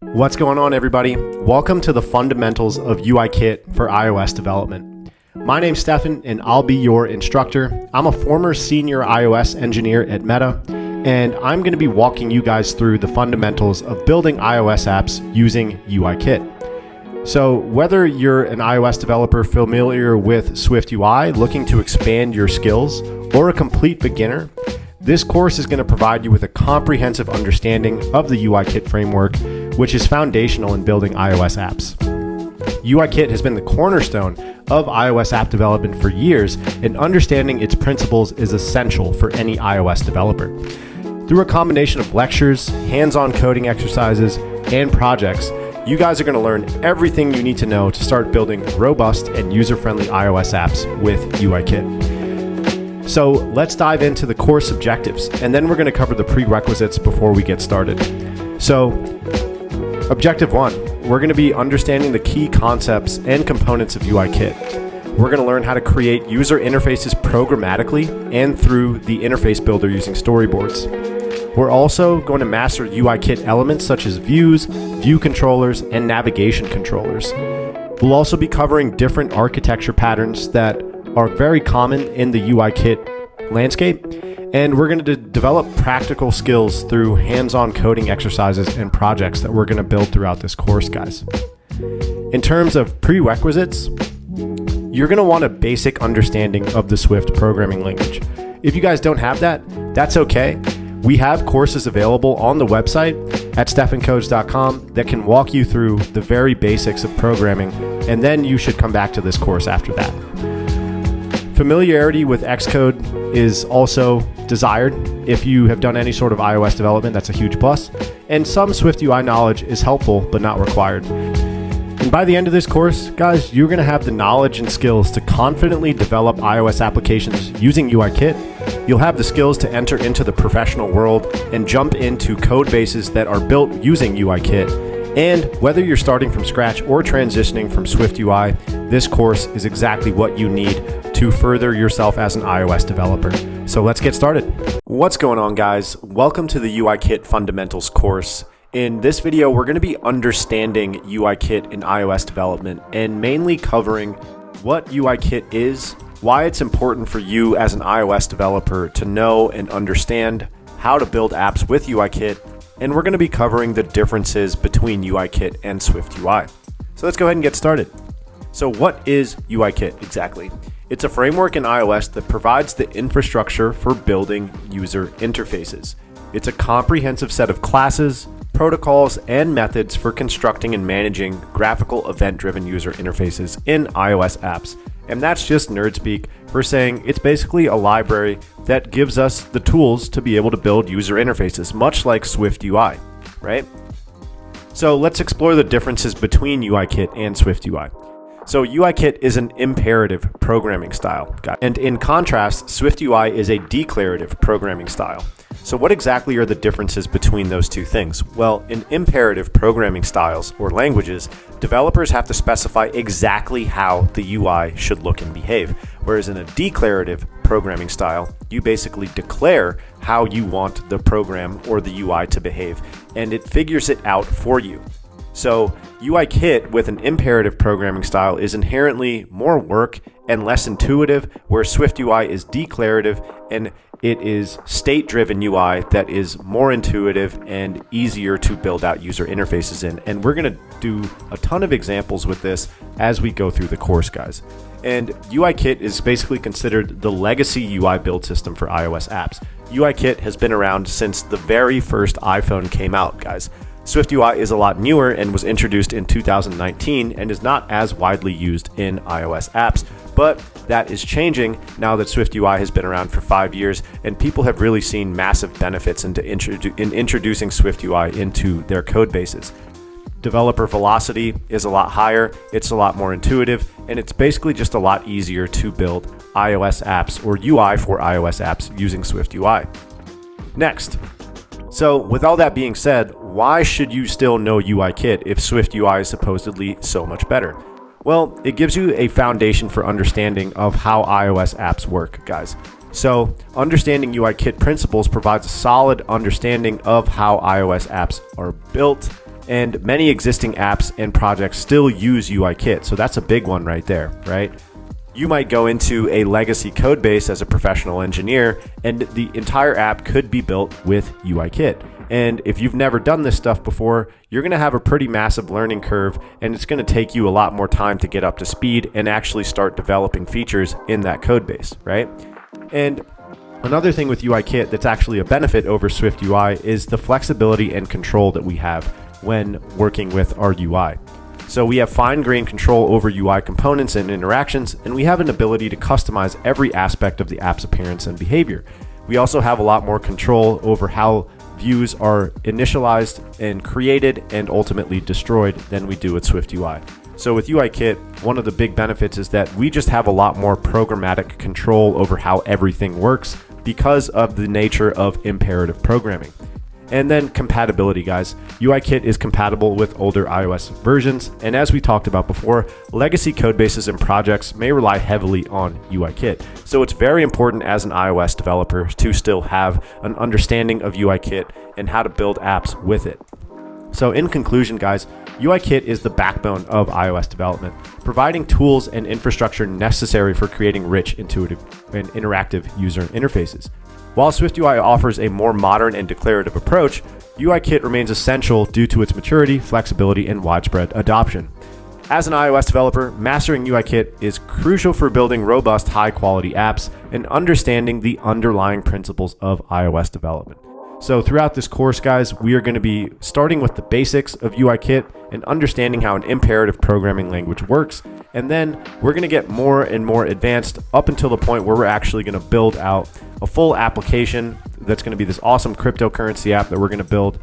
What's going on, everybody? Welcome to the fundamentals of UIKit for iOS development. My name's Stefan and I'll be your instructor. I'm a former senior iOS engineer at Meta, and I'm going to be walking you guys through the fundamentals of building iOS apps using UIKit. So whether you're an iOS developer familiar with SwiftUI, looking to expand your skills, or a complete beginner, this course is going to provide you with a comprehensive understanding of the UIKit framework, which is foundational in building iOS apps. UIKit has been the cornerstone of iOS app development for years, and understanding its principles is essential for any iOS developer. Through a combination of lectures, hands-on coding exercises, and projects, you guys are going to learn everything you need to know to start building robust and user-friendly iOS apps with UIKit. So let's dive into the course objectives, and then we're going to cover the prerequisites before we get started. So, Objective 1, we're going to be understanding the key concepts and components of UIKit. We're going to learn how to create user interfaces programmatically and through the interface builder using Storyboards. We're also going to master UIKit elements such as views, view controllers, and navigation controllers. We'll also be covering different architecture patterns that are very common in the UIKit landscape, and we're going to develop practical skills through hands-on coding exercises and projects that we're going to build throughout this course, guys. In terms of prerequisites, you're going to want a basic understanding of the Swift programming language. If you guys don't have that, that's okay. We have courses available on the website at stefancodes.com that can walk you through the very basics of programming, and then you should come back to this course after that. Familiarity with Xcode is also desired. If you have done any sort of iOS development, that's a huge plus. And some SwiftUI knowledge is helpful, but not required. And by the end of this course, guys, you're going to have the knowledge and skills to confidently develop iOS applications using UIKit. You'll have the skills to enter into the professional world and jump into code bases that are built using UIKit. And whether you're starting from scratch or transitioning from SwiftUI, this course is exactly what you need to further yourself as an iOS developer. So let's get started. What's going on, guys? Welcome to the UIKit Fundamentals course. In this video, we're going to be understanding UIKit in iOS development and mainly covering what UIKit is, why it's important for you as an iOS developer to know and understand how to build apps with UIKit, and we're going to be covering the differences between UIKit and SwiftUI. So let's go ahead and get started. So what is UIKit exactly? It's a framework in iOS that provides the infrastructure for building user interfaces. It's a comprehensive set of classes, protocols, and methods for constructing and managing graphical event-driven user interfaces in iOS apps. And that's just nerd speak for saying it's basically a library that gives us the tools to be able to build user interfaces, much like SwiftUI, right? So let's explore the differences between UIKit and SwiftUI. So UIKit is an imperative programming style, and in contrast, SwiftUI is a declarative programming style. So what exactly are the differences between those two things? Well, in imperative programming styles or languages, developers have to specify exactly how the UI should look and behave. Whereas in a declarative programming style, you basically declare how you want the program or the UI to behave, and it figures it out for you. So UIKit with an imperative programming style is inherently more work and less intuitive, where SwiftUI is declarative and it is state-driven UI that is more intuitive and easier to build out user interfaces in. And we're going to do a ton of examples with this as we go through the course, guys. And UIKit is basically considered the legacy UI build system for iOS apps. UIKit has been around since the very first iPhone came out, guys. SwiftUI is a lot newer and was introduced in 2019 and is not as widely used in iOS apps, but that is changing now that SwiftUI has been around for 5 years and people have really seen massive benefits in introducing SwiftUI into their code bases. Developer velocity is a lot higher, it's a lot more intuitive, and it's basically just a lot easier to build iOS apps or UI for iOS apps using SwiftUI. Next. So with all that being said, why should you still know UIKit if SwiftUI is supposedly so much better? Well, it gives you a foundation for understanding of how iOS apps work, guys. So understanding UIKit principles provides a solid understanding of how iOS apps are built And many existing apps and projects still use UIKit, so that's a big one right there, right? You might go into a legacy code base as a professional engineer, and the entire app could be built with UIKit. And if you've never done this stuff before, you're going to have a pretty massive learning curve, and it's going to take you a lot more time to get up to speed and actually start developing features in that code base, right? And another thing with UIKit that's actually a benefit over Swift UI is the flexibility and control that we have when working with our UI. So we have fine-grained control over UI components and interactions, and we have an ability to customize every aspect of the app's appearance and behavior. We also have a lot more control over how views are initialized and created and ultimately destroyed than we do with Swift UI. So with UIKit, one of the big benefits is that we just have a lot more programmatic control over how everything works because of the nature of imperative programming. And then compatibility, guys. UIKit is compatible with older iOS versions, and as we talked about before, legacy codebases and projects may rely heavily on UIKit. So it's very important as an iOS developer to still have an understanding of UIKit and how to build apps with it. So in conclusion, guys, UIKit is the backbone of iOS development, providing tools and infrastructure necessary for creating rich, intuitive, and interactive user interfaces. While SwiftUI offers a more modern and declarative approach, UIKit remains essential due to its maturity, flexibility, and widespread adoption. As an iOS developer, mastering UIKit is crucial for building robust, high-quality apps and understanding the underlying principles of iOS development. So throughout this course, guys, we are going to be starting with the basics of UIKit and understanding how an imperative programming language works. And then we're going to get more and more advanced up until the point where we're actually going to build out a full application that's going to be this awesome cryptocurrency app that we're going to build.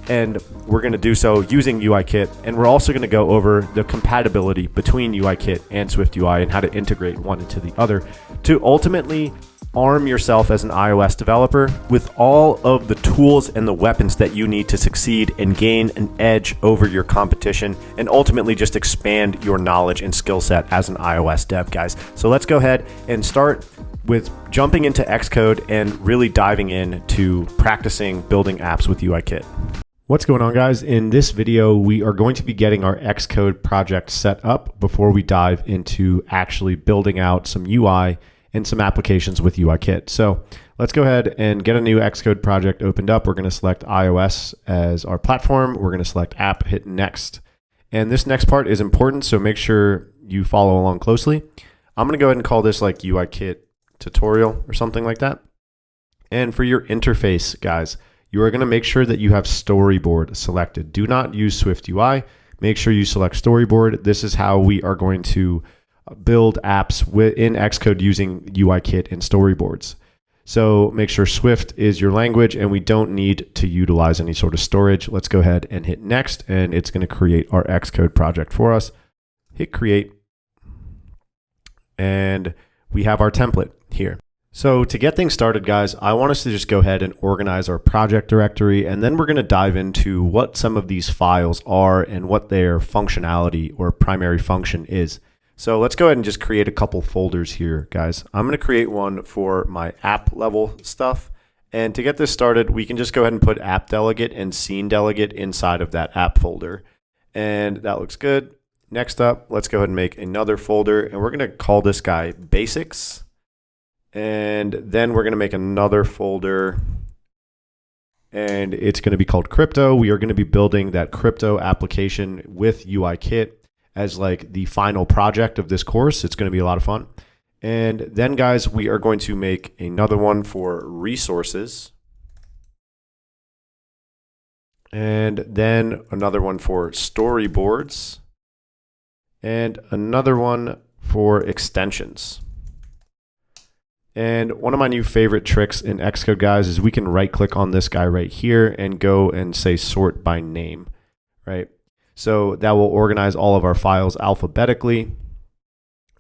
And we're going to do so using UIKit. And we're also going to go over the compatibility between UIKit and SwiftUI and how to integrate one into the other to ultimately arm yourself as an iOS developer with all of the tools and the weapons that you need to succeed and gain an edge over your competition and ultimately just expand your knowledge and skill set as an iOS dev, guys. So let's go ahead and start with jumping into Xcode and really diving into practicing building apps with UIKit. What's going on, guys? In this video, we are going to be getting our Xcode project set up before we dive into actually building out some UI and some applications with UIKit. So let's go ahead and get a new Xcode project opened up. We're going to select iOS as our platform. We're going to select app, hit next. And this next part is important, so make sure you follow along closely. I'm going to go ahead and call this like UIKit tutorial or something like that. And for your interface, guys, you are going to make sure that you have Storyboard selected. Do not use SwiftUI. Make sure you select Storyboard. This is how we are going to build apps in Xcode using UIKit and Storyboards. So make sure Swift is your language and we don't need to utilize any sort of storage. Let's go ahead and hit next, and it's going to create our Xcode project for us. Hit create, and we have our template here. So to get things started, guys, I want us to just go ahead and organize our project directory, and then we're going to dive into what some of these files are and what their functionality or primary function is. So let's go ahead and just create a couple folders here, guys. I'm going to create one for my app level stuff. And to get this started, we can just go ahead and put app delegate and scene delegate inside of that app folder. And that looks good. Next up, let's go ahead and make another folder, and we're going to call this guy basics. And then we're going to make another folder, and it's going to be called crypto. We are going to be building that crypto application with UIKit as like the final project of this course. It's going to be a lot of fun. And then, guys, we are going to make another one for resources. And then another one for storyboards. And another one for extensions. And one of my new favorite tricks in Xcode, guys, is we can right-click on this guy right here and go and say sort by name, right? So that will organize all of our files alphabetically.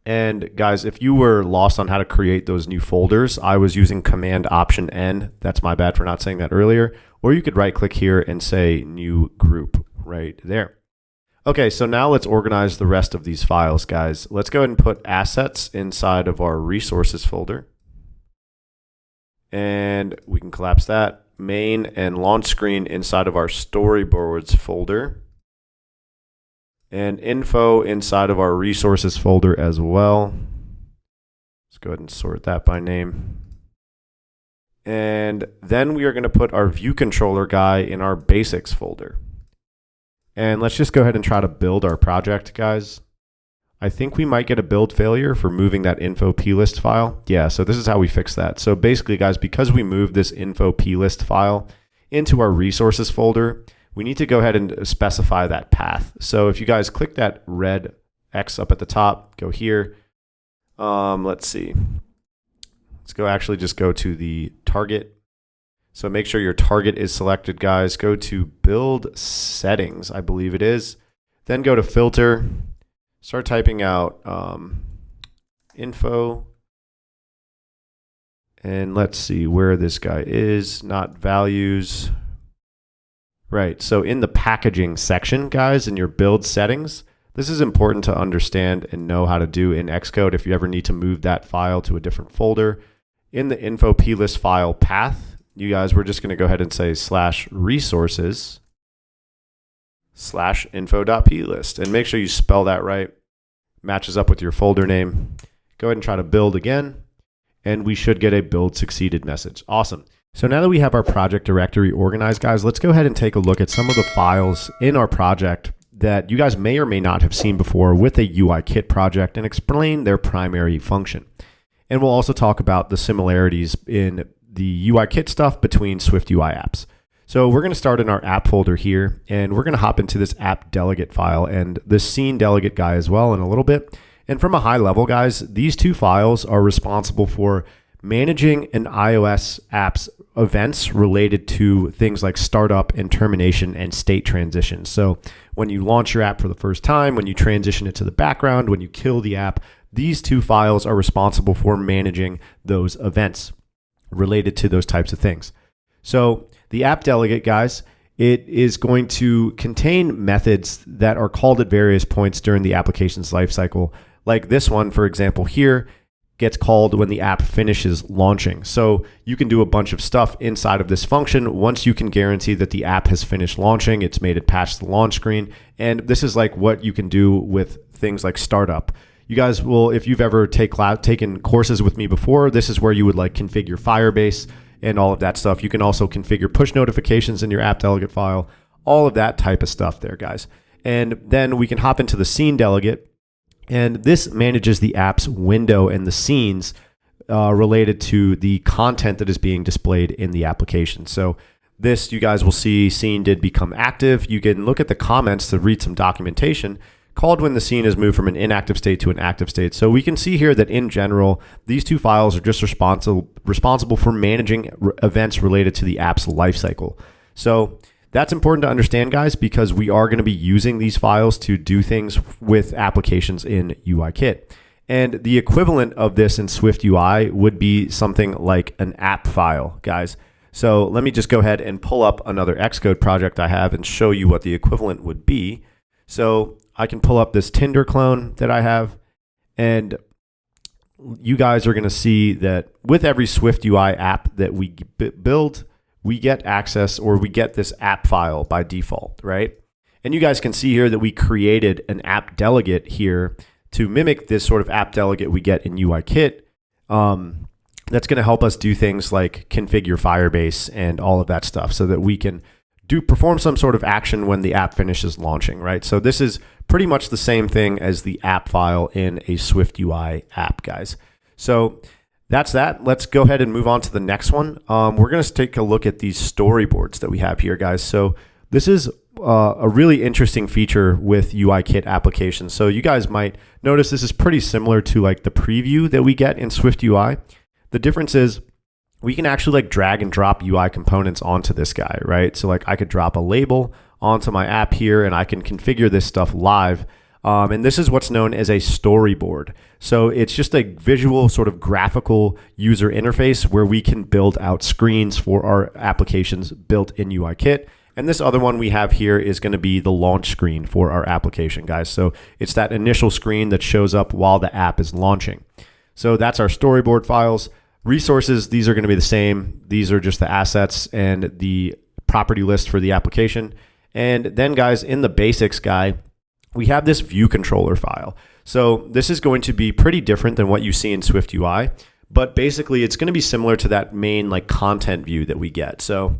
And guys, if you were lost on how to create those new folders, I was using Command Option N. That's my bad for not saying that earlier. Or you could right-click here and say new group right there. Okay, so now let's organize the rest of these files, guys. Let's go ahead and put assets inside of our resources folder. And we can collapse that. Main and launch screen inside of our storyboards folder. and info inside of our resources folder as well. Let's go ahead and sort that by name. And then we are going to put our view controller guy in our basics folder. And let's just go ahead and try to build our project, guys. I think we might get a build failure for moving that info plist file. Yeah, so this is how we fix that. So basically, guys, because we moved this info plist file into our resources folder, we need to go ahead and specify that path. So if you guys click that red X up at the top, go here. Let's see. Let's go just go to the target. So make sure your target is selected, guys. Go to build settings, I believe it is. Then go to filter. Start typing out info. And let's see where this guy is, not values. Right, so in the packaging section, guys, in your build settings, this is important to understand and know how to do in Xcode if you ever need to move that file to a different folder. In the info plist file path, you guys, we're just going to go ahead and say /resources /info.plist, and make sure you spell that right. Matches up with your folder name. Go ahead and try to build again, and we should get a build succeeded message. Awesome. So now that we have our project directory organized, guys, let's go ahead and take a look at some of the files in our project that you guys may or may not have seen before with a UIKit project and explain their primary function. And we'll also talk about the similarities in the UIKit stuff between SwiftUI apps. So we're going to start in our app folder here, and we're going to hop into this app delegate file and the scene delegate guy as well in a little bit. And from a high level, guys, these two files are responsible for managing an iOS app's events related to things like startup and termination and state transition. So when you launch your app for the first time, when you transition it to the background, when you kill the app, these two files are responsible for managing those events related to those types of things. So the app delegate, guys, it is going to contain methods that are called at various points during the application's lifecycle. Like this one, for example, here gets called when the app finishes launching. So you can do a bunch of stuff inside of this function once you can guarantee that the app has finished launching, it's made it past the launch screen. And this is like what you can do with things like startup. You guys will, if you've ever taken courses with me before, this is where you would like configure Firebase and all of that stuff. You can also configure push notifications in your app delegate file, all of that type of stuff there, guys. And then we can hop into the scene delegate, and this manages the app's window and the scenes related to the content that is being displayed in the application. So this, you guys will see, scene did become active. You can look at the comments to read some documentation called when the scene is moved from an inactive state to an active state. So we can see here that in general, these two files are just responsible for managing events related to the app's lifecycle. So that's important to understand, guys, because we are going to be using these files to do things with applications in UIKit. And the equivalent of this in SwiftUI would be something like an app file, guys. So let me just go ahead and pull up another Xcode project I have and show you what the equivalent would be. So I can pull up this Tinder clone that I have, and you guys are going to see that with every SwiftUI app that we build, we get access, or we get this app file by default, right? And you guys can see here that we created an app delegate here to mimic this sort of app delegate we get in UIKit. That's going to help us do things like configure Firebase and all of that stuff so that we can perform some sort of action when the app finishes launching, right? So this is pretty much the same thing as the app file in a SwiftUI app, guys. So that's that. Let's go ahead and move on to the next one. We're going to take a look at these storyboards that we have here, guys. So this is a really interesting feature with UIKit applications. So you guys might notice this is pretty similar to like the preview that we get in SwiftUI. The difference is we can actually like drag and drop UI components onto this guy, right? So like I could drop a label onto my app here and I can configure this stuff live. And this is what's known as a storyboard. So it's just a visual sort of graphical user interface where we can build out screens for our applications built in UIKit. And this other one we have here is going to be the launch screen for our application, guys. So it's that initial screen that shows up while the app is launching. So that's our storyboard files. Resources, these are going to be the same. These are just the assets and the property list for the application. And then, guys, in the basics guy, we have this view controller file. So this is going to be pretty different than what you see in Swift UI, but basically it's going to be similar to that main like content view that we get. So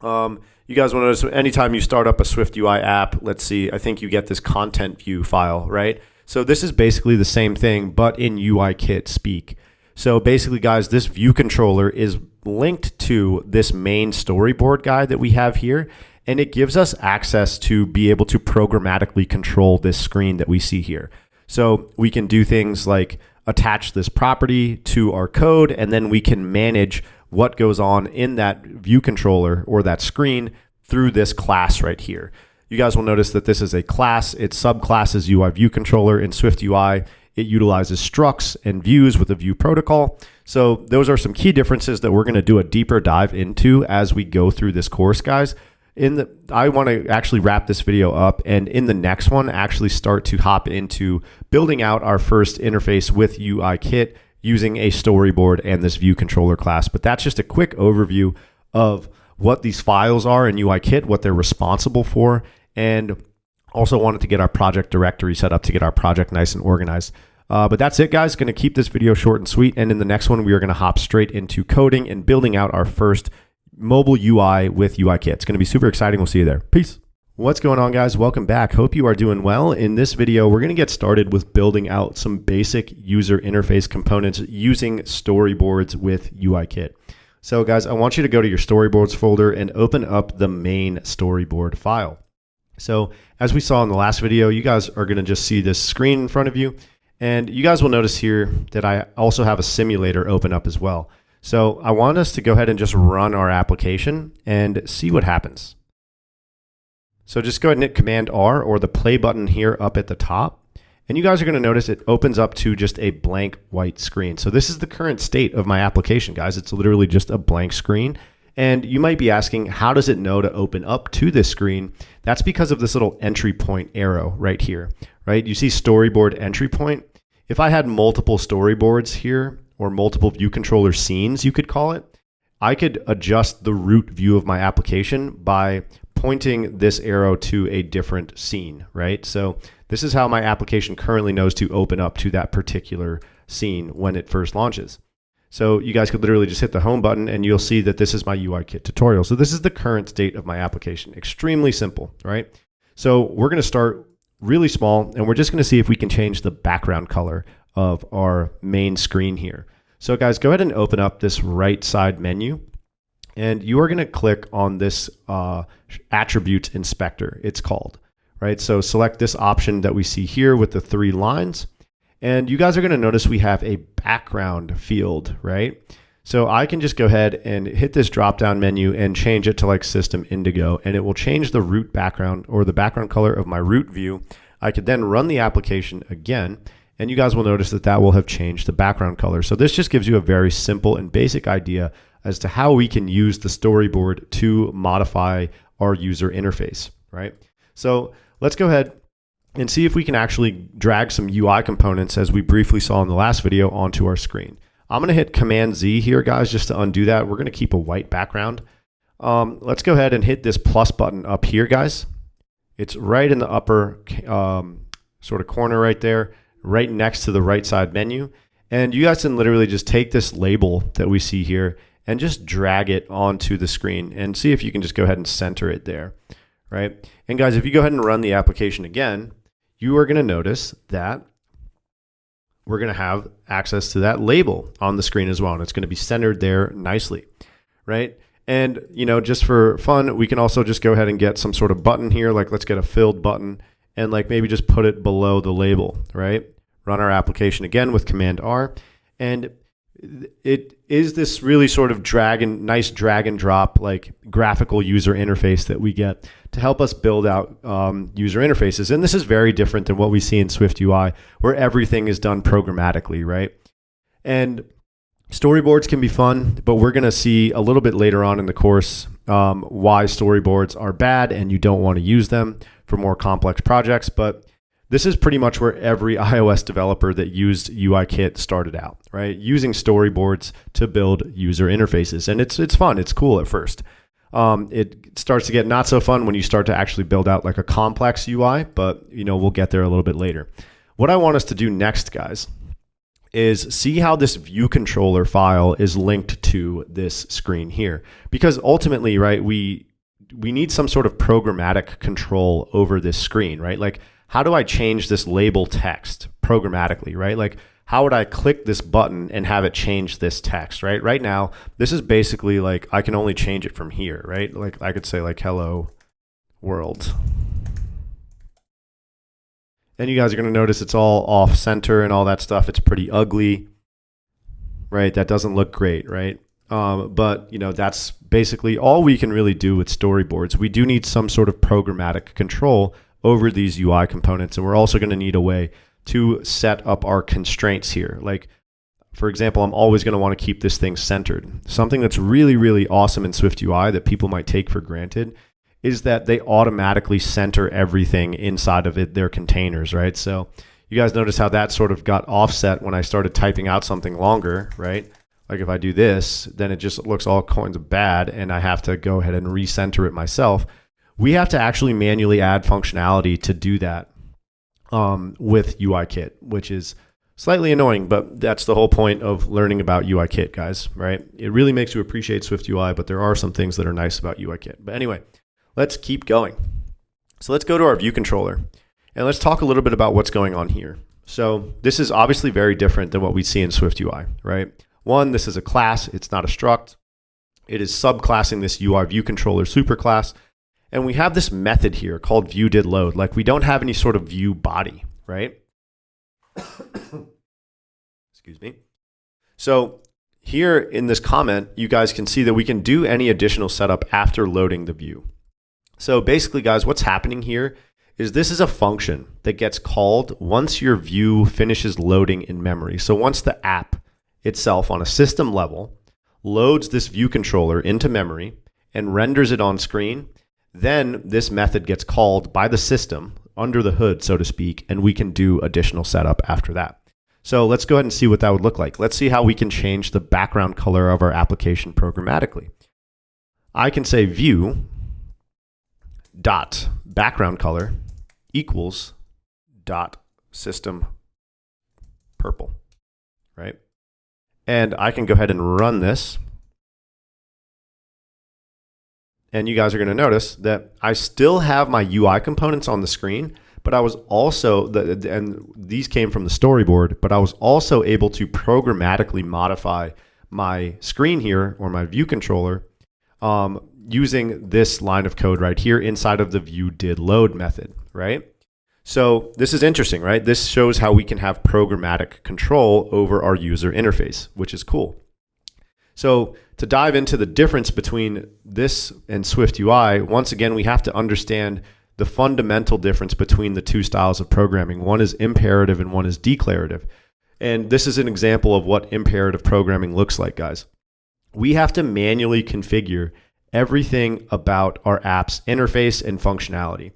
you guys will notice anytime you start up a Swift UI app, let's see, I think you get this content view file, right? So this is basically the same thing, but in UIKit speak. So basically, guys, this view controller is linked to this main storyboard guide that we have here, and it gives us access to be able to programmatically control this screen that we see here. So we can do things like attach this property to our code, and then we can manage what goes on in that view controller or that screen through this class right here. You guys will notice that this is a class. Its subclass is UI view controller. In Swift UI, it utilizes structs and views with a view protocol. So those are some key differences that we're going to do a deeper dive into as we go through this course, guys. I want to actually wrap this video up, and in the next one, actually start to hop into building out our first interface with UIKit using a storyboard and this view controller class. But that's just a quick overview of what these files are in UIKit, what they're responsible for, and also wanted to get our project directory set up to get our project nice and organized. But that's it, guys. Going to keep this video short and sweet. And in the next one, we are going to hop straight into coding and building out our first mobile UI with UIKit. It's going to be super exciting. We'll see you there. Peace. What's going on, guys? Welcome back. Hope you are doing well. In this video, we're going to get started with building out some basic user interface components using storyboards with UIKit. So guys, I want you to go to your storyboards folder and open up the main storyboard file. So as we saw in the last video, you guys are going to just see this screen in front of you. And you guys will notice here that I also have a simulator open up as well. So I want us to go ahead and just run our application and see what happens. So just go ahead and hit Command R or the play button here up at the top. And you guys are going to notice it opens up to just a blank white screen. So this is the current state of my application, guys. It's literally just a blank screen. And you might be asking, how does it know to open up to this screen? That's because of this little entry point arrow right here, right? You see storyboard entry point. If I had multiple storyboards here or multiple view controller scenes, you could call it, I could adjust the root view of my application by pointing this arrow to a different scene, right? So this is how my application currently knows to open up to that particular scene when it first launches. So you guys could literally just hit the home button and you'll see that this is my UIKit tutorial. So this is the current state of my application. Extremely simple, right? So we're going to start really small and we're just going to see if we can change the background color of our main screen here. So guys, go ahead and open up this right side menu and you are going to click on this attributes inspector, it's called, right? So select this option that we see here with the 3 lines. And you guys are going to notice we have a background field, right? So I can just go ahead and hit this drop down menu and change it to like System Indigo, and it will change the root background or the background color of my root view. I could then run the application again, and you guys will notice that that will have changed the background color. So this just gives you a very simple and basic idea as to how we can use the storyboard to modify our user interface, right? So let's go ahead and see if we can actually drag some UI components, as we briefly saw in the last video, onto our screen. I'm going to hit Command Z here, guys, just to undo that. We're going to keep a white background. Let's go ahead and hit this plus button up here, guys. It's right in the upper sort of corner right there, right next to the right side menu. And you guys can literally just take this label that we see here and just drag it onto the screen and see if you can just go ahead and center it there, right? And guys, if you go ahead and run the application again, you are going to notice that we're going to have access to that label on the screen as well. And it's going to be centered there nicely, right? And, you know, just for fun, we can also just go ahead and get some sort of button here. Like let's get a filled button and like maybe just put it below the label, right? Run our application again with Command R. And it is this really sort of nice drag and drop like graphical user interface that we get to help us build out user interfaces. And this is very different than what we see in Swift UI, where everything is done programmatically, right? And storyboards can be fun, but we're going to see a little bit later on in the course why storyboards are bad and you don't want to use them for more complex projects. But this is pretty much where every iOS developer that used UIKit started out, right? Using storyboards to build user interfaces. And it's fun. It's cool at first. It starts to get not so fun when you start to actually build out like a complex UI, but we'll get there a little bit later. What I want us to do next, guys, is see how this view controller file is linked to this screen here. Because ultimately, right, we need some sort of programmatic control over this screen, right? Like, how do I change this label text programmatically, right? Like, how would I click this button and have it change this text, right? Right now, this is basically like, I can only change it from here, right? Like, I could say like, hello world. And you guys are going to notice it's all off center and all that stuff. It's pretty ugly, right? That doesn't look great, right? But that's basically all we can really do with storyboards. We do need some sort of programmatic control over these UI components. And we're also going to need a way to set up our constraints here. Like, for example, I'm always going to want to keep this thing centered. Something that's really, really awesome in SwiftUI that people might take for granted is that they automatically center everything inside of their containers, right? So you guys notice how that sort of got offset when I started typing out something longer, right? Like if I do this, then it just looks all kinds of bad and I have to go ahead and recenter it myself. We have to actually manually add functionality to do that with UIKit, which is slightly annoying, but that's the whole point of learning about UIKit, guys, right? It really makes you appreciate SwiftUI, but there are some things that are nice about UIKit. But anyway, let's keep going. So let's go to our view controller and let's talk a little bit about what's going on here. So this is obviously very different than what we see in SwiftUI, right? One, this is a class, it's not a struct. It is subclassing this UI view controller superclass. And we have this method here called viewDidLoad. Like we don't have any sort of view body, right? Excuse me. So here in this comment, you guys can see that we can do any additional setup after loading the view. So basically, guys, what's happening here is this is a function that gets called once your view finishes loading in memory. So once the app itself on a system level loads this view controller into memory and renders it on screen, then this method gets called by the system under the hood, so to speak, and we can do additional setup after that. So let's go ahead and see what that would look like. Let's see how we can change the background color of our application programmatically. I can say view dot background color equals dot system purple, right? And I can go ahead and run this. And you guys are going to notice that I still have my UI components on the screen, but I was also, and these came from the storyboard, but I was also able to programmatically modify my screen here or my view controller using this line of code right here inside of the viewDidLoad method, right? So this is interesting, right? This shows how we can have programmatic control over our user interface, which is cool. So to dive into the difference between this and SwiftUI, once again, we have to understand the fundamental difference between the two styles of programming. One is imperative and one is declarative. And this is an example of what imperative programming looks like, guys. We have to manually configure everything about our app's interface and functionality.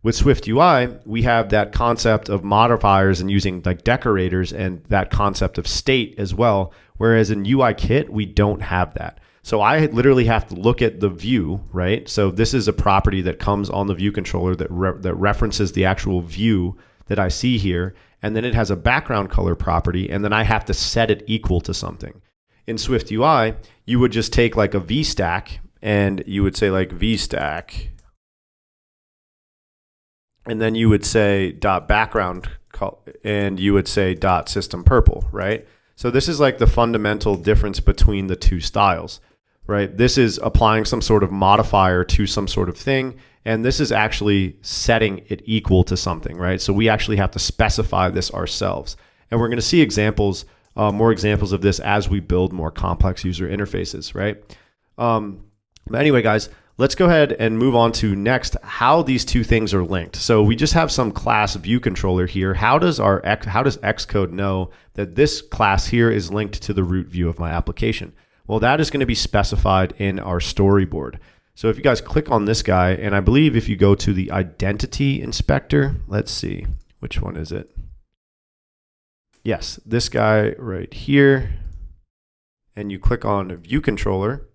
With SwiftUI, we have that concept of modifiers and using like decorators and that concept of state as well. Whereas in UIKit, we don't have that. So I literally have to look at the view, right? So this is a property that comes on the view controller that references the actual view that I see here. And then it has a background color property. And then I have to set it equal to something. In SwiftUI, you would just take like a VStack and you would say like VStack. And then you would say dot background and you would say dot system purple, right? So this is like the fundamental difference between the two styles, right? This is applying some sort of modifier to some sort of thing, and this is actually setting it equal to something, right? So we actually have to specify this ourselves. And we're going to see examples, more examples of this as we build more complex user interfaces, right? But anyway, guys, let's go ahead and move on to next, how these two things are linked. So we just have some class view controller here. How does Xcode know that this class here is linked to the root view of my application? Well, that is going to be specified in our storyboard. So if you guys click on this guy, and I believe if you go to the identity inspector, let's see, which one is it? Yes, this guy right here. And you click on view controller.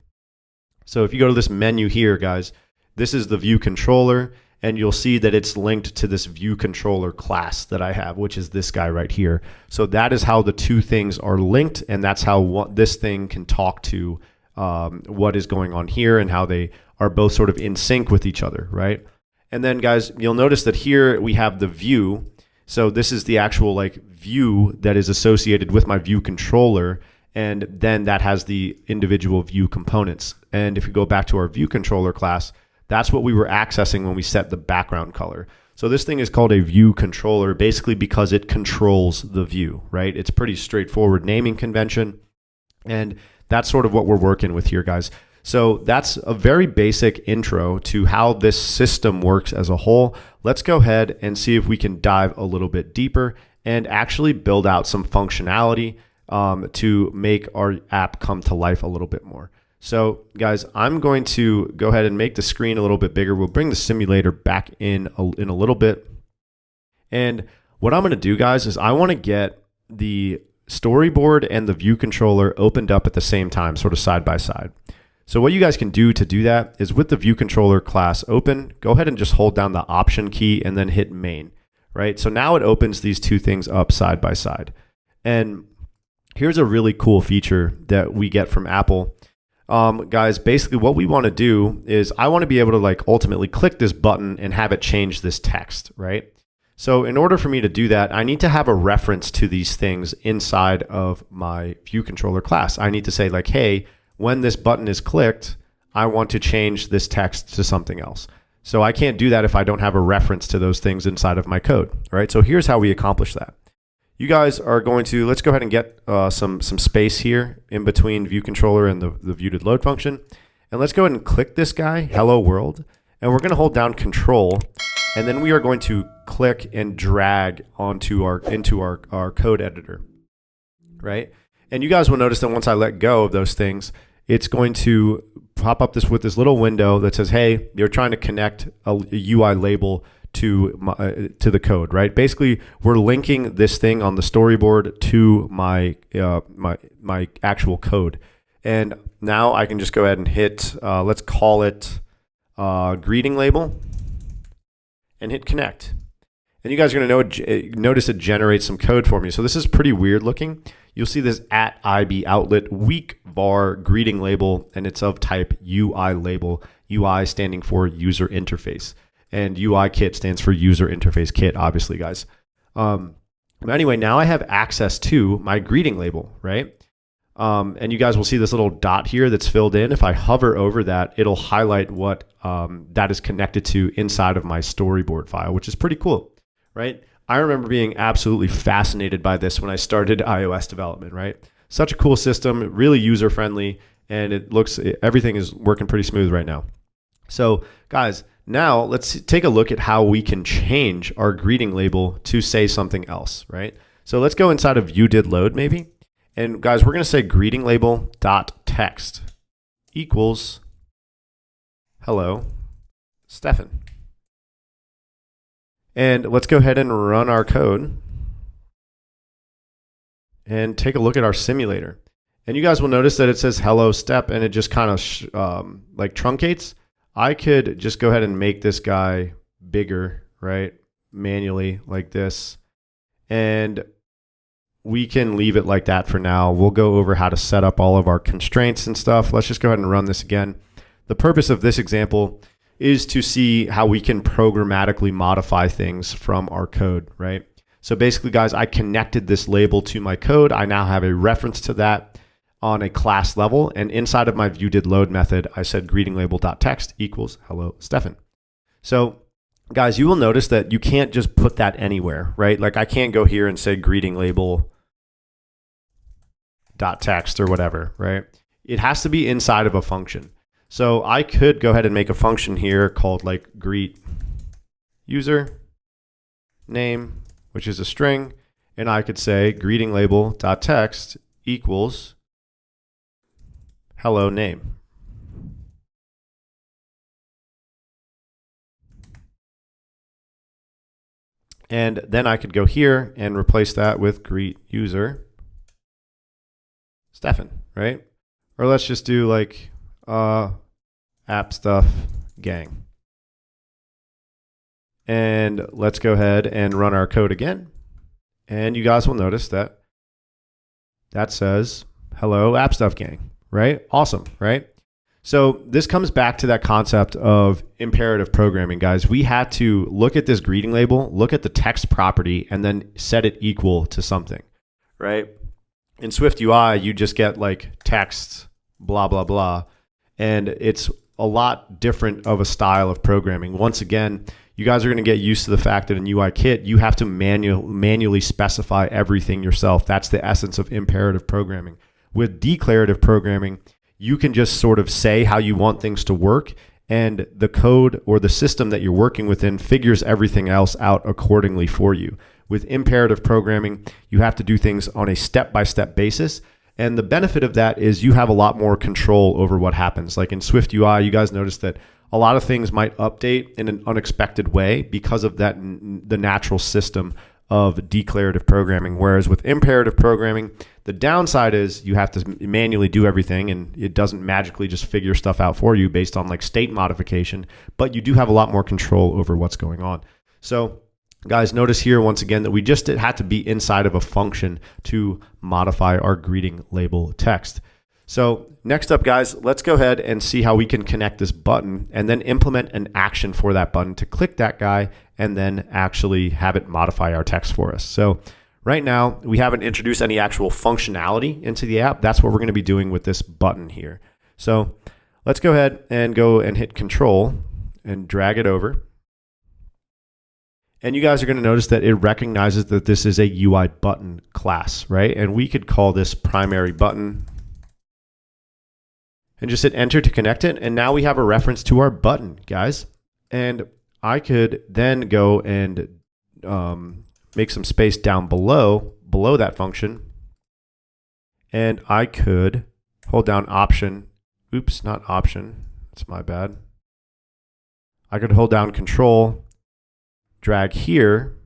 So if you go to this menu here, guys, this is the view controller, and you'll see that it's linked to this view controller class that I have, which is this guy right here. So that is how the two things are linked, and that's how this thing can talk to what is going on here and how they are both sort of in sync with each other, right? And then guys, you'll notice that here we have the view. So this is the actual like view that is associated with my view controller, and then that has the individual view components. And if you go back to our view controller class, that's what we were accessing when we set the background color. So this thing is called a view controller basically because it controls the view, right? It's pretty straightforward naming convention, and that's sort of what we're working with here, guys. So that's a very basic intro to how this system works as a whole. Let's go ahead and see if we can dive a little bit deeper and actually build out some functionality to make our app come to life a little bit more. So guys, I'm going to go ahead and make the screen a little bit bigger. We'll bring the simulator back in a little bit. And what I'm going to do, guys, is I want to get the storyboard and the view controller opened up at the same time, sort of side by side. So what you guys can do to do that is with the view controller class open, go ahead and just hold down the option key and then hit main, right? So now it opens these two things up side by side. And here's a really cool feature that we get from Apple. Guys, basically what we want to do is I want to be able to like ultimately click this button and have it change this text, right? So in order for me to do that, I need to have a reference to these things inside of my view controller class. I need to say like, hey, when this button is clicked, I want to change this text to something else. So I can't do that if I don't have a reference to those things inside of my code, right? So here's how we accomplish that. You guys are going to, let's go ahead and get some space here in between view controller and the view to load function. And let's go ahead and click this guy, hello world. And we're going to hold down control. And then we are going to click and drag into our code editor, right? And you guys will notice that once I let go of those things, it's going to pop up with this little window that says, hey, you're trying to connect a UI label to the code, right? Basically, we're linking this thing on the storyboard to my actual code. And now I can just go ahead and hit, let's call it greeting label, and hit connect. And you guys are going to notice it generates some code for me. So this is pretty weird looking. You'll see this @IB outlet weak var greeting label, and it's of type UI label, UI standing for user interface. And UIKit stands for user interface kit, obviously, guys. But anyway, now I have access to my greeting label, right? And you guys will see this little dot here that's filled in. If I hover over that, it'll highlight what that is connected to inside of my storyboard file, which is pretty cool, right? I remember being absolutely fascinated by this when I started iOS development, right? Such a cool system, really user-friendly, and everything is working pretty smooth right now. So guys, now let's take a look at how we can change our greeting label to say something else, right? So let's go inside of view.did_load maybe. And guys, we're going to say greeting label dot text equals hello, Stefan. And let's go ahead and run our code and take a look at our simulator. And you guys will notice that it says hello step, and it just kind of like truncates. I could just go ahead and make this guy bigger, right? Manually like this. And we can leave it like that for now. We'll go over how to set up all of our constraints and stuff. Let's just go ahead and run this again. The purpose of this example is to see how we can programmatically modify things from our code, right? So basically, guys, I connected this label to my code. I now have a reference to that on a class level. And inside of my view.did_load method, I said greeting label.text equals hello, Stefan. So guys, you will notice that you can't just put that anywhere, right? Like I can't go here and say greeting label.text or whatever, right? It has to be inside of a function. So I could go ahead and make a function here called like greet user name, which is a string. And I could say greeting label.text equals hello name. And then I could go here and replace that with greet user Stefan, right? Or let's just do like AppStuff gang. And let's go ahead and run our code again. And you guys will notice that that says, hello, AppStuff gang, right? Awesome, right? So this comes back to that concept of imperative programming, guys. We had to look at this greeting label, look at the text property, and then set it equal to something, right? In Swift UI, you just get like text, blah, blah, blah. And it's a lot different of a style of programming. Once again, you guys are going to get used to the fact that in UIKit, you have to manually specify everything yourself. That's the essence of imperative programming. With declarative programming, you can just sort of say how you want things to work, and the code or the system that you're working within figures everything else out accordingly for you. With imperative programming, you have to do things on a step-by-step basis. And the benefit of that is you have a lot more control over what happens. Like in Swift UI, you guys notice that a lot of things might update in an unexpected way because of that, the natural system of declarative programming. Whereas with imperative programming, the downside is you have to manually do everything, and it doesn't magically just figure stuff out for you based on like state modification, but you do have a lot more control over what's going on. So guys, notice here once again that we just had to be inside of a function to modify our greeting label text. So next up, guys, let's go ahead and see how we can connect this button and then implement an action for that button to click that guy and then actually have it modify our text for us. So right now, we haven't introduced any actual functionality into the app. That's what we're going to be doing with this button here. So let's go ahead and go and hit Control and drag it over. And you guys are going to notice that it recognizes that this is a UI button class, right? And we could call this primary button and just hit enter to connect it. And now we have a reference to our button, guys. And I could then go and make some space down below that function. And I could hold down Option. Oops, not Option. That's my bad. I could hold down Control, drag here,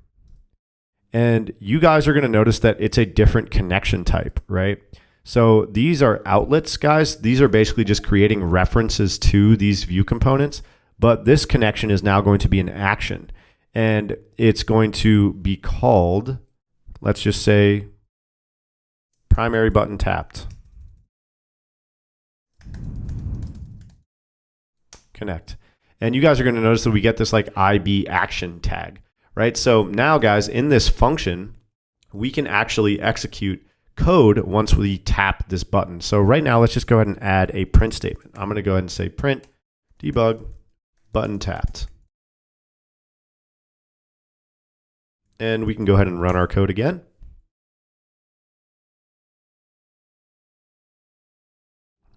and you guys are going to notice that it's a different connection type, right? So these are outlets, guys. These are basically just creating references to these view components, but this connection is now going to be an action, and it's going to be called, let's just say, primary button tapped. Connect. And you guys are going to notice that we get this like IB action tag, right? So now, guys, in this function, we can actually execute code once we tap this button. So right now, let's just go ahead and add a print statement. I'm going to go ahead and say print debug button tapped. And we can go ahead and run our code again.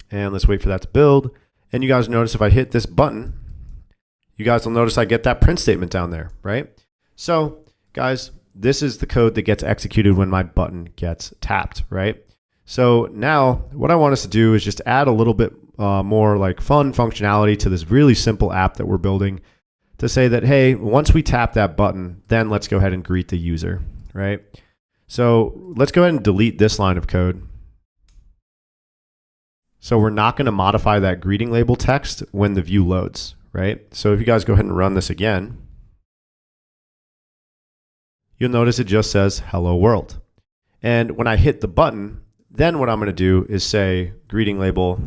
And let's wait for that to build. And you guys notice if I hit this button, you guys will notice I get that print statement down there, right? So guys, this is the code that gets executed when my button gets tapped, right? So now what I want us to do is just add a little bit more like fun functionality to this really simple app that we're building to say that, hey, once we tap that button, then let's go ahead and greet the user, right? So let's go ahead and delete this line of code. So we're not going to modify that greeting label text when the view loads, right? So if you guys go ahead and run this again, you'll notice it just says hello world. And when I hit the button, then what I'm going to do is say greeting label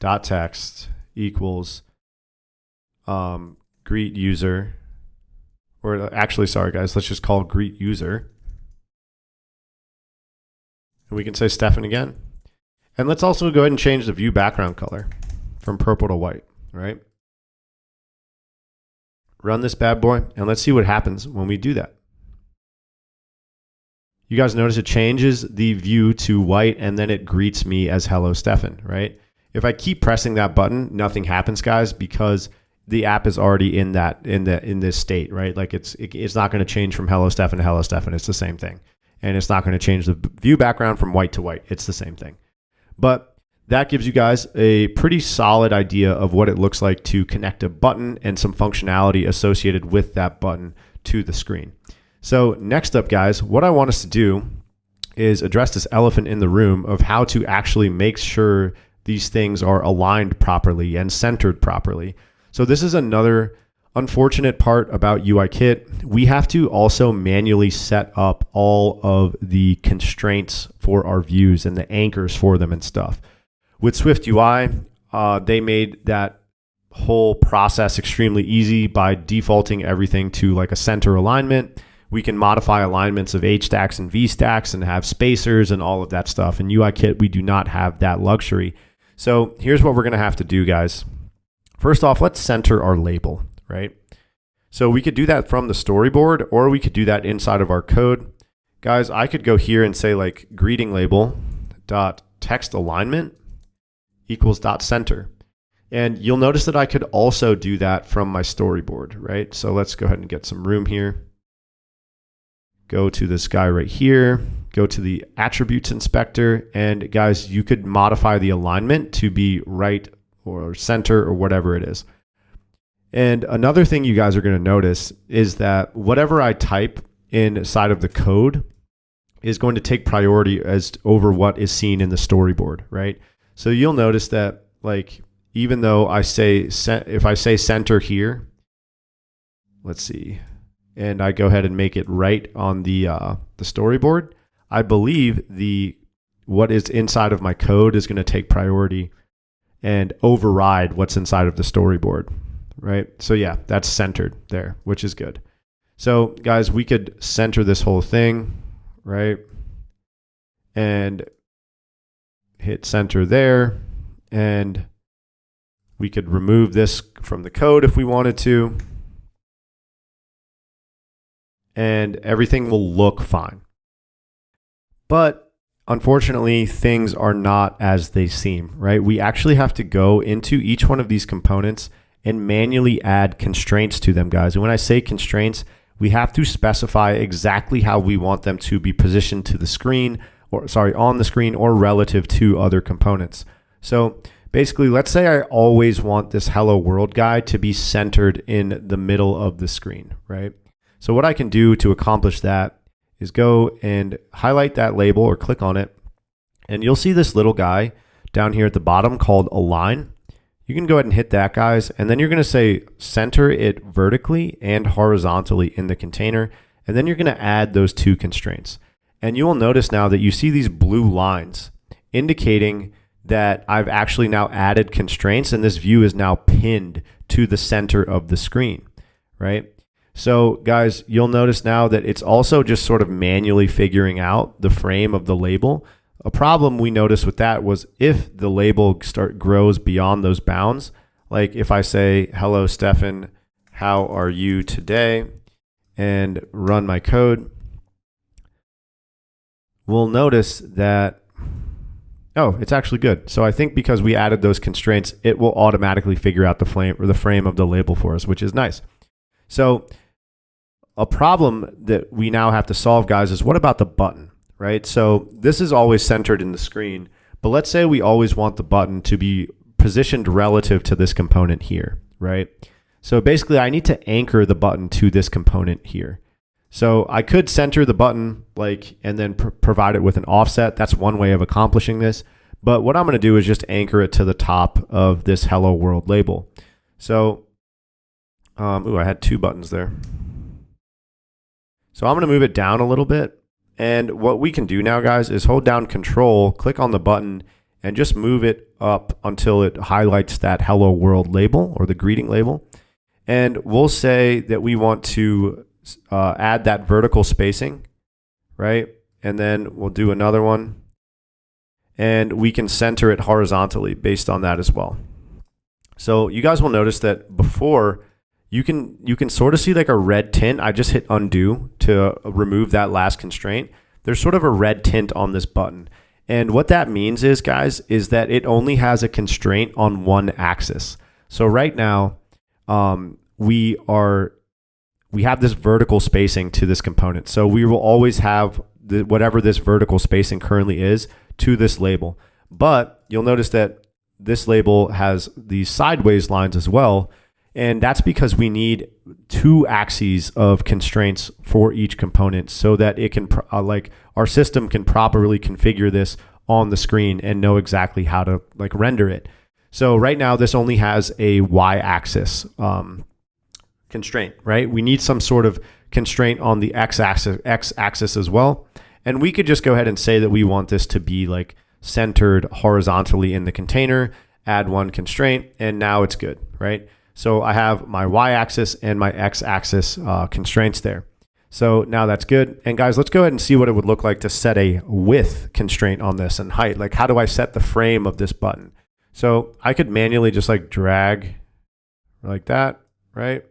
dot text equals greet user, or actually, sorry guys, let's just call greet user. And we can say Stefan again. And let's also go ahead and change the view background color from purple to white, right? Run this bad boy, and let's see what happens when we do that. You guys notice it changes the view to white, and then it greets me as hello Stefan, right? If I keep pressing that button, nothing happens, guys, because the app is already in this state, right? Like it's not going to change from hello Stefan to hello Stefan. It's the same thing. And it's not going to change the view background from white to white. It's the same thing. But that gives you guys a pretty solid idea of what it looks like to connect a button and some functionality associated with that button to the screen. So next up, guys, what I want us to do is address this elephant in the room of how to actually make sure these things are aligned properly and centered properly. So this is another unfortunate part about UIKit. We have to also manually set up all of the constraints for our views and the anchors for them and stuff. With SwiftUI, they made that whole process extremely easy by defaulting everything to like a center alignment. We can modify alignments of H stacks and V stacks and have spacers and all of that stuff. In UIKit, we do not have that luxury. So here's what we're going to have to do, guys. First off, let's center our label, right? So we could do that from the storyboard, or we could do that inside of our code. Guys, I could go here and say like greeting label dot text alignment equals dot center. And you'll notice that I could also do that from my storyboard, right? So let's go ahead and get some room here. Go to this guy right here, go to the attributes inspector, and guys, you could modify the alignment to be right or center or whatever it is. And another thing you guys are going to notice is that whatever I type inside of the code is going to take priority as over what is seen in the storyboard, right? So you'll notice that like, even though I say, if I say center here, let's see, and I go ahead and make it right on the storyboard, I believe what is inside of my code is going to take priority and override what's inside of the storyboard, right? So yeah, that's centered there, which is good. So guys, we could center this whole thing, right? And hit center there, and we could remove this from the code if we wanted to, and everything will look fine. But unfortunately, things are not as they seem, right? We actually have to go into each one of these components and manually add constraints to them, guys. And when I say constraints, we have to specify exactly how we want them to be positioned to the screen, or sorry, on the screen or relative to other components. So basically, let's say I always want this hello world guy to be centered in the middle of the screen, right? So what I can do to accomplish that is go and highlight that label or click on it, and you'll see this little guy down here at the bottom called align. You can go ahead and hit that, guys, and then you're going to say center it vertically and horizontally in the container, and then you're going to add those two constraints. And you will notice now that you see these blue lines indicating that I've actually now added constraints, and this view is now pinned to the center of the screen, right? So guys, you'll notice now that it's also just sort of manually figuring out the frame of the label. A problem we noticed with that was if the label grows beyond those bounds, like if I say, hello, Stefan, how are you today? And run my code, we'll notice that, oh, it's actually good. So I think because we added those constraints, it will automatically figure out the frame of the label for us, which is nice. So a problem that we now have to solve, guys, is what about the button, right? So this is always centered in the screen, but let's say we always want the button to be positioned relative to this component here, right? So basically I need to anchor the button to this component here. So I could center the button and then provide it with an offset. That's one way of accomplishing this. But what I'm going to do is just anchor it to the top of this hello world label. So, I had two buttons there. So I'm going to move it down a little bit. And what we can do now, guys, is hold down Control, click on the button, and just move it up until it highlights that hello world label or the greeting label. And we'll say that we want to add that vertical spacing, right? And then we'll do another one. And we can center it horizontally based on that as well. So you guys will notice that before, you can sort of see like a red tint. I just hit undo to remove that last constraint. There's sort of a red tint on this button. And what that means is, guys, is that it only has a constraint on one axis. So right now, we have this vertical spacing to this component. So we will always have whatever this vertical spacing currently is to this label. But you'll notice that this label has these sideways lines as well. And that's because we need two axes of constraints for each component so that it can, our system can properly configure this on the screen and know exactly how to like render it. So right now this only has a y-axis constraint, right? We need some sort of constraint on the x-axis as well. And we could just go ahead and say that we want this to be like centered horizontally in the container, add one constraint, and now it's good, right? So I have my y-axis and my x-axis constraints there. So now that's good. And guys, let's go ahead and see what it would look like to set a width constraint on this and height. Like how do I set the frame of this button? So I could manually just like drag like that, right?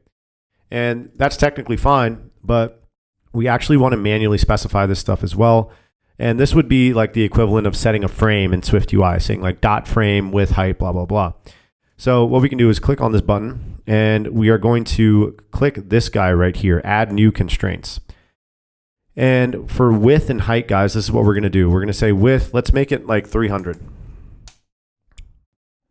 And that's technically fine, but we actually want to manually specify this stuff as well. And this would be like the equivalent of setting a frame in SwiftUI, saying like dot frame with height, blah, blah, blah. So what we can do is click on this button and we are going to click this guy right here, add new constraints. And for width and height, guys, this is what we're going to do. We're going to say width, let's make it like 300.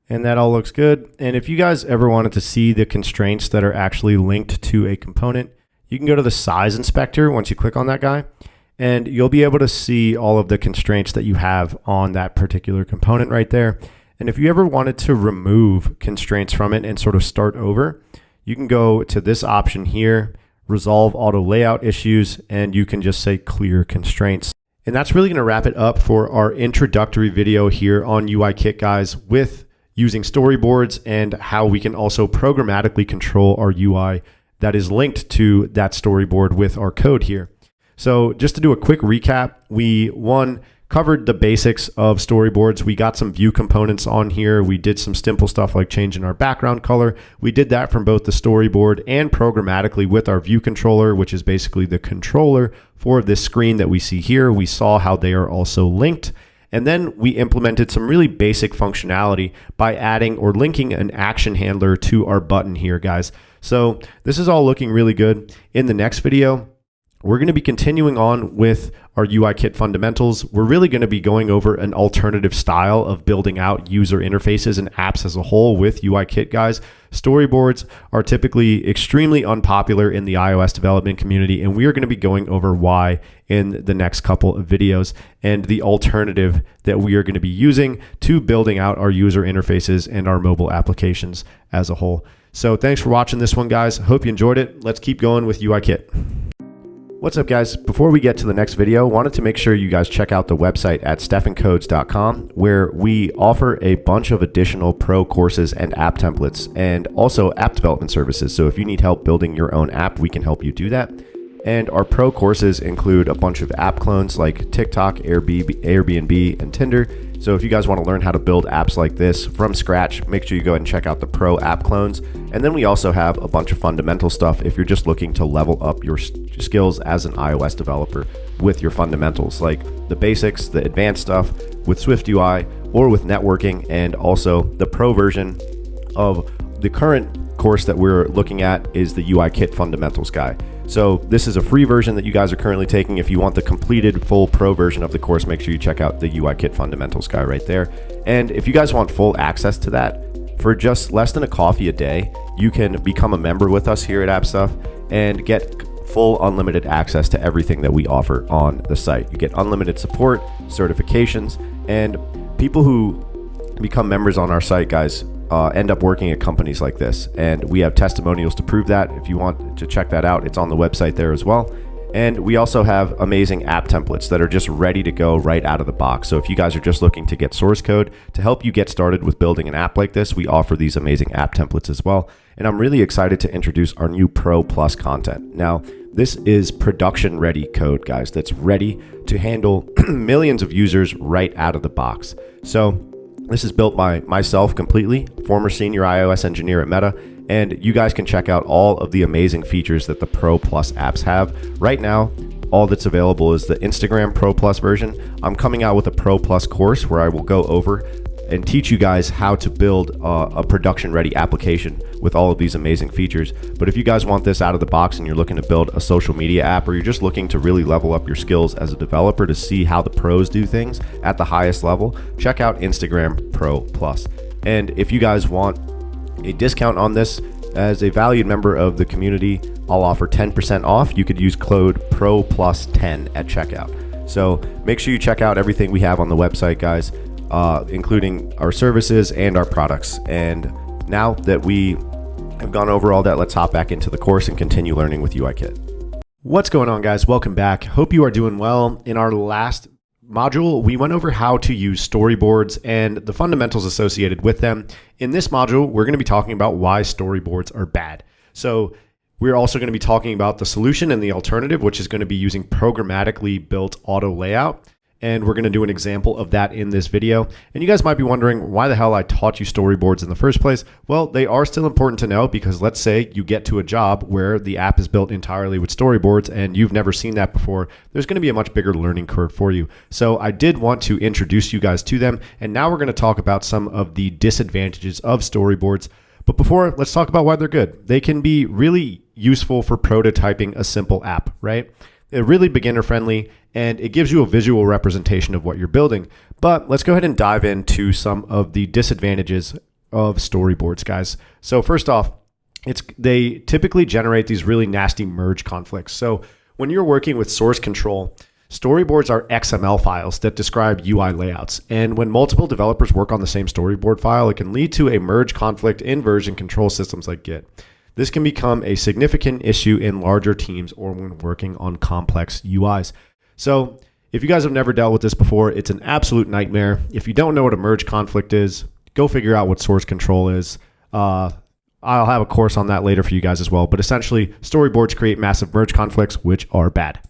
And that all looks good. And if you guys ever wanted to see the constraints that are actually linked to a component, you can go to the size inspector once you click on that guy, and you'll be able to see all of the constraints that you have on that particular component right there. And if you ever wanted to remove constraints from it and sort of start over, you can go to this option here, resolve auto layout issues, and you can just say clear constraints. And that's really going to wrap it up for our introductory video here on UIKit, guys, with using storyboards and how we can also programmatically control our UI that is linked to that storyboard with our code here. So just to do a quick recap, we covered the basics of storyboards. We got some view components on here. We did some simple stuff like changing our background color. We did that from both the storyboard and programmatically with our view controller, which is basically the controller for this screen that we see here. We saw how they are also linked. And then we implemented some really basic functionality by adding or linking an action handler to our button here, guys. So this is all looking really good. In the next video, we're going to be continuing on with our UIKit fundamentals. We're really going to be going over an alternative style of building out user interfaces and apps as a whole with UIKit, guys. Storyboards are typically extremely unpopular in the iOS development community, and we are going to be going over why in the next couple of videos and the alternative that we are going to be using to building out our user interfaces and our mobile applications as a whole. So thanks for watching this one, guys. Hope you enjoyed it. Let's keep going with UIKit. What's up, guys? Before we get to the next video, wanted to make sure you guys check out the website at stephancodes.com, where we offer a bunch of additional pro courses and app templates and also app development services. So if you need help building your own app, we can help you do that. And our pro courses include a bunch of app clones like TikTok, Airbnb, and Tinder. So if you guys want to learn how to build apps like this from scratch, make sure you go ahead and check out the pro app clones. And then we also have a bunch of fundamental stuff if you're just looking to level up your skills as an iOS developer with your fundamentals, like the basics, the advanced stuff with SwiftUI or with networking, and also the pro version of the current course that we're looking at is the UIKit Fundamentals guy. So this is a free version that you guys are currently taking. If you want the completed full pro version of the course, make sure you check out the UIKit Fundamentals guy right there. And if you guys want full access to that, for just less than a coffee a day, you can become a member with us here at AppStuff and get full unlimited access to everything that we offer on the site. You get unlimited support, certifications, and people who become members on our site, guys, end up working at companies like this, and we have testimonials to prove that. If you want to check that out, it's on the website there as well. And we also have amazing app templates that are just ready to go right out of the box. So if you guys are just looking to get source code to help you get started with building an app like this, we offer these amazing app templates as well. And I'm really excited to introduce our new Pro Plus content. Now, this is production ready code, guys, that's ready to handle millions of users right out of the box. So this is built by myself completely, former senior iOS engineer at Meta, and you guys can check out all of the amazing features that the Pro Plus apps have. Right now, all that's available is the Instagram Pro Plus version. I'm coming out with a Pro Plus course where I will go over and teach you guys how to build a production-ready application with all of these amazing features. But if you guys want this out of the box and you're looking to build a social media app, or you're just looking to really level up your skills as a developer to see how the pros do things at the highest level, check out Instagram Pro Plus. And if you guys want a discount on this, as a valued member of the community, I'll offer 10% off. You could use code PROPLUS10 at checkout. So make sure you check out everything we have on the website, guys, including our services and our products. And now that we have gone over all that, let's hop back into the course and continue learning with UIKit. What's going on, guys? Welcome back. Hope you are doing well. In our last module, we went over how to use storyboards and the fundamentals associated with them. In this module, we're going to be talking about why storyboards are bad. So we're also going to be talking about the solution and the alternative, which is going to be using programmatically built auto layout. And we're going to do an example of that in this video. And you guys might be wondering why the hell I taught you storyboards in the first place. Well, they are still important to know because let's say you get to a job where the app is built entirely with storyboards and you've never seen that before. There's going to be a much bigger learning curve for you. So I did want to introduce you guys to them. And now we're going to talk about some of the disadvantages of storyboards. But before, let's talk about why they're good. They can be really useful for prototyping a simple app, right? They're really beginner friendly and it gives you a visual representation of what you're building. But let's go ahead and dive into some of the disadvantages of storyboards, guys. So first off, they typically generate these really nasty merge conflicts. So when you're working with source control, storyboards are XML files that describe UI layouts. And when multiple developers work on the same storyboard file, it can lead to a merge conflict in version control systems like Git. This can become a significant issue in larger teams or when working on complex UIs. So if you guys have never dealt with this before, it's an absolute nightmare. If you don't know what a merge conflict is, go figure out what source control is. I'll have a course on that later for you guys as well. But essentially, storyboards create massive merge conflicts, which are bad.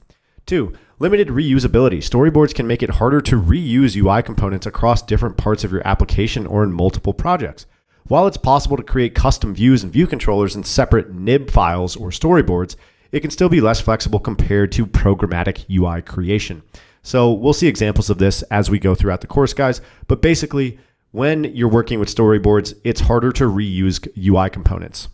2, limited reusability. Storyboards can make it harder to reuse UI components across different parts of your application or in multiple projects. While it's possible to create custom views and view controllers in separate nib files or storyboards, it can still be less flexible compared to programmatic UI creation. So we'll see examples of this as we go throughout the course, guys. But basically, when you're working with storyboards, it's harder to reuse UI components.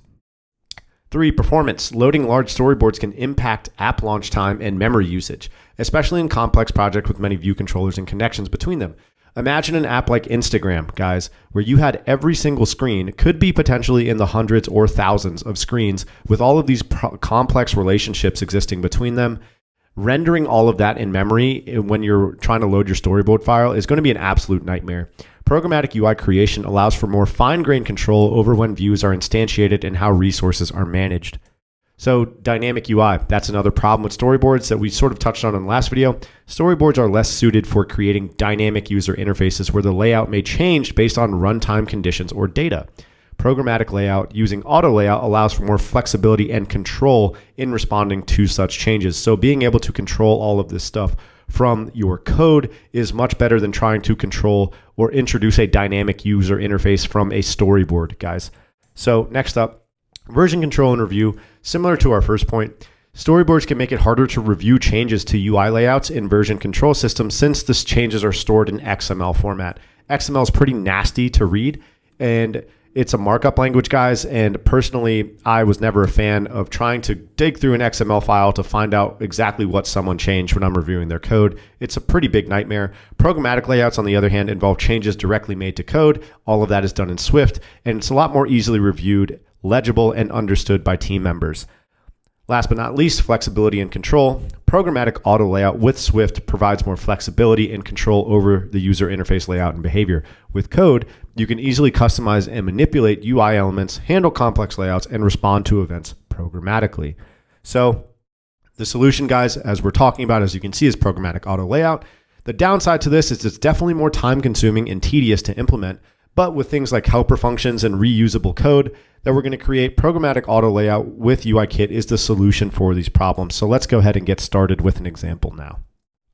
3, performance. Loading large storyboards can impact app launch time and memory usage, especially in complex projects with many view controllers and connections between them. Imagine an app like Instagram, guys, where you had every single screen could be potentially in the hundreds or thousands of screens with all of these complex relationships existing between them. Rendering all of that in memory when you're trying to load your storyboard file is going to be an absolute nightmare. Programmatic UI creation allows for more fine-grained control over when views are instantiated and how resources are managed. So dynamic UI, that's another problem with storyboards that we sort of touched on in the last video. Storyboards are less suited for creating dynamic user interfaces where the layout may change based on runtime conditions or data. Programmatic layout using auto layout allows for more flexibility and control in responding to such changes. So being able to control all of this stuff from your code is much better than trying to control or introduce a dynamic user interface from a storyboard, guys. So next up, version control and review. Similar to our first point, storyboards can make it harder to review changes to UI layouts in version control systems since the changes are stored in XML format. XML is pretty nasty to read and it's a markup language, guys. And personally, I was never a fan of trying to dig through an XML file to find out exactly what someone changed when I'm reviewing their code. It's a pretty big nightmare. Programmatic layouts, on the other hand, involve changes directly made to code. All of that is done in Swift and it's a lot more easily reviewed, legible, and understood by team members. Last but not least, flexibility and control. Programmatic auto layout with Swift provides more flexibility and control over the user interface layout and behavior. With code, you can easily customize and manipulate UI elements, handle complex layouts, and respond to events programmatically. So the solution, guys, as we're talking about, as you can see, is programmatic auto layout. The downside to this is it's definitely more time consuming and tedious to implement. But with things like helper functions and reusable code that we're going to create, programmatic auto layout with UIKit is the solution for these problems. So let's go ahead and get started with an example now.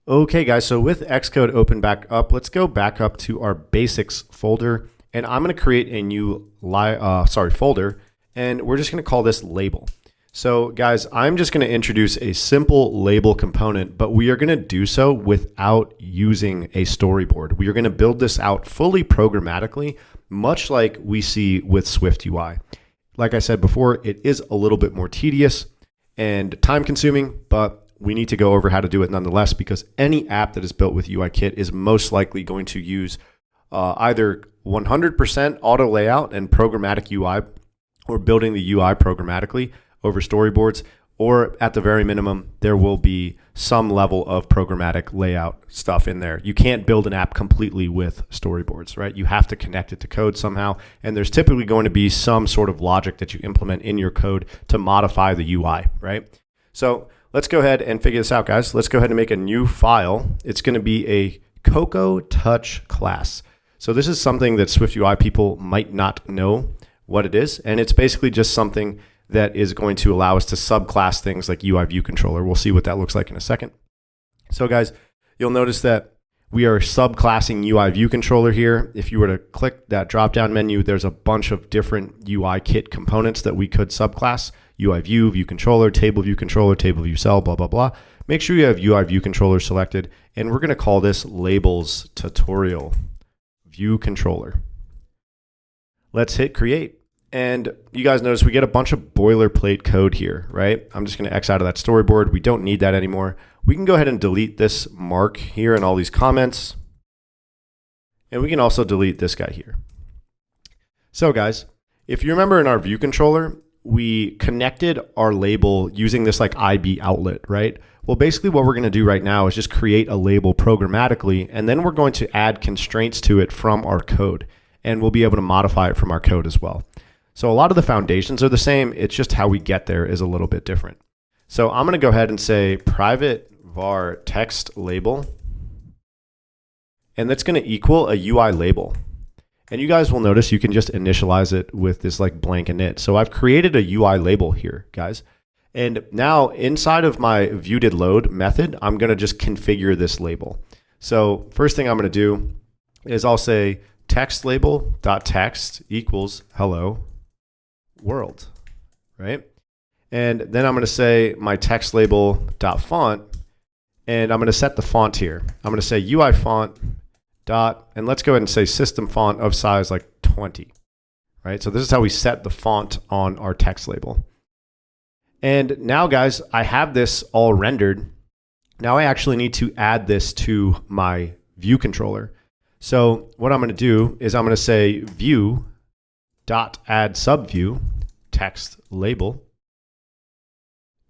Okay, guys, so with Xcode open back up, let's go back up to our basics folder. And I'm going to create a new folder, and we're just going to call this label. So guys, I'm just going to introduce a simple label component, but we are going to do so without using a storyboard. We are going to build this out fully programmatically, much like we see with Swift UI. Like I said before, it is a little bit more tedious and time consuming, but we need to go over how to do it nonetheless, because any app that is built with UIKit is most likely going to use either 100% auto layout and programmatic UI, or building the UI programmatically over storyboards, or at the very minimum, there will be some level of programmatic layout stuff in there. You can't build an app completely with storyboards, right? You have to connect it to code somehow. And there's typically going to be some sort of logic that you implement in your code to modify the UI, right? So let's go ahead and figure this out, guys. Let's go ahead and make a new file. It's going to be a Cocoa Touch class. So this is something that SwiftUI people might not know what it is. And it's basically just something that is going to allow us to subclass things like UI View Controller. We'll see what that looks like in a second. So guys, you'll notice that we are subclassing UI View Controller here. If you were to click that drop-down menu, there's a bunch of different UIKit components that we could subclass. UI View, View Controller, Table View Controller, Table View Cell, blah, blah, blah. Make sure you have UI View Controller selected, and we're gonna call this Labels Tutorial View Controller. Let's hit create. And you guys notice we get a bunch of boilerplate code here, right? I'm just gonna X out of that storyboard. We don't need that anymore. We can go ahead and delete this mark here and all these comments. And we can also delete this guy here. So guys, if you remember in our view controller, we connected our label using this like IB outlet, right? Well, basically what we're gonna do right now is just create a label programmatically, and then we're going to add constraints to it from our code. And we'll be able to modify it from our code as well. So a lot of the foundations are the same. It's just how we get there is a little bit different. So I'm going to go ahead and say private var text label, and that's going to equal a UI label. And you guys will notice you can just initialize it with this like blank init. So I've created a UI label here, guys. And now inside of my viewDidLoad method, I'm going to just configure this label. So first thing I'm going to do is I'll say text label.text equals hello world, right? And then I'm going to say my text label.font, and I'm going to set the font here. I'm going to say UI font dot, and let's go ahead and say system font of size like 20, right? So this is how we set the font on our text label. And now guys, I have this all rendered. Now I actually need to add this to my view controller. So what I'm going to do is I'm going to say view dot add subview text label,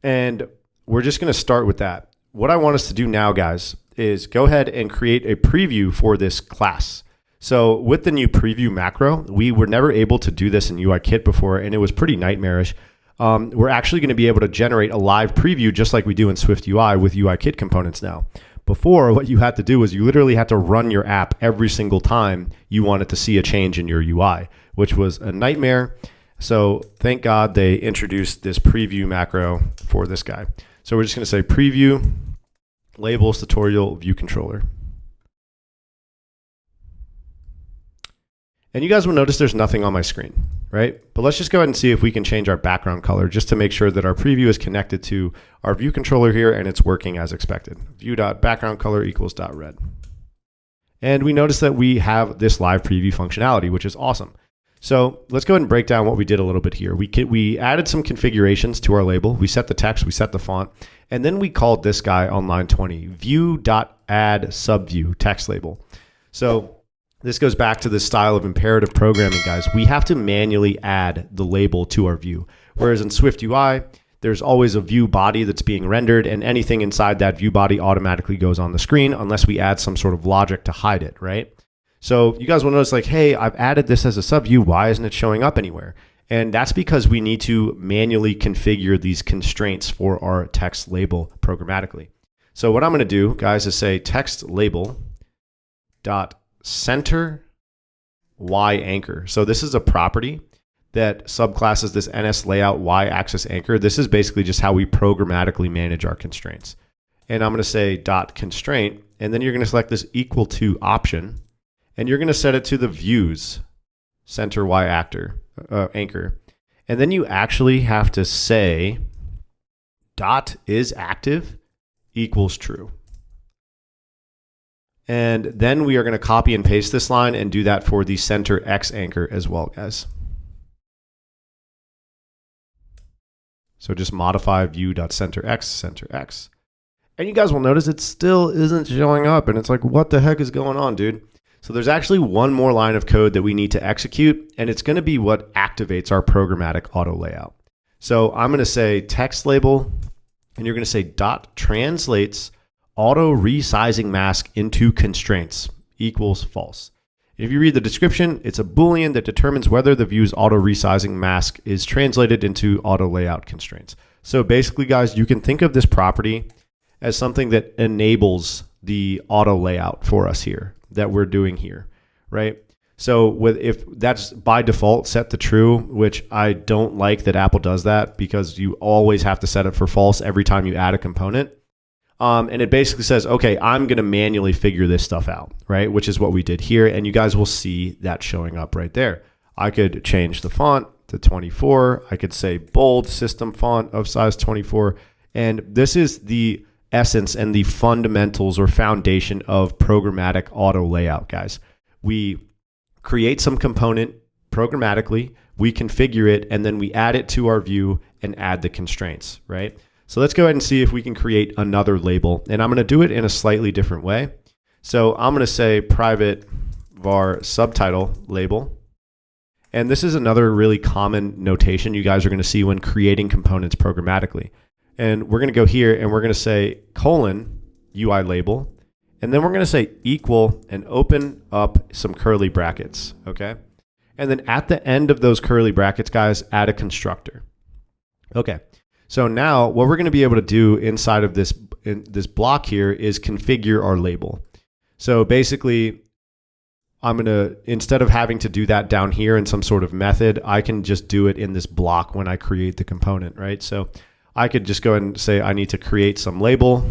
and we're just going to start with that. What I want us to do now, guys, is go ahead and create a preview for this class. So with the new preview macro, we were never able to do this in UIKit before, and it was pretty nightmarish. We're actually going to be able to generate a live preview just like we do in SwiftUI with UIKit components now. Before, what you had to do was you literally had to run your app every single time you wanted to see a change in your UI, which was a nightmare. So thank God they introduced this preview macro for this guy. So we're just going to say preview labels tutorial view controller. And you guys will notice there's nothing on my screen, right? But let's just go ahead and see if we can change our background color just to make sure that our preview is connected to our view controller here and it's working as expected. View.background color equals .red. And we notice that we have this live preview functionality, which is awesome. So let's go ahead and break down what we did a little bit here. We added some configurations to our label. We set the text, we set the font, and then we called this guy on line 20, view.add subview text label. So this goes back to this style of imperative programming, guys. We have to manually add the label to our view. Whereas in SwiftUI, there's always a view body that's being rendered, and anything inside that view body automatically goes on the screen unless we add some sort of logic to hide it, right? So you guys will notice like, hey, I've added this as a subview. Why isn't it showing up anywhere? And that's because we need to manually configure these constraints for our text label programmatically. So what I'm going to do, guys, is say text label dot center Y anchor. So this is a property that subclasses this NS layout Y axis anchor. This is basically just how we programmatically manage our constraints. And I'm going to say dot constraint, and then you're going to select this equal to option, and you're going to set it to the views center Y anchor. And then you actually have to say dot is active equals true. And then we are going to copy and paste this line and do that for the center X anchor as well, guys. So just modify view.centerX, center X. And you guys will notice it still isn't showing up. And it's like, what the heck is going on, dude? So there's actually one more line of code that we need to execute, and it's going to be what activates our programmatic auto layout. So I'm going to say text label and you're going to say dot translates auto resizing mask into constraints equals false. If you read the description, it's a Boolean that determines whether the view's auto resizing mask is translated into auto layout constraints. So basically, guys, you can think of this property as something that enables the auto layout for us here that we're doing here, right? So if that's by default set to true, which I don't like that Apple does that because you always have to set it for false every time you add a component. And it basically says, okay, I'm going to manually figure this stuff out, right? Which is what we did here. And you guys will see that showing up right there. I could change the font to 24. I could say bold system font of size 24. And this is the essence and the fundamentals or foundation of programmatic auto layout, guys. We create some component programmatically, we configure it, and then we add it to our view and add the constraints, right? So let's go ahead and see if we can create another label. And I'm going to do it in a slightly different way. So I'm going to say private var subtitle label. And this is another really common notation you guys are going to see when creating components programmatically. And we're going to go here and we're going to say colon UI label. And then we're going to say equal and open up some curly brackets, okay? And then at the end of those curly brackets, guys, add a constructor. Okay, so now what we're going to be able to do inside of this block here is configure our label. So basically, I'm going to, instead of having to do that down here in some sort of method, I can just do it in this block when I create the component, right? So I could just go ahead and say I need to create some label,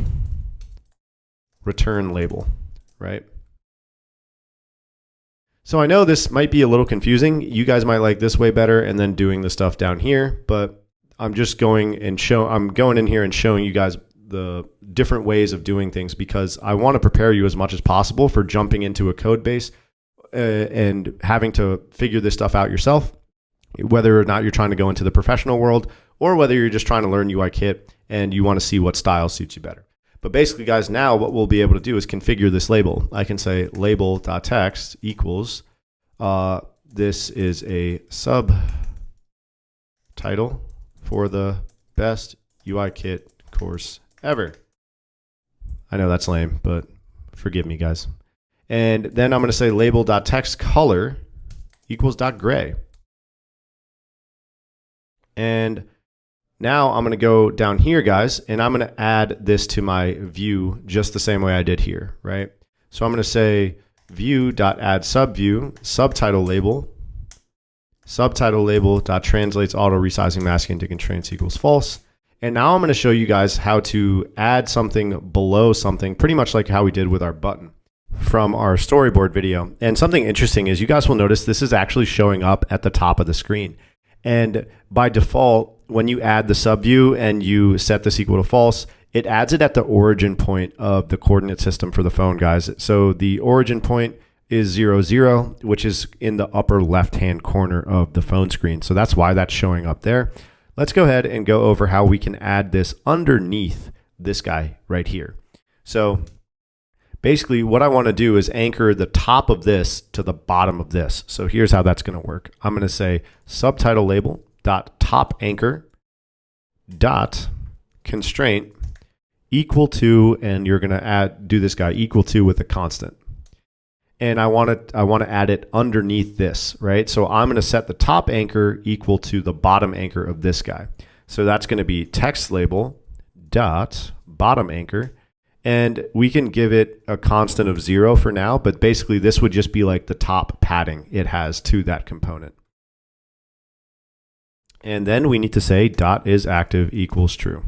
return label, right? So I know this might be a little confusing. You guys might like this way better and then doing the stuff down here, but I'm just going in here and showing you guys the different ways of doing things because I want to prepare you as much as possible for jumping into a code base and having to figure this stuff out yourself, whether or not you're trying to go into the professional world or whether you're just trying to learn UIKit and you want to see what style suits you better. But basically, guys, now what we'll be able to do is configure this label. I can say label.text equals, this is a subtitle for the best UIKit course ever. I know that's lame, but forgive me, guys. And then I'm going to say label.text color equals .gray. And now I'm going to go down here, guys, and I'm going to add this to my view just the same way I did here, right? So I'm going to say view.add subview, subtitle label.translates auto resizing mask into constraints equals false. And now I'm going to show you guys how to add something below something, pretty much like how we did with our button from our storyboard video. And something interesting is you guys will notice this is actually showing up at the top of the screen. And by default, when you add the subview and you set this equal to false, it adds it at the origin point of the coordinate system for the phone, guys. So the origin point is 0, 0, which is in the upper left-hand corner of the phone screen. So that's why that's showing up there. Let's go ahead and go over how we can add this underneath this guy right here. So basically what I want to do is anchor the top of this to the bottom of this. So here's how that's going to work. I'm going to say subtitle label dot top anchor dot constraint equal to, and you're going to do this guy equal to with a constant. And I want to add it underneath this, right? So I'm going to set the top anchor equal to the bottom anchor of this guy. So that's going to be text label dot bottom anchor. And we can give it a constant of 0 for now, but basically this would just be like the top padding it has to that component. And then we need to say dot is active equals true.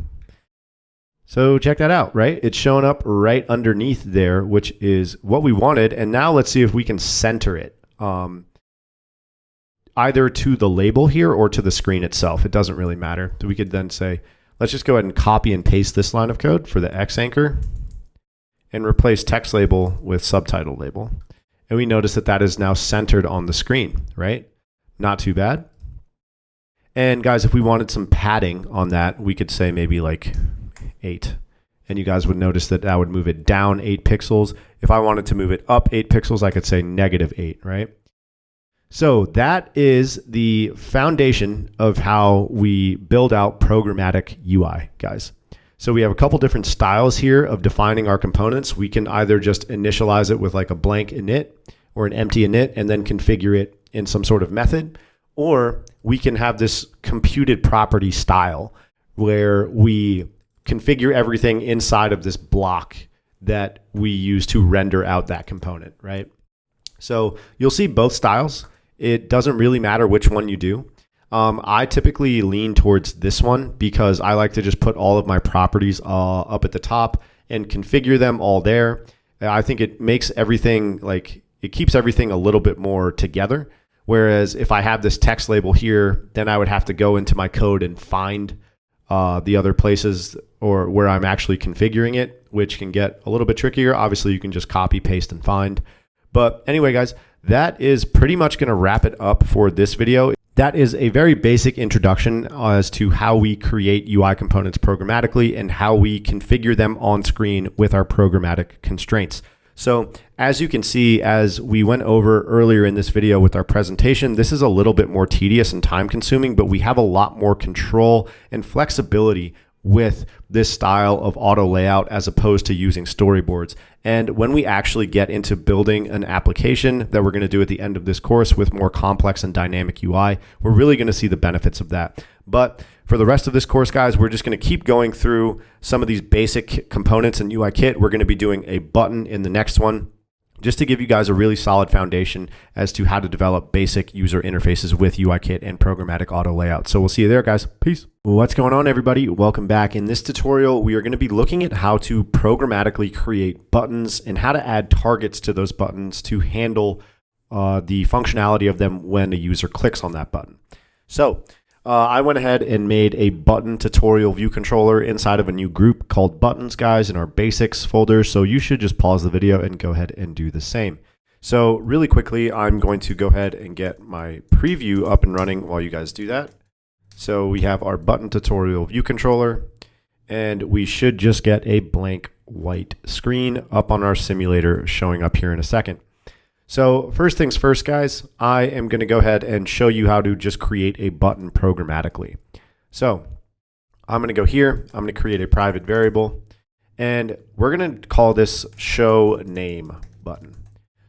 So check that out, right? It's showing up right underneath there, which is what we wanted. And now let's see if we can center it either to the label here or to the screen itself. It doesn't really matter. So we could then say, let's just go ahead and copy and paste this line of code for the X anchor and replace text label with subtitle label. And we notice that that is now centered on the screen, right? Not too bad. And guys, if we wanted some padding on that, we could say maybe like 8. And you guys would notice that I would move it down 8 pixels. If I wanted to move it up 8 pixels, I could say -8, right? So that is the foundation of how we build out programmatic UI, guys. So we have a couple different styles here of defining our components. We can either just initialize it with like a blank init or an empty init and then configure it in some sort of method. Or we can have this computed property style where we configure everything inside of this block that we use to render out that component, right? So you'll see both styles. It doesn't really matter which one you do. I typically lean towards this one because I like to just put all of my properties up at the top and configure them all there. I think it makes everything it keeps everything a little bit more together. Whereas if I have this text label here, then I would have to go into my code and find the other places or where I'm actually configuring it, which can get a little bit trickier. Obviously, you can just copy, paste, and find. But anyway, guys, that is pretty much going to wrap it up for this video. That is a very basic introduction as to how we create UI components programmatically and how we configure them on screen with our programmatic constraints. So as you can see, as we went over earlier in this video with our presentation, this is a little bit more tedious and time consuming, but we have a lot more control and flexibility with this style of auto layout as opposed to using storyboards. And when we actually get into building an application that we're going to do at the end of this course with more complex and dynamic UI, we're really going to see the benefits of that. But for the rest of this course, guys, we're just going to keep going through some of these basic components in UIKit. We're going to be doing a button in the next one, just to give you guys a really solid foundation as to how to develop basic user interfaces with UIKit and programmatic auto layout. So we'll see you there, guys. Peace. What's going on, everybody? Welcome back. In this tutorial, we are going to be looking at how to programmatically create buttons and how to add targets to those buttons to handle the functionality of them when a user clicks on that button. So I went ahead and made a button tutorial view controller inside of a new group called buttons, guys, in our basics folder. So you should just pause the video and go ahead and do the same. So really quickly, I'm going to go ahead and get my preview up and running while you guys do that. So we have our button tutorial view controller, and we should just get a blank white screen up on our simulator showing up here in a second. So first things first, guys, I am going to go ahead and show you how to just create a button programmatically. So I'm going to go here. I'm going to create a private variable, and we're going to call this show name button.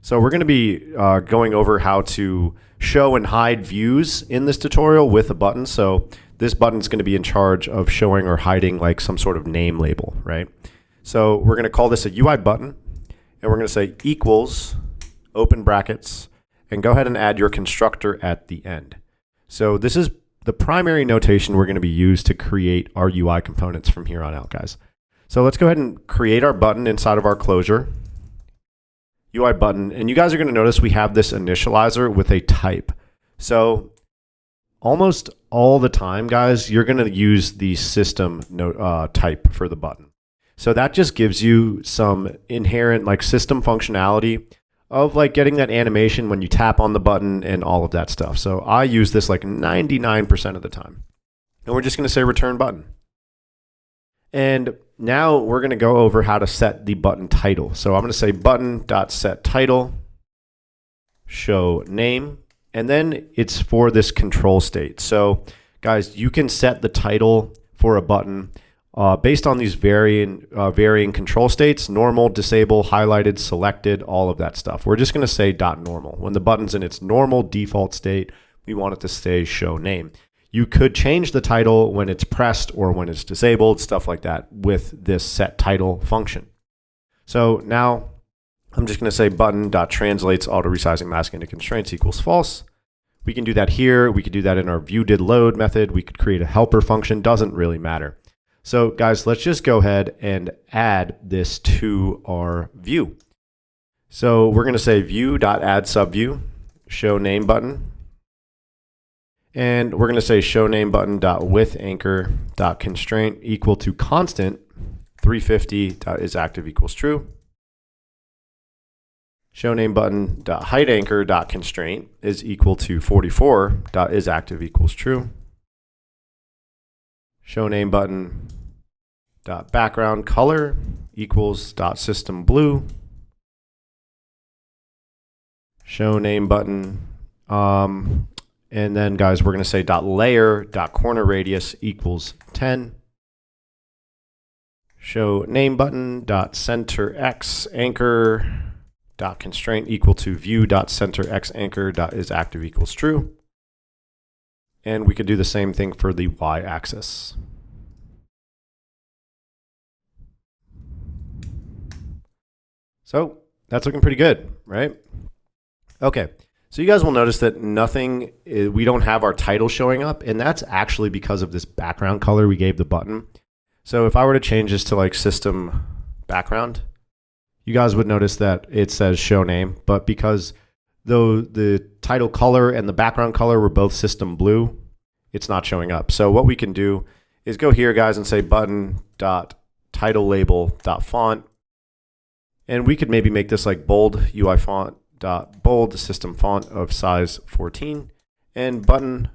So we're going to be going over how to show and hide views in this tutorial with a button. So this button is going to be in charge of showing or hiding like some sort of name label, right? So we're going to call this a UI button, and we're going to say equals open brackets, and go ahead and add your constructor at the end. So this is the primary notation we're going to be used to create our UI components from here on out, guys. So let's go ahead and create our button inside of our closure, UI button, and you guys are going to notice we have this initializer with a type. So almost all the time, guys, you're going to use the system type for the button. So that just gives you some inherent like system functionality of like getting that animation when you tap on the button and all of that stuff. So I use this like 99% of the time. And we're just going to say return button. And now we're going to go over how to set the button title. So I'm going to say button.setTitle, show name, and then it's for this control state. So guys, you can set the title for a button based on these varying control states: normal, disable, highlighted, selected, all of that stuff. We're just going to say .normal. When the button's in its normal default state, we want it to say show name. You could change the title when it's pressed or when it's disabled, stuff like that with this set title function. So now I'm just going to say button.translates auto resizing mask into constraints equals false. We can do that here. We could do that in our viewDidLoad method. We could create a helper function. Doesn't really matter. So guys, let's just go ahead and add this to our view. So we're going to say view.addSubView, show name button. And we're going to say show name button.widthAnchor.constraint equal to constant 350.isActive equals true. Show name button.heightAnchor.constraint is equal to 44.isActive equals true. Show name button dot background color equals dot system blue. Show name button, and then guys, we're going to say dot layer dot corner radius equals 10. show name button dot center x anchor dot constraint equal to view dot center x anchor dot is active equals true. And we could do the same thing for the y-axis. So that's looking pretty good, right? Okay, so you guys will notice that we don't have our title showing up, and that's actually because of this background color we gave the button. So if I were to change this to like system background, you guys would notice that it says show name, but because though the title color and the background color were both system blue, it's not showing up. So what we can do is go here, guys, and say button.titleLabel.font. And we could maybe make this like bold UI font dot bold system font of size 14 and button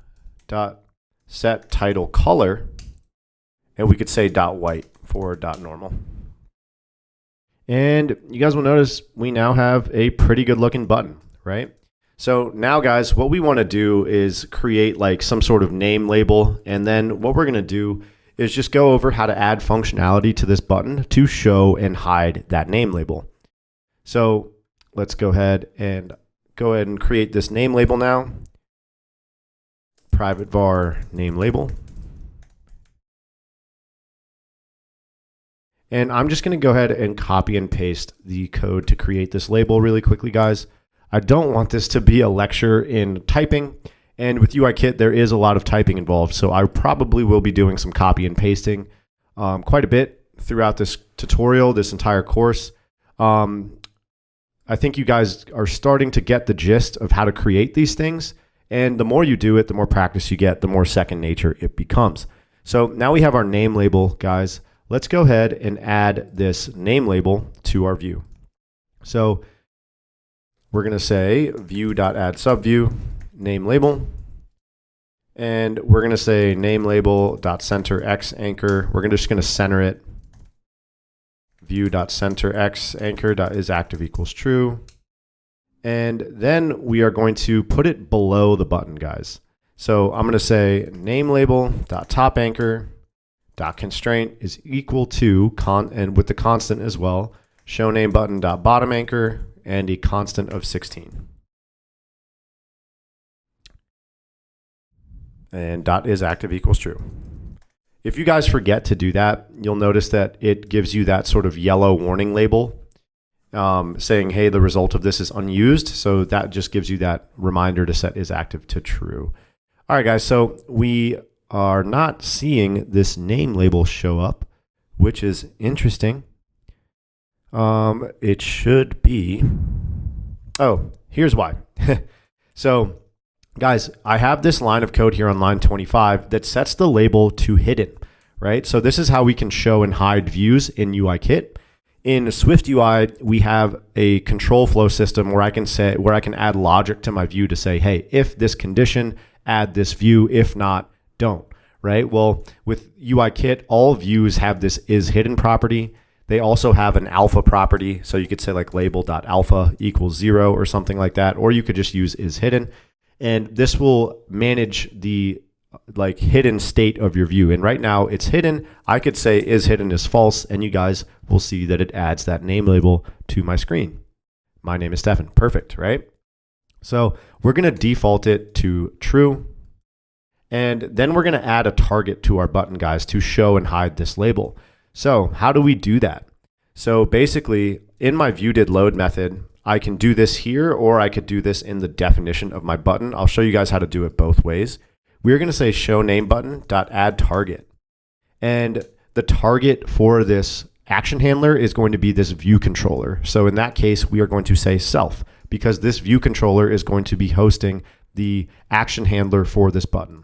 dot set title color. And we could say dot white for dot normal. And you guys will notice we now have a pretty good looking button, right? So now, guys, what we want to do is create like some sort of name label. And then what we're going to do is just go over how to add functionality to this button to show and hide that name label. So let's go ahead and create this name label now. Private var name label. And I'm just going to go ahead and copy and paste the code to create this label really quickly, guys. I don't want this to be a lecture in typing. And with UIKit, there is a lot of typing involved. So I probably will be doing some copy and pasting quite a bit throughout this tutorial, this entire course. I think you guys are starting to get the gist of how to create these things. And the more you do it, the more practice you get, the more second nature it becomes. So now we have our name label, guys. Let's go ahead and add this name label to our view. So we're going to say view.addSubview name label. And we're going to say name label.center x anchor. We're just going to center it. View.center x anchor is active equals true. And then we are going to put it below the button, guys. So I'm going to say name label.top anchor constraint is equal to and with the constant as well, show name button.bottom anchor and a constant of 16. And dot is active equals true. If you guys forget to do that, you'll notice that it gives you that sort of yellow warning label saying, hey, the result of this is unused. So that just gives you that reminder to set is active to true. All right, guys, so we are not seeing this name label show up, which is interesting. It should be, oh, here's why. So guys, I have this line of code here on line 25 that sets the label to hidden, right? So this is how we can show and hide views in UIKit. In SwiftUI, we have a control flow system where I can add logic to my view to say, hey, if this condition, add this view, if not, don't, right? Well, with UIKit, all views have this is hidden property. They also have an alpha property. So you could say like label.alpha equals 0 or something like that, or you could just use is hidden. And this will manage the like hidden state of your view. And right now it's hidden. I could say is hidden is false, and you guys will see that it adds that name label to my screen. My name is Stefan. Perfect, right? So we're going to default it to true. And then we're going to add a target to our button, guys, to show and hide this label. So how do we do that? So basically in my viewDidLoad method, I can do this here, or I could do this in the definition of my button. I'll show you guys how to do it both ways. We're going to say show name button.add target. And the target for this action handler is going to be this view controller. So in that case, we are going to say self, because this view controller is going to be hosting the action handler for this button.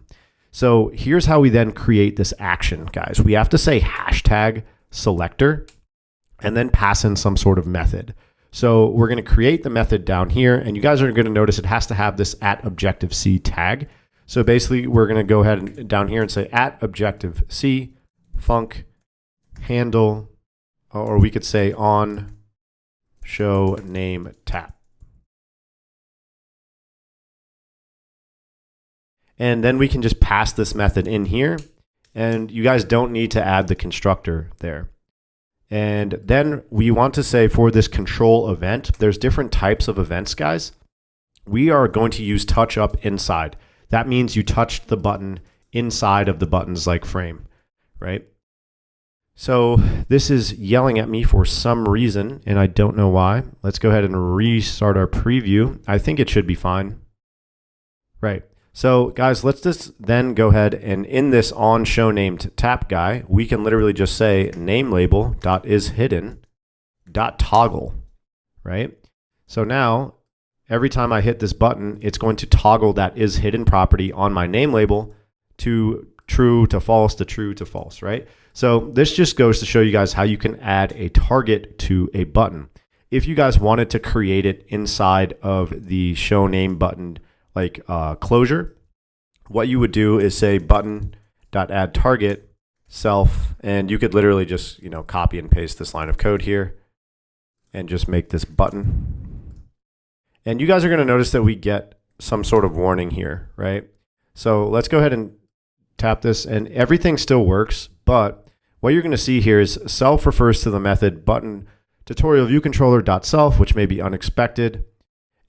So here's how we then create this action, guys. We have to say hashtag selector and then pass in some sort of method. So we're going to create the method down here, and you guys are going to notice it has to have this @Objective-C tag. So basically we're going to go ahead and down here and say @Objective-C func handle, or we could say on show name tap. And then we can just pass this method in here, and you guys don't need to add the constructor there. And then we want to say for this control event, there's different types of events, guys. We are going to use touch up inside. That means you touched the button inside of the button's like frame, right? So this is yelling at me for some reason, and I don't know why. Let's go ahead and restart our preview. I think it should be fine. Right. So guys, let's just then go ahead and in this on show named tap guy, we can literally just say name label dot is hidden dot toggle, right? So now every time I hit this button, it's going to toggle that is hidden property on my name label to true to false to true to false, right? So this just goes to show you guys how you can add a target to a button. If you guys wanted to create it inside of the show name button like closure, what you would do is say button.add target self, and you could literally just, you know, copy and paste this line of code here and just make this button. And you guys are going to notice that we get some sort of warning here, right? So let's go ahead and tap this, and everything still works, but what you're going to see here is self refers to the method button tutorial view controller dot self, which may be unexpected.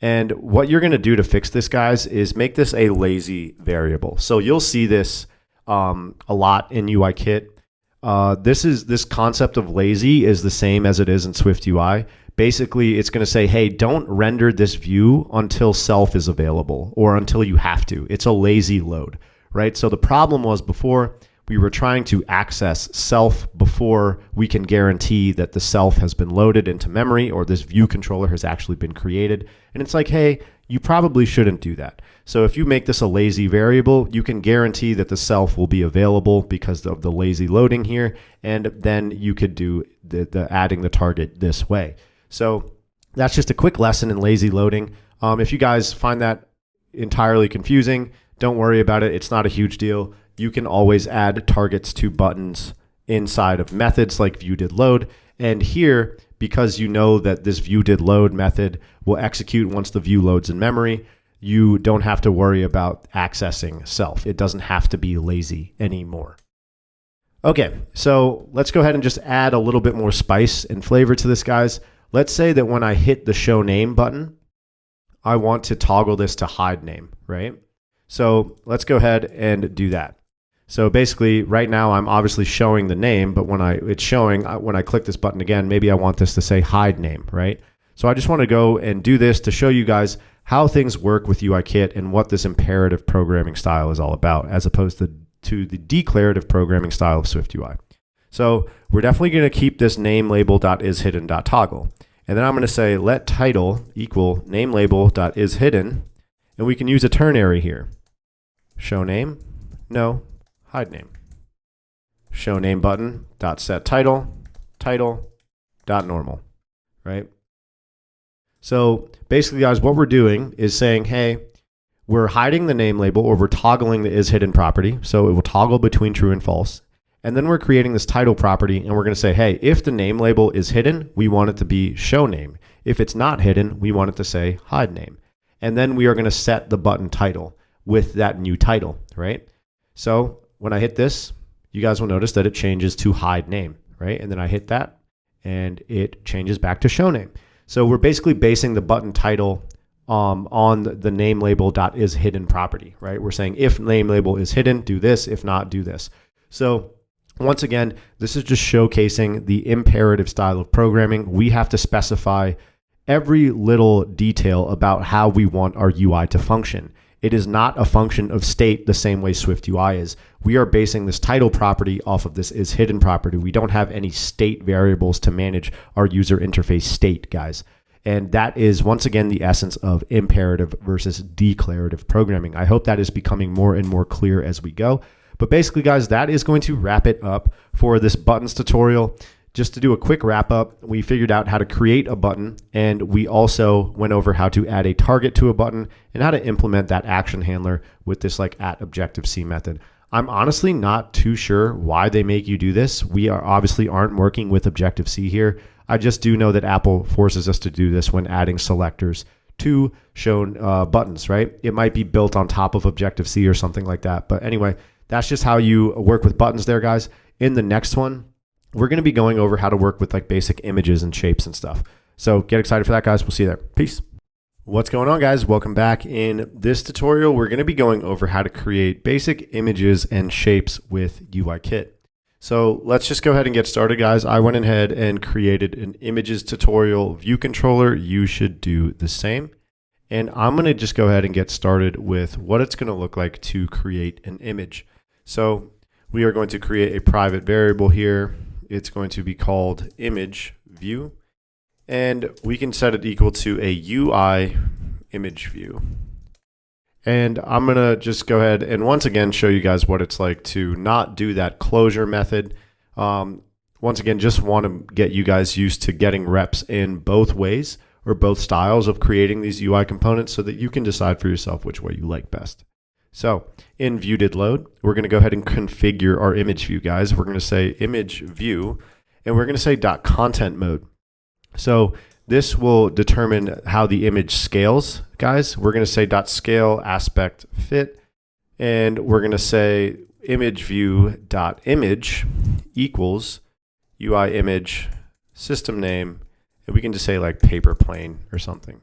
And what you're going to do to fix this, guys, is make this a lazy variable. So you'll see this a lot in UIKit. This concept of lazy is the same as it is in SwiftUI. Basically, it's going to say, hey, don't render this view until self is available or until you have to. It's a lazy load, right? So the problem was before we were trying to access self before we can guarantee that the self has been loaded into memory or this view controller has actually been created. And it's like, hey, you probably shouldn't do that. So if you make this a lazy variable, you can guarantee that the self will be available because of the lazy loading here. And then you could do the adding the target this way. So that's just a quick lesson in lazy loading. If you guys find that entirely confusing, don't worry about it. It's not a huge deal. You can always add targets to buttons inside of methods like viewDidLoad. And here, because you know that this viewDidLoad method will execute once the view loads in memory, you don't have to worry about accessing self. It doesn't have to be lazy anymore. Okay, so let's go ahead and just add a little bit more spice and flavor to this, guys. Let's say that when I hit the show name button, I want to toggle this to hide name, right? So let's go ahead and do that. So basically right now I'm obviously showing the name, but when it's showing, when I click this button again, maybe I want this to say hide name, right? So I just want to go and do this to show you guys how things work with UIKit and what this imperative programming style is all about, as opposed to the declarative programming style of SwiftUI. So we're definitely going to keep this name label.isHidden.toggle. And then I'm going to say let title equal name label.isHidden, and we can use a ternary here. Show name, no, hide name. Show name button dot set title, title dot normal, right? So basically, guys, what we're doing is saying, hey, we're hiding the name label, or we're toggling the isHidden property. So it will toggle between true and false. And then we're creating this title property, and we're going to say, hey, if the name label is hidden, we want it to be show name. If it's not hidden, we want it to say hide name. And then we are going to set the button title with that new title, right? So when I hit this, you guys will notice that it changes to hide name, right? And then I hit that, and it changes back to show name. So we're basically basing the button title on the name label.isHidden property, right? We're saying if name label is hidden, do this. If not, do this. So once again, this is just showcasing the imperative style of programming. We have to specify every little detail about how we want our UI to function. It is not a function of state the same way SwiftUI is. We are basing this title property off of this isHidden property. We don't have any state variables to manage our user interface state, guys. And that is, once again, the essence of imperative versus declarative programming. I hope that is becoming more and more clear as we go. But basically, guys, that is going to wrap it up for this buttons tutorial. Just to do a quick wrap up, we figured out how to create a button, and we also went over how to add a target to a button and how to implement that action handler with this like @Objective-C method. I'm honestly not too sure why they make you do this. We obviously aren't working with Objective-C here. I just do know that Apple forces us to do this when adding selectors to shown buttons, right? It might be built on top of Objective-C or something like that. But anyway, that's just how you work with buttons there, guys. In the next one, we're going to be going over how to work with like basic images and shapes and stuff. So get excited for that, guys. We'll see you there. Peace. What's going on, guys? Welcome back. In this tutorial, we're going to be going over how to create basic images and shapes with UIKit. So let's just go ahead and get started, guys. I went ahead and created an images tutorial view controller. You should do the same. And I'm going to just go ahead and get started with what it's going to look like to create an image. So we are going to create a private variable here. It's going to be called image view. And we can set it equal to a UI image view. And I'm going to just go ahead and once again show you guys what it's like to not do that closure method. Once again, just want to get you guys used to getting reps in both ways or both styles of creating these UI components so that you can decide for yourself which way you like best. So in view did load, we're going to go ahead and configure our image view, guys. We're going to say image view, and we're going to say .content mode. So this will determine how the image scales, guys. We're going to say .scale aspect fit, and we're going to say image view .image equals UI image system name, and we can just say like paper plane or something.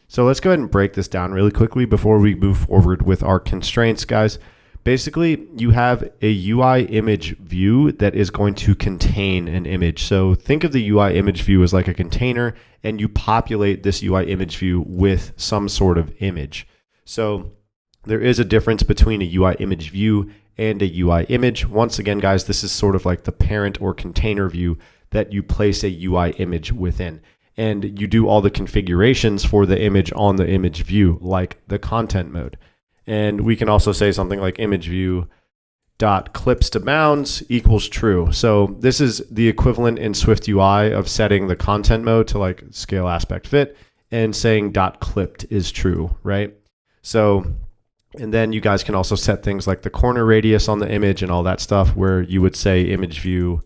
So let's go ahead and break this down really quickly before we move forward with our constraints, guys. Basically, you have a UI image view that is going to contain an image. So think of the UI image view as like a container, and you populate this UI image view with some sort of image. So there is a difference between a UI image view and a UI image. Once again, guys, this is sort of like the parent or container view that you place a UI image within. And you do all the configurations for the image on the image view, like the content mode. And we can also say something like image view dot clips to bounds equals true. So this is the equivalent in Swift UI of setting the content mode to like scale aspect fit and saying dot clipped is true, right? So, and then you guys can also set things like the corner radius on the image and all that stuff, where you would say image view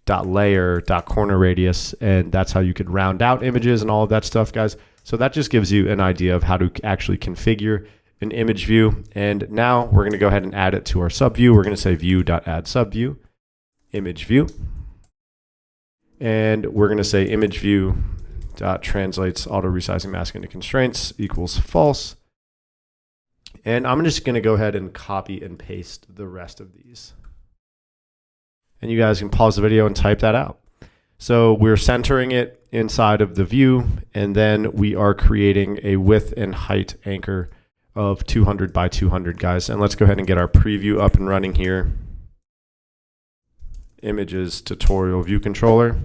dot layer dot corner radius, and that's how you could round out images and all of that stuff, guys. So that just gives you an idea of how to actually configure an image view. And now we're going to go ahead and add it to our subview. We're going to say view.add subview, image view. And we're going to say image view dot translates auto resizing mask into constraints equals false. And I'm just going to go ahead and copy and paste the rest of these. And you guys can pause the video and type that out. So we're centering it inside of the view, and then we are creating a width and height anchor of 200 by 200, guys. And let's go ahead and get our preview up and running here. Images tutorial view controller.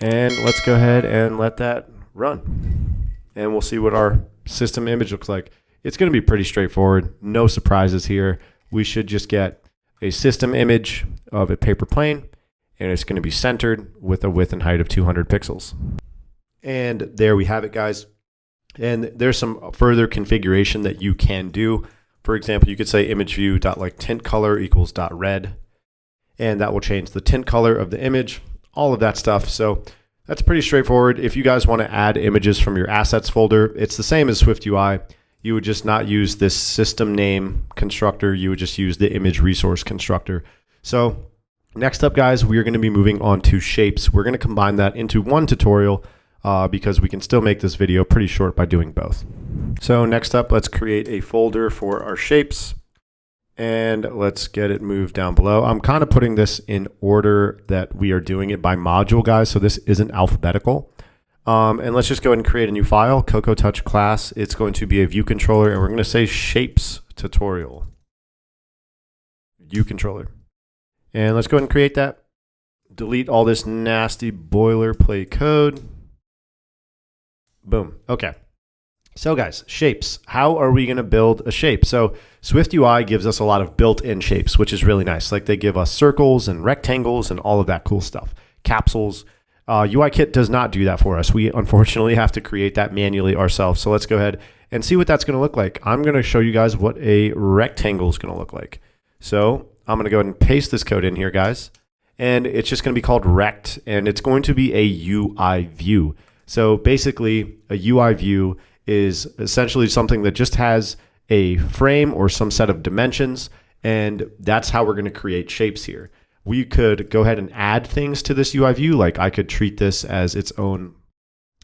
And let's go ahead and let that run. And we'll see what our system image looks like. It's going to be pretty straightforward. No surprises here. We should just get a system image of a paper plane, and it's going to be centered with a width and height of 200 pixels. And there we have it, guys. And there's some further configuration that you can do. For example, you could say image view dot like tint color equals dot red, and that will change the tint color of the image, all of that stuff. So that's pretty straightforward. If you guys want to add images from your assets folder, it's the same as Swift UI. You would just not use this system name constructor. You would just use the image resource constructor. So next up, guys, we are going to be moving on to shapes. We're going to combine that into one tutorial because we can still make this video pretty short by doing both. So next up, let's create a folder for our shapes, and let's get it moved down below. I'm kind of putting this in order that we are doing it by module, guys, so this isn't alphabetical. And let's just go ahead and create a new file, Cocoa Touch class. It's going to be a view controller, and we're going to say shapes tutorial view controller. And let's go ahead and create that. Delete all this nasty boilerplate code. Boom. Okay. So guys, shapes. How are we going to build a shape? So Swift UI gives us a lot of built-in shapes, which is really nice. Like they give us circles and rectangles and all of that cool stuff. Capsules. UIKit does not do that for us. We unfortunately have to create that manually ourselves. So let's go ahead and see what that's going to look like. I'm going to show you guys what a rectangle is going to look like. So I'm going to go ahead and paste this code in here, guys. And it's just going to be called rect, and it's going to be a UI view. So basically, a UI view is essentially something that just has a frame or some set of dimensions, and that's how we're going to create shapes here. we could go ahead and add things to this UI view. Like I could treat this as its own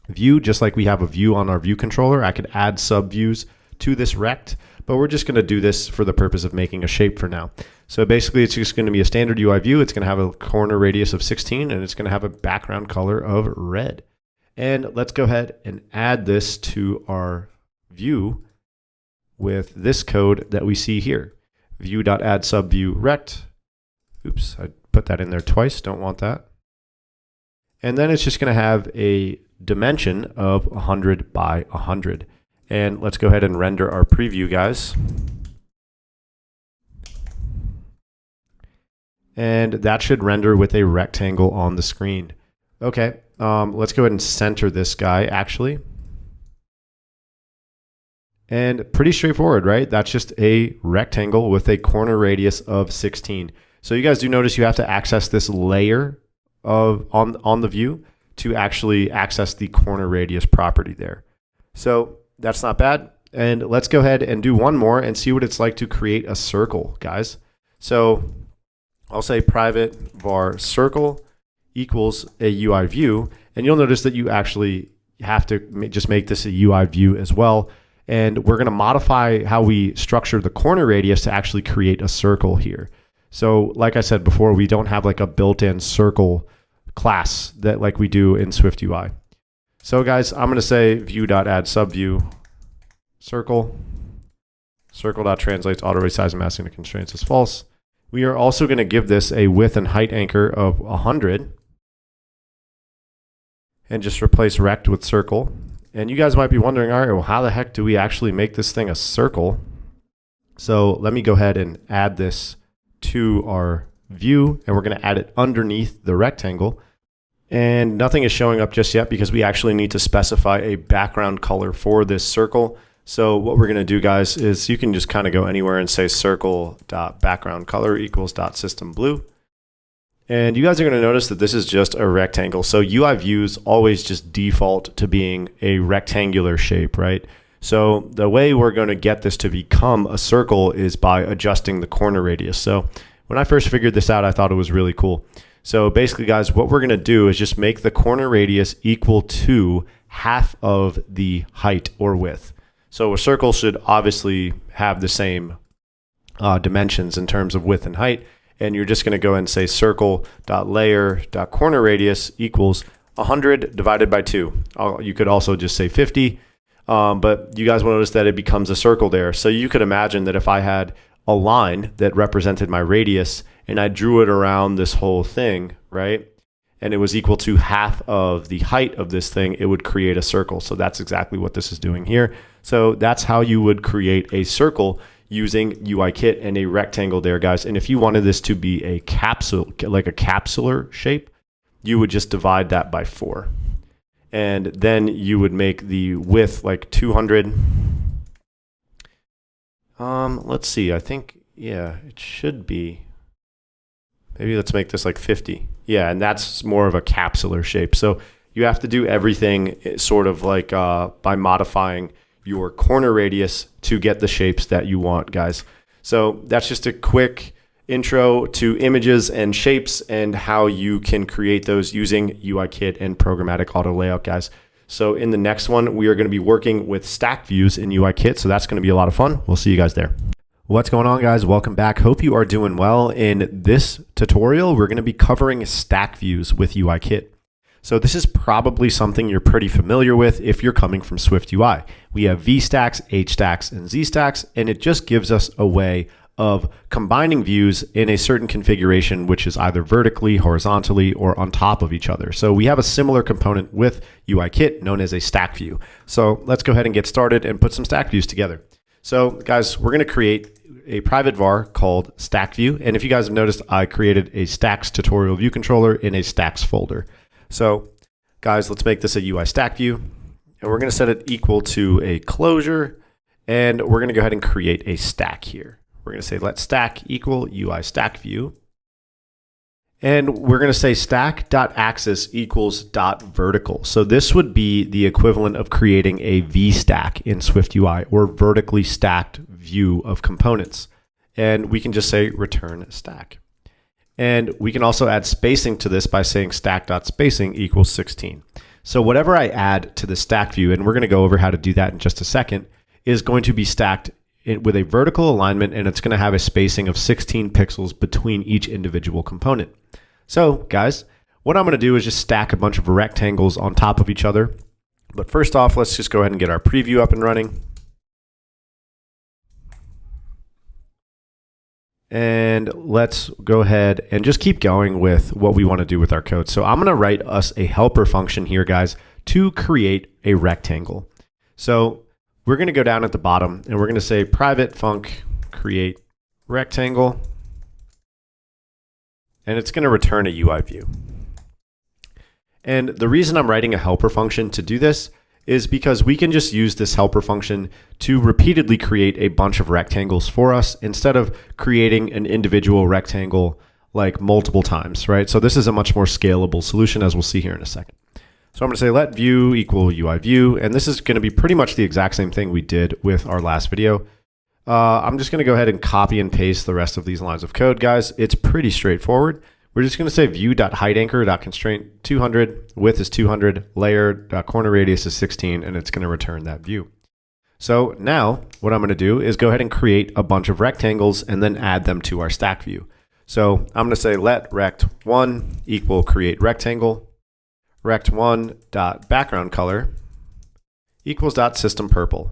view, just like we have a view on our view controller. I could add subviews to this rect, but we're just going to do this for the purpose of making a shape for now. So basically it's just going to be a standard UI view. It's going to have a corner radius of 16 and it's going to have a background color of red. And let's go ahead and add this to our view with this code that we see here. View.add subview rect. Oops, I put that in there twice. Don't want that. And then it's just going to have a dimension of 100 by 100. And let's go ahead and render our preview, guys. And that should render with a rectangle on the screen. Okay, let's go ahead and center this guy actually. And pretty straightforward, right? That's just a rectangle with a corner radius of 16. So you guys do notice you have to access this layer on the view to actually access the corner radius property there. So that's not bad. And let's go ahead and do one more and see what it's like to create a circle, guys. So I'll say private var circle equals a UI view. And you'll notice that you actually have to just make this a UI view as well. And we're going to modify how we structure the corner radius to actually create a circle here. So like I said before, we don't have like a built-in circle class that like we do in SwiftUI. So guys, I'm going to say view.add subview circle. Circle.translates auto resize and masking the constraints as false. We are also going to give this a width and height anchor of 100 and just replace rect with circle. And you guys might be wondering, all right, well, how the heck do we actually make this thing a circle? So let me go ahead and add this to our view, and we're going to add it underneath the rectangle. And nothing is showing up just yet because we actually need to specify a background color for this circle. So what we're going to do, guys, is you can just kind of go anywhere and say circle.background color equals .system blue. And you guys are going to notice that this is just a rectangle. So UI views always just default to being a rectangular shape, right? So the way we're going to get this to become a circle is by adjusting the corner radius. So when I first figured this out, I thought it was really cool. So basically, guys, what we're going to do is just make the corner radius equal to half of the height or width. So a circle should obviously have the same dimensions in terms of width and height. And you're just going to go and say circle.layer.corner radius equals 100 divided by 2. You could also just say 50. But you guys will notice that it becomes a circle there. So you could imagine that if I had a line that represented my radius and I drew it around this whole thing, right? And it was equal to half of the height of this thing, it would create a circle. So that's exactly what this is doing here. So that's how you would create a circle using UIKit and a rectangle there, guys. And if you wanted this to be a capsule, like a capsular shape, you would just divide that by 4. And then you would make the width like 200. Let's see, I think, yeah, it should be. Maybe let's make this like 50. Yeah, and that's more of a capsular shape. So you have to do everything sort of like by modifying your corner radius to get the shapes that you want, guys. So that's just a quick intro to images and shapes and how you can create those using UIKit and Programmatic Auto Layout, guys. So in the next one, we are going to be working with stack views in UIKit. So that's going to be a lot of fun. We'll see you guys there. What's going on, guys? Welcome back. Hope you are doing well. In this tutorial, we're going to be covering stack views with UIKit. So this is probably something you're pretty familiar with if you're coming from SwiftUI. We have VStacks, HStacks, and ZStacks, and it just gives us a way of combining views in a certain configuration, which is either vertically, horizontally, or on top of each other. So we have a similar component with UIKit known as a stack view. So let's go ahead and get started and put some stack views together. So guys, we're going to create a private var called stack view. And if you guys have noticed, I created a stacks tutorial view controller in a stacks folder. So guys, let's make this a UI stack view. And we're going to set it equal to a closure. And we're going to go ahead and create a stack here. We're going to say let stack equal UI stack view. And we're going to say stack.axis equals .vertical. So this would be the equivalent of creating a VStack in SwiftUI, or vertically stacked view of components. And we can just say return stack. And we can also add spacing to this by saying stack.spacing equals 16. So whatever I add to the stack view, and we're going to go over how to do that in just a second, is going to be stacked with a vertical alignment, and it's going to have a spacing of 16 pixels between each individual component. So guys, what I'm going to do is just stack a bunch of rectangles on top of each other. But first off, let's just go ahead and get our preview up and running. And let's go ahead and just keep going with what we want to do with our code. So I'm going to write us a helper function here, guys, to create a rectangle. So we're going to go down at the bottom and we're going to say private func create rectangle. And it's going to return a UI view. And the reason I'm writing a helper function to do this is because we can just use this helper function to repeatedly create a bunch of rectangles for us instead of creating an individual rectangle like multiple times, right? So this is a much more scalable solution, as we'll see here in a second. So I'm going to say let view equal UI view, and this is going to be pretty much the exact same thing we did with our last video. I'm just going to go ahead and copy and paste the rest of these lines of code, guys. It's pretty straightforward. We're just going to say view.heightAnchor.constraint 200, width is 200, layer.corner radius is 16, and it's going to return that view. So now what I'm going to do is go ahead and create a bunch of rectangles and then add them to our stack view. So I'm going to say let rect1 equal create rectangle, rect1 dot background color equals dot system purple.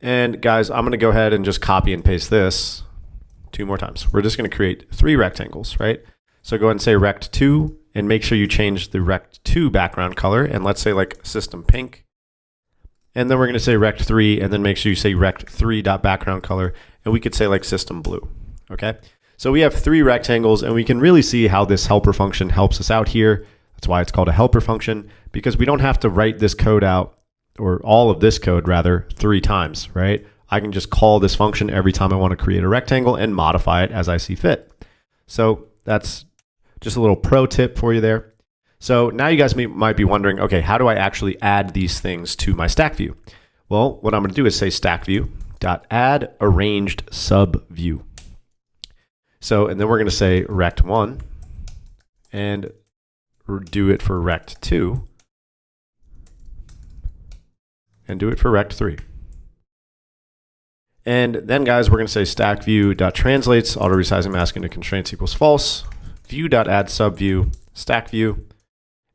And guys, I'm going to go ahead and just copy and paste this 2 more times. We're just going to create 3 rectangles, right? So go ahead and say rect2 and make sure you change the rect2 background color, and let's say like system pink. And then we're going to say rect3 and then make sure you say rect3 dot background color, and we could say like system blue. Okay? So we have 3 rectangles, and we can really see how this helper function helps us out here. That's why it's called a helper function, because we don't have to write this code out, or all of this code rather, 3 times, right? I can just call this function every time I want to create a rectangle and modify it as I see fit. So that's just a little pro tip for you there. So now you guys might be wondering, okay, how do I actually add these things to my stack view? Well, what I'm going to do is say stack view dot add arranged sub view. So, and then we're going to say rect1 and do it for rect2 and do it for rect3. And then guys, we're going to say stack view dot translates auto resizing mask into constraints equals false, view dot add subview, stack view.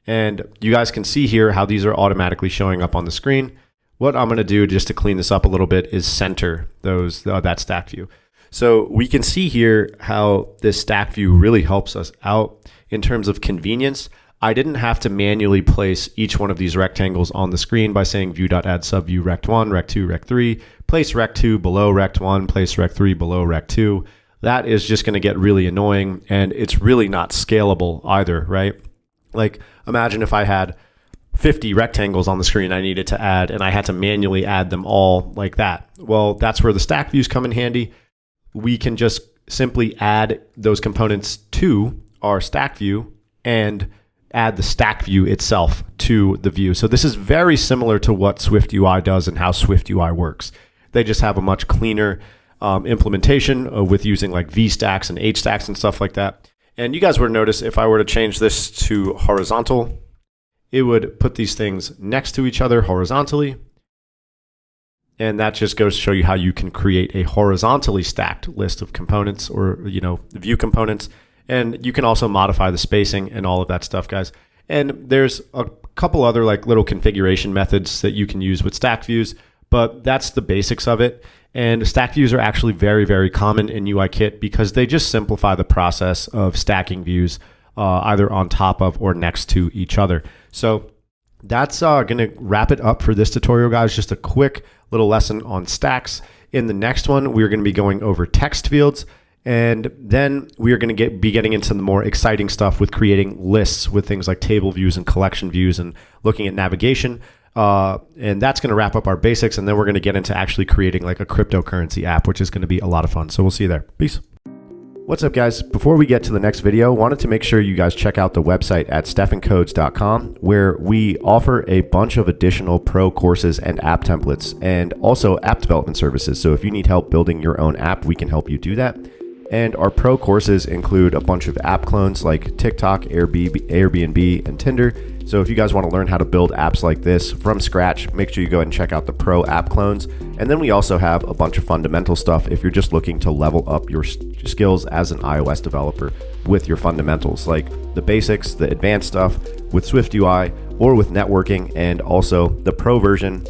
And you guys can see here how these are automatically showing up on the screen. What I'm going to do just to clean this up a little bit is center that stack view. So we can see here how this stack view really helps us out in terms of convenience. I didn't have to manually place each one of these rectangles on the screen by saying view.addSubView rect1, rect2, rect3, place rect2 below rect1, place rect3 below rect2. That is just going to get really annoying, and it's really not scalable either, right? Like imagine if I had 50 rectangles on the screen I needed to add, and I had to manually add them all like that. Well, that's where the stack views come in handy. We can just simply add those components to our stack view and add the stack view itself to the view. So this is very similar to what SwiftUI does and how SwiftUI works. They just have a much cleaner implementation with using like VStacks and HStacks and stuff like that. And you guys would notice if I were to change this to horizontal, it would put these things next to each other horizontally. And that just goes to show you how you can create a horizontally stacked list of components, or view components. And you can also modify the spacing and all of that stuff, guys. And there's a couple other like little configuration methods that you can use with stack views, but that's the basics of it. And stack views are actually very, very common in UIKit because they just simplify the process of stacking views either on top of or next to each other. So that's going to wrap it up for this tutorial, guys. Just a quick little lesson on stacks. In the next one, we're going to be going over text fields. And then we are going to be getting into the more exciting stuff with creating lists with things like table views and collection views and looking at navigation. And that's going to wrap up our basics. And then we're going to get into actually creating like a cryptocurrency app, which is going to be a lot of fun. So we'll see you there. Peace. What's up, guys? Before we get to the next video, wanted to make sure you guys check out the website at stephancodes.com, where we offer a bunch of additional pro courses and app templates and also app development services. So if you need help building your own app, we can help you do that. And our pro courses include a bunch of app clones like TikTok, Airbnb, and Tinder. So if you guys want to learn how to build apps like this from scratch, make sure you go ahead and check out the pro app clones. And then we also have a bunch of fundamental stuff if you're just looking to level up your skills as an iOS developer with your fundamentals, like the basics, the advanced stuff with SwiftUI or with networking, and also the pro version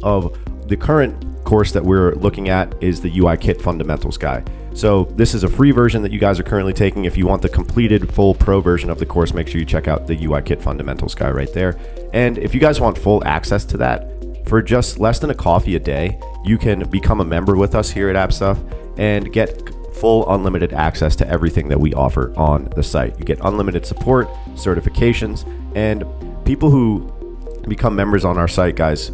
of the current course that we're looking at is the UIKit Fundamentals guy. So this is a free version that you guys are currently taking. If you want the completed full pro version of the course, make sure you check out the UIKit Fundamentals guy right there. And if you guys want full access to that, for just less than a coffee a day, you can become a member with us here at AppStuff and get full unlimited access to everything that we offer on the site. You get unlimited support, certifications, and people who become members on our site, guys,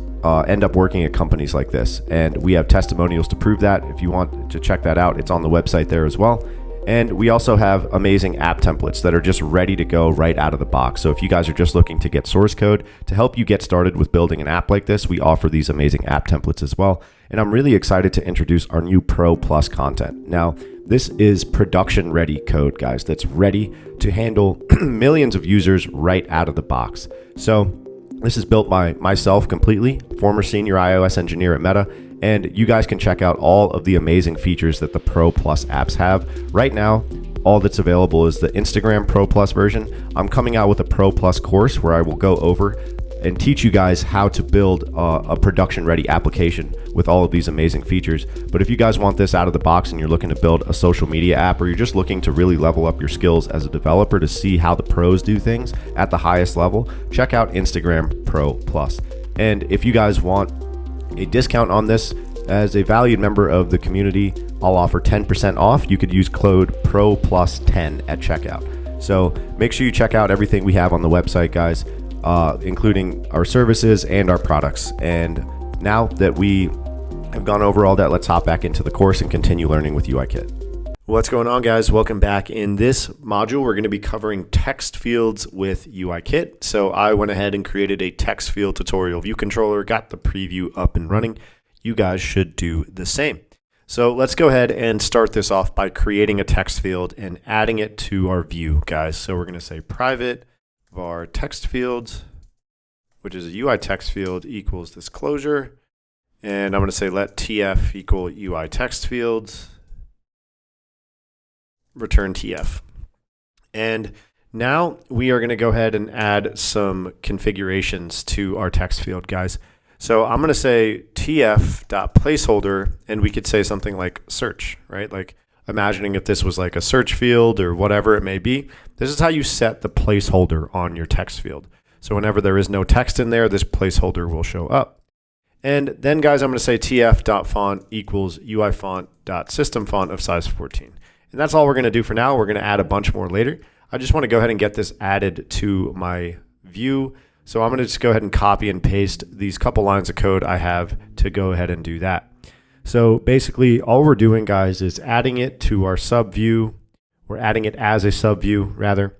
end up working at companies like this, and we have testimonials to prove that. If you want to check that out, it's on the website there as well. And we also have amazing app templates that are just ready to go right out of the box. So if you guys are just looking to get source code to help you get started with building an app like this, we offer these amazing app templates as well. And I'm really excited to introduce our new Pro Plus content. Now, this is production ready code, guys, that's ready to handle millions of users right out of the box. So this is built by myself completely, former senior iOS engineer at Meta, and you guys can check out all of the amazing features that the Pro Plus apps have. Right now, all that's available is the Instagram Pro Plus version. I'm coming out with a Pro Plus course where I will go over and teach you guys how to build a production-ready application with all of these amazing features. But if you guys want this out of the box and you're looking to build a social media app, or you're just looking to really level up your skills as a developer to see how the pros do things at the highest level, check out Instagram Pro Plus. And if you guys want a discount on this, as a valued member of the community, I'll offer 10% off. You could use code PROPLUS10 at checkout. So make sure you check out everything we have on the website, guys, including our services and our products. And now that we have gone over all that, let's hop back into the course and continue learning with UIKit. What's going on, guys? Welcome back. In this module, we're going to be covering text fields with UIKit. So I went ahead and created a text field tutorial view controller, got the preview up and running. You guys should do the same. So let's go ahead and start this off by creating a text field and adding it to our view, guys. So we're going to say private var text field, which is a UI text field, equals disclosure. And I'm going to say let tf equal UI text field, return tf. And now we are going to go ahead and add some configurations to our text field, guys. So I'm going to say tf.placeholder, and we could say something like search, right? Like imagining if this was like a search field or whatever it may be. This is how you set the placeholder on your text field. So whenever there is no text in there, this placeholder will show up. And then, guys, I'm going to say tf.font equals uifont.systemFont of size 14. And that's all we're going to do for now. We're going to add a bunch more later. I just want to go ahead and get this added to my view. So I'm going to just go ahead and copy and paste these couple lines of code I have to go ahead and do that. So basically all we're doing, guys, is adding it to our sub view. We're adding it as a sub view rather,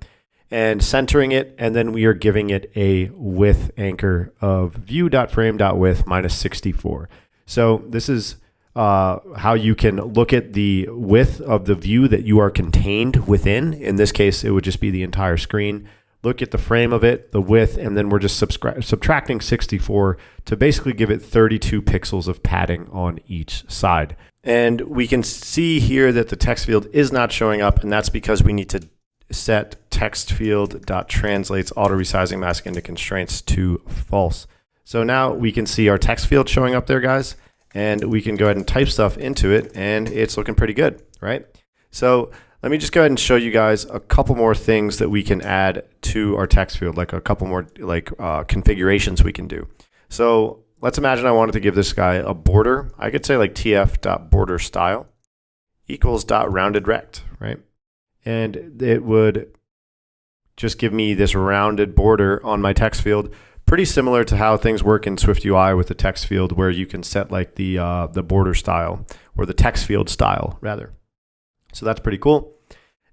and centering it. And then we are giving it a width anchor of view.frame.width minus 64. So this is how you can look at the width of the view that you are contained within. In this case, it would just be the entire screen. Look at the frame of it, the width, and then we're just subtracting 64 to basically give it 32 pixels of padding on each side. And we can see here that the text field is not showing up, and that's because we need to set text field.translates auto resizing mask into constraints to false. So now we can see our text field showing up there, guys, and we can go ahead and type stuff into it, and it's looking pretty good, right? So let me just go ahead and show you guys a couple more things that we can add to our text field, like a couple more configurations we can do. So let's imagine I wanted to give this guy a border. I could say like tf.borderStyle equals .roundedRect, right? And it would just give me this rounded border on my text field, pretty similar to how things work in SwiftUI with the text field, where you can set like the border style, or the text field style rather. So that's pretty cool.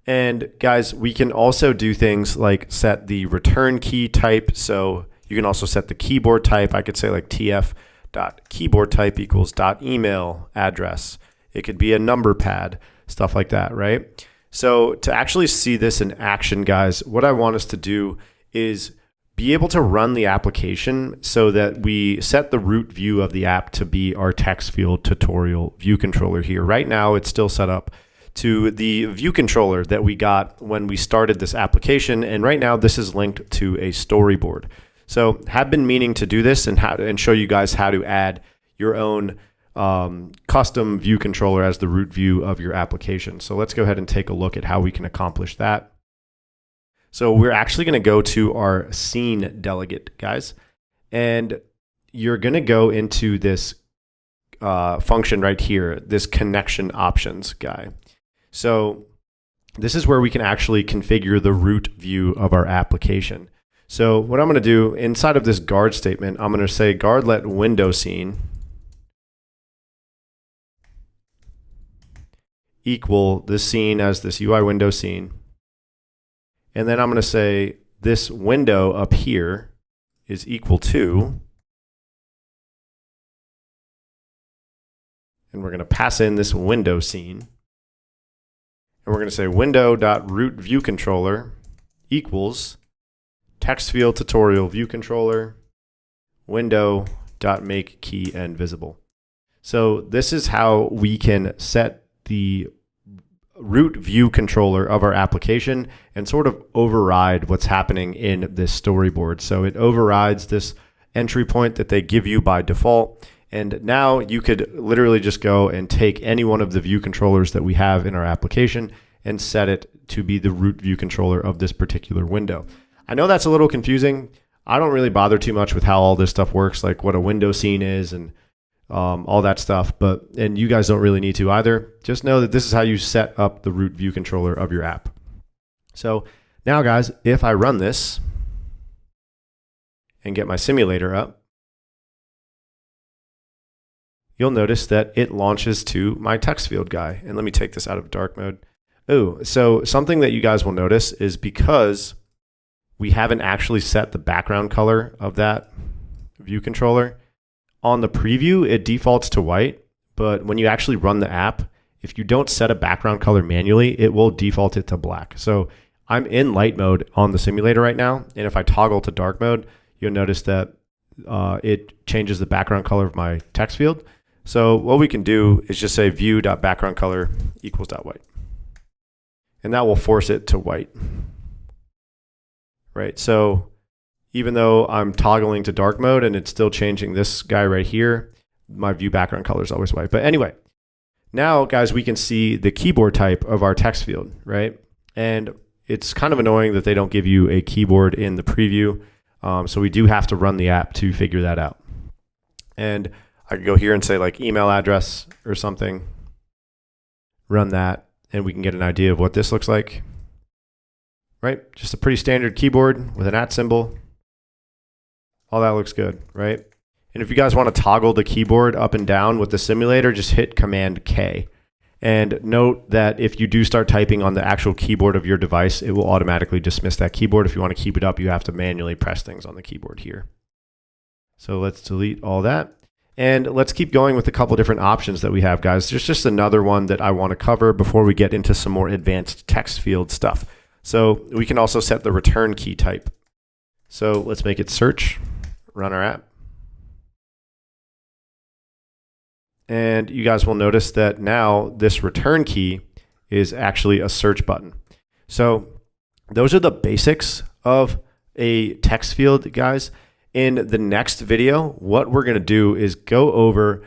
And guys, we can also do things like set the return key type. So you can also set the keyboard type. I could say like tf.keyboard type equals .email address. It could be a number pad. stuff like that, right? So to actually see this in action, guys, what I want us to do is be able to run the application so that we set the root view of the app to be our text field tutorial view controller here. Right now, it's still set up to the view controller that we got when we started this application. And right now, this is linked to a storyboard. So have been meaning to do this and show you guys how to add your own custom view controller as the root view of your application. So let's go ahead and take a look at how we can accomplish that. So we're actually going to go to our scene delegate, guys, and you're going to go into this function right here, this connection options guy. So this is where we can actually configure the root view of our application. So what I'm going to do inside of this guard statement, I'm going to say guard let window scene equal this scene as this UI window scene. And then I'm going to say this window up here is equal to, and we're going to pass in this window scene. And we're going to say window.rootViewController equals text field tutorial view controller window.makeKeyEndVisible. So this is how we can set the root view controller of our application and sort of override what's happening in this storyboard. So it overrides this entry point that they give you by default. And now you could literally just go and take any one of the view controllers that we have in our application and set it to be the root view controller of this particular window. I know that's a little confusing. I don't really bother too much with how all this stuff works, like what a window scene is and all that stuff, and you guys don't really need to either. Just know that this is how you set up the root view controller of your app. So now, guys, if I run this and get my simulator up, you'll notice that it launches to my text field guy. And let me take this out of dark mode. Oh, so something that you guys will notice is because we haven't actually set the background color of that view controller, on the preview, it defaults to white, but when you actually run the app, if you don't set a background color manually, it will default it to black. So I'm in light mode on the simulator right now, and if I toggle to dark mode, you'll notice that it changes the background color of my text field. So what we can do is just say view.backgroundColor equals .white, and that will force it to white. Right, so even though I'm toggling to dark mode and it's still changing this guy right here, my view background color is always white. But anyway, now, guys, we can see the keyboard type of our text field, right? And it's kind of annoying that they don't give you a keyboard in the preview. So we do have to run the app to figure that out. And I could go here and say like email address or something, run that, and we can get an idea of what this looks like. Right? Just a pretty standard keyboard with an @ symbol. All that looks good, right? And if you guys want to toggle the keyboard up and down with the simulator, just hit Command K. And note that if you do start typing on the actual keyboard of your device, it will automatically dismiss that keyboard. If you want to keep it up, you have to manually press things on the keyboard here. So let's delete all that. And let's keep going with a couple different options that we have, guys. There's just another one that I want to cover before we get into some more advanced text field stuff. So we can also set the return key type. So let's make it search, run our app. And you guys will notice that now this return key is actually a search button. So those are the basics of a text field, guys. In the next video, what we're going to do is go over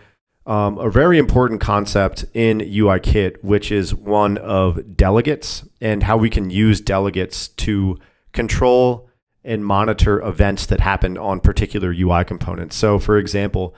a very important concept in UIKit, which is one of delegates and how we can use delegates to control and monitor events that happen on particular UI components. So for example,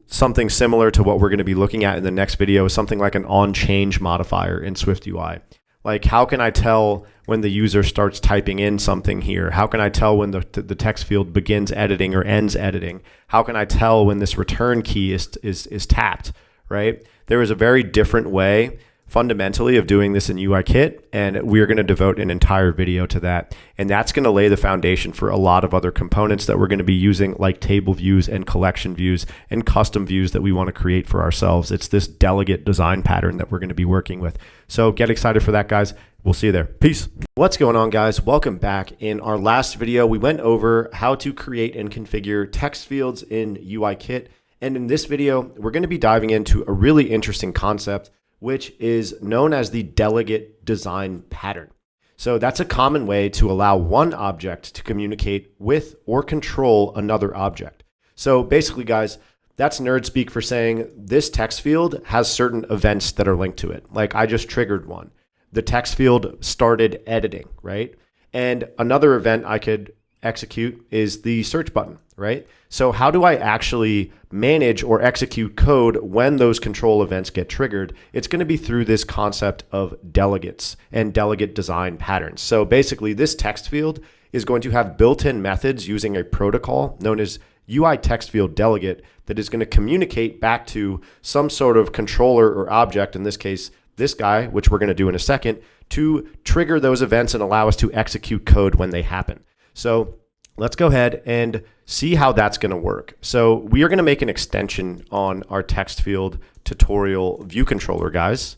something similar to what we're going to be looking at in the next video is something like an onChange modifier in SwiftUI. Like, how can I tell when the user starts typing in something here? How can I tell when the text field begins editing or ends editing? How can I tell when this return key is tapped, right? There is a very different way fundamentally of doing this in UIKit, and we're going to devote an entire video to that. And that's going to lay the foundation for a lot of other components that we're going to be using, like table views and collection views and custom views that we want to create for ourselves. It's this delegate design pattern that we're going to be working with. So get excited for that, guys. We'll see you there. Peace. What's going on, guys? Welcome back. In our last video, we went over how to create and configure text fields in UIKit. And in this video, we're going to be diving into a really interesting concept, which is known as the delegate design pattern. So that's a common way to allow one object to communicate with or control another object. So basically, guys, that's nerd speak for saying this text field has certain events that are linked to it. Like I just triggered one. The text field started editing, right? And another event I could execute is the search button, right? So how do I actually manage or execute code when those control events get triggered? It's going to be through this concept of delegates and delegate design patterns. So basically this text field is going to have built-in methods using a protocol known as UITextFieldDelegate that is going to communicate back to some sort of controller or object, in this case, this guy, which we're going to do in a second, to trigger those events and allow us to execute code when they happen. So let's go ahead and see how that's going to work. So we are going to make an extension on our text field tutorial view controller, guys,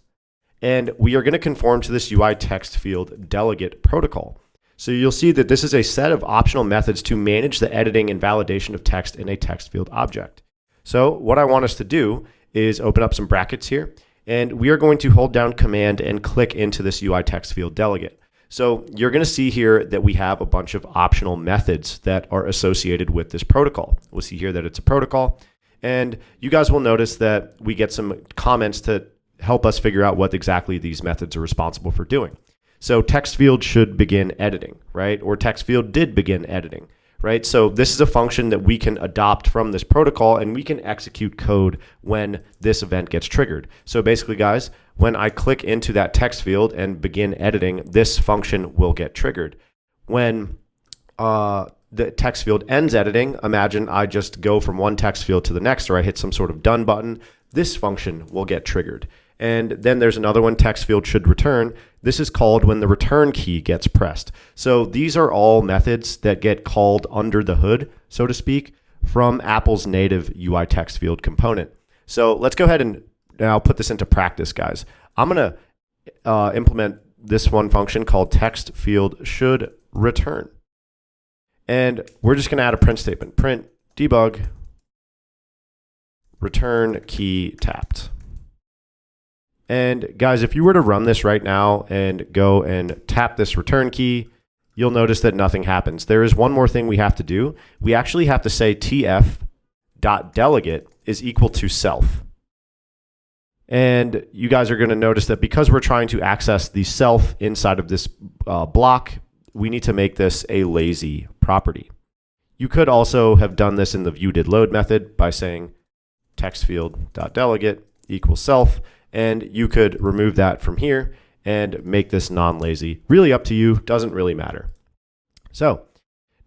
and we are going to conform to this UITextFieldDelegate Protocol. So you'll see that this is a set of optional methods to manage the editing and validation of text in a text field object. So what I want us to do is open up some brackets here, and we are going to hold down Command and click into this UITextFieldDelegate. So you're going to see here that we have a bunch of optional methods that are associated with this protocol. We'll see here that it's a protocol. And you guys will notice that we get some comments to help us figure out what exactly these methods are responsible for doing. So text field should begin editing, right? Or text field did begin editing, right? So this is a function that we can adopt from this protocol, and we can execute code when this event gets triggered. So basically, guys, when I click into that text field and begin editing, this function will get triggered. When the text field ends editing, imagine I just go from one text field to the next, or I hit some sort of done button, this function will get triggered. And then there's another one, text field should return. This is called when the return key gets pressed. So these are all methods that get called under the hood, so to speak, from Apple's native UI text field component. So let's go ahead and now put this into practice, guys. I'm going to implement this one function called text field should return. And we're just going to add a print statement. Print debug return key tapped. And guys, if you were to run this right now and go and tap this return key, you'll notice that nothing happens. There is one more thing we have to do. We actually have to say tf.delegate is equal to self. And you guys are going to notice that because we're trying to access the self inside of this block, we need to make this a lazy property. You could also have done this in the viewDidLoad method by saying textfield.delegate equals self. And you could remove that from here and make this non-lazy. Really up to you, doesn't really matter. So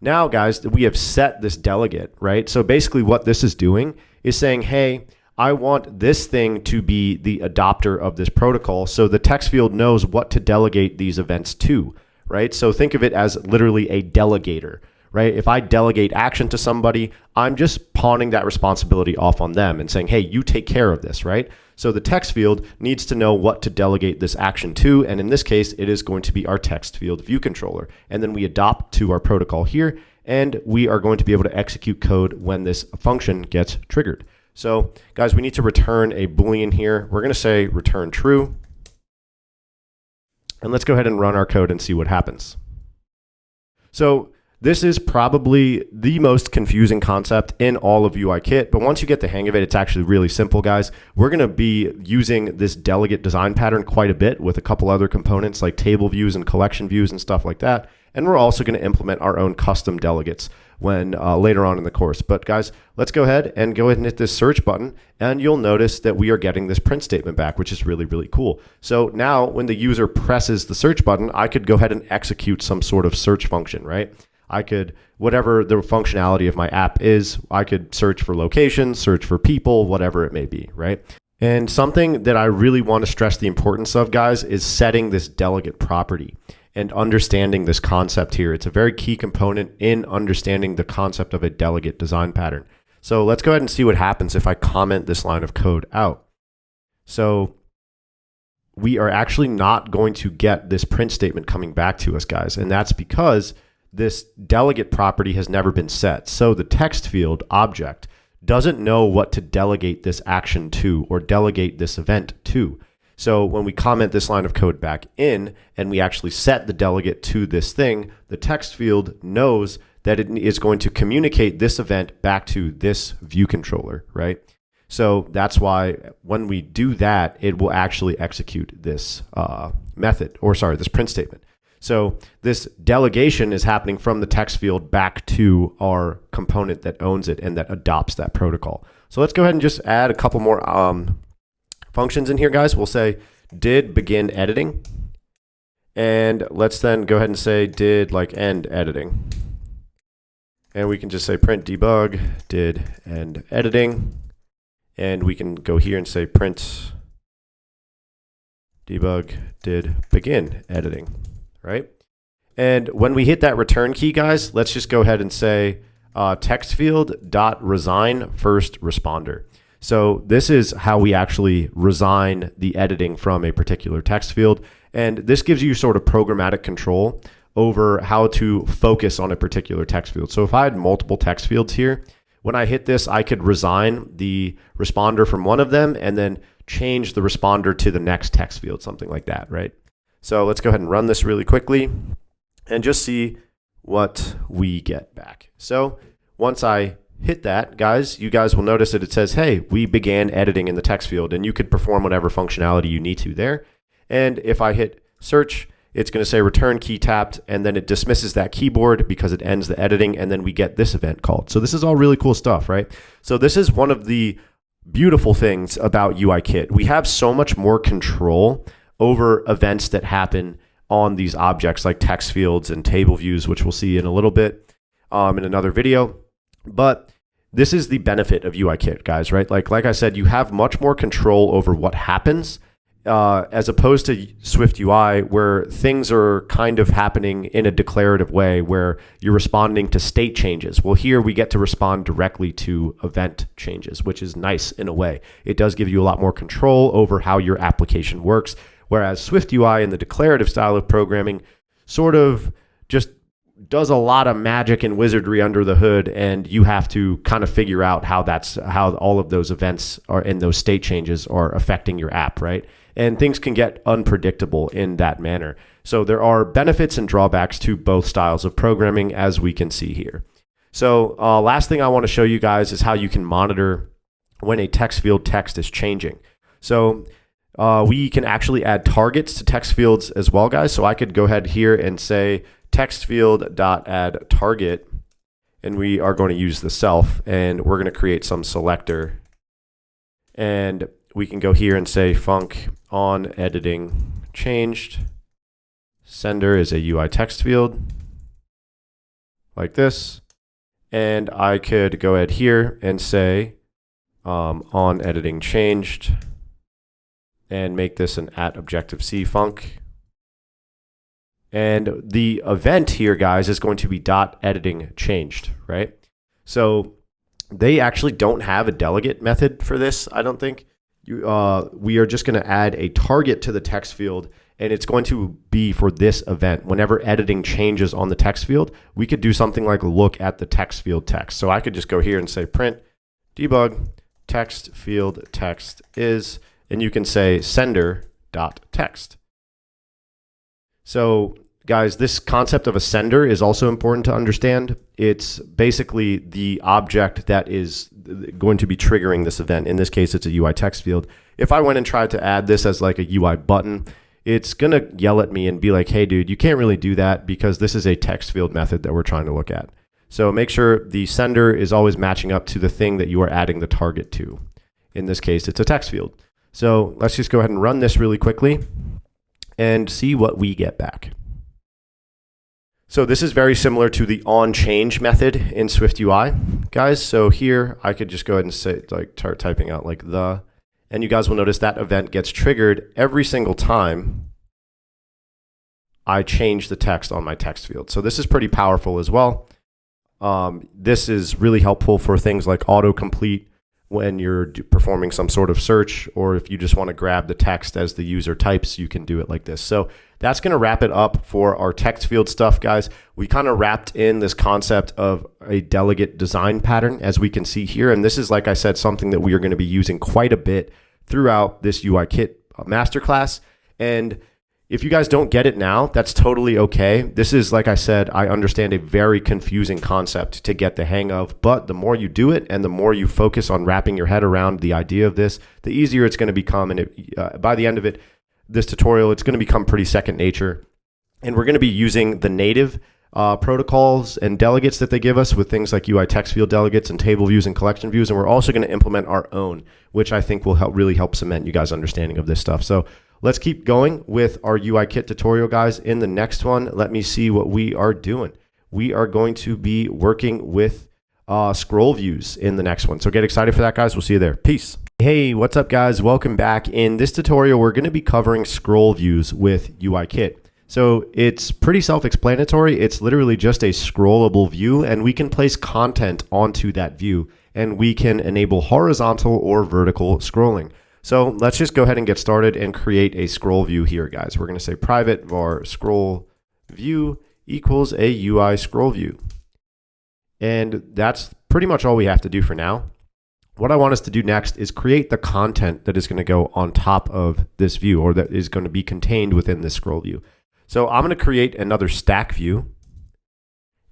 now, guys, we have set this delegate, right? So basically what this is doing is saying, hey, I want this thing to be the adopter of this protocol, so the text field knows what to delegate these events to, right? So think of it as literally a delegator, right? If I delegate action to somebody, I'm just pawning that responsibility off on them and saying, hey, you take care of this, right? So the text field needs to know what to delegate this action to, and in this case, it is going to be our text field view controller. And then we adopt to our protocol here, and we are going to be able to execute code when this function gets triggered. So guys, we need to return a Boolean here. We're going to say return true. And let's go ahead and run our code and see what happens. So this is probably the most confusing concept in all of UIKit, but once you get the hang of it, it's actually really simple, guys. We're going to be using this delegate design pattern quite a bit with a couple other components like table views and collection views and stuff like that. And we're also going to implement our own custom delegates when later on in the course. But guys, let's go ahead and hit this search button, and you'll notice that we are getting this print statement back, which is really, really cool. So now when the user presses the search button, I could go ahead and execute some sort of search function, right? I could, whatever the functionality of my app is, I could search for locations, search for people, whatever it may be, right? And something that I really want to stress the importance of, guys, is setting this delegate property and understanding this concept here. It's a very key component in understanding the concept of a delegate design pattern. So let's go ahead and see what happens if I comment this line of code out. So we are actually not going to get this print statement coming back to us, guys. And that's because this delegate property has never been set. So the text field object doesn't know what to delegate this action to or delegate this event to. So when we comment this line of code back in and we actually set the delegate to this thing, the text field knows that it is going to communicate this event back to this view controller, right? So that's why when we do that, it will actually execute this this print statement. So this delegation is happening from the text field back to our component that owns it and that adopts that protocol. So let's go ahead and just add a couple more functions in here, guys. We'll say did begin editing. And let's then go ahead and say did end editing. And we can just say print debug did end editing. And we can go here and say print debug did begin editing, right? And when we hit that return key, guys, let's just go ahead and say text field dot resign first responder. So this is how we actually resign the editing from a particular text field. And this gives you sort of programmatic control over how to focus on a particular text field. So if I had multiple text fields here, when I hit this, I could resign the responder from one of them and then change the responder to the next text field, something like that, right? So let's go ahead and run this really quickly and just see what we get back. So once I hit that, guys, you guys will notice that it says, hey, we began editing in the text field, and you could perform whatever functionality you need to there. And if I hit search, it's going to say return key tapped, and then it dismisses that keyboard because it ends the editing, and then we get this event called. So this is all really cool stuff, right? So this is one of the beautiful things about UIKit. We have so much more control over events that happen on these objects like text fields and table views, which we'll see in a little bit in another video. But this is the benefit of UIKit, guys, right? Like I said, you have much more control over what happens as opposed to Swift UI, where things are kind of happening in a declarative way where you're responding to state changes. Well, here we get to respond directly to event changes, which is nice in a way. It does give you a lot more control over how your application works, whereas Swift UI and the declarative style of programming sort of just does a lot of magic and wizardry under the hood, and you have to kind of figure out how all of those events are and those state changes are affecting your app, right? And things can get unpredictable in that manner. So there are benefits and drawbacks to both styles of programming, as we can see here. So last thing I want to show you guys is how you can monitor when a text field text is changing. So we can actually add targets to text fields as well, guys. So I could go ahead here and say text field dot add target, and we are going to use the self, and we're going to create some selector, and we can go here and say func on editing changed. Sender is a UI text field like this, and I could go ahead here and say on editing changed and make this an @Objective-C func. And the event here, guys, is going to be .editing changed, right? So they actually don't have a delegate method for this, I don't think. We are just going to add a target to the text field, and it's going to be for this event. Whenever editing changes on the text field, we could do something like look at the text field text. So I could just go here and say print debug text field text is, and you can say sender.text. So guys, this concept of a sender is also important to understand. It's basically the object that is going to be triggering this event. In this case, it's a UI text field. If I went and tried to add this as like a UI button, it's going to yell at me and be like, hey, dude, you can't really do that because this is a text field method that we're trying to look at. So make sure the sender is always matching up to the thing that you are adding the target to. In this case, it's a text field. So let's just go ahead and run this really quickly and see what we get back. So this is very similar to the onChange method in Swift UI, guys. So here I could just go ahead and say, like, start typing out like the, And you guys will notice that event gets triggered every single time I change the text on my text field. So this is pretty powerful as well. This is really helpful for things like autocomplete when you're performing some sort of search, or if you just want to grab the text as the user types, you can do it like this. So that's going to wrap it up for our text field stuff, guys. We kind of wrapped in this concept of a delegate design pattern, as we can see here. And this is, like I said, something that we are going to be using quite a bit throughout this UIKit masterclass. And if you guys don't get it now, that's totally okay. This is, like I said, I understand a very confusing concept to get the hang of, but the more you do it and the more you focus on wrapping your head around the idea of this, the easier it's going to become. And by the end of it, this tutorial, it's going to become pretty second nature. And we're going to be using the native protocols and delegates that they give us with things like UITextFieldDelegates and table views and collection views. And we're also going to implement our own, which I think will really help cement you guys' understanding of this stuff. So let's keep going with our UIKit tutorial, guys. In the next one, let me see what we are doing. We are going to be working with scroll views in the next one. So get excited for that, guys. We'll see you there. Peace. Hey, what's up, guys? Welcome back. In this tutorial, we're going to be covering scroll views with UIKit. So it's pretty self-explanatory. It's literally just a scrollable view, and we can place content onto that view, and we can enable horizontal or vertical scrolling. So let's just go ahead and get started and create a scroll view here, guys. We're going to say private var scroll view equals a UI scroll view. And that's pretty much all we have to do for now. What I want us to do next is create the content that is going to go on top of this view, or that is going to be contained within this scroll view. So I'm going to create another stack view.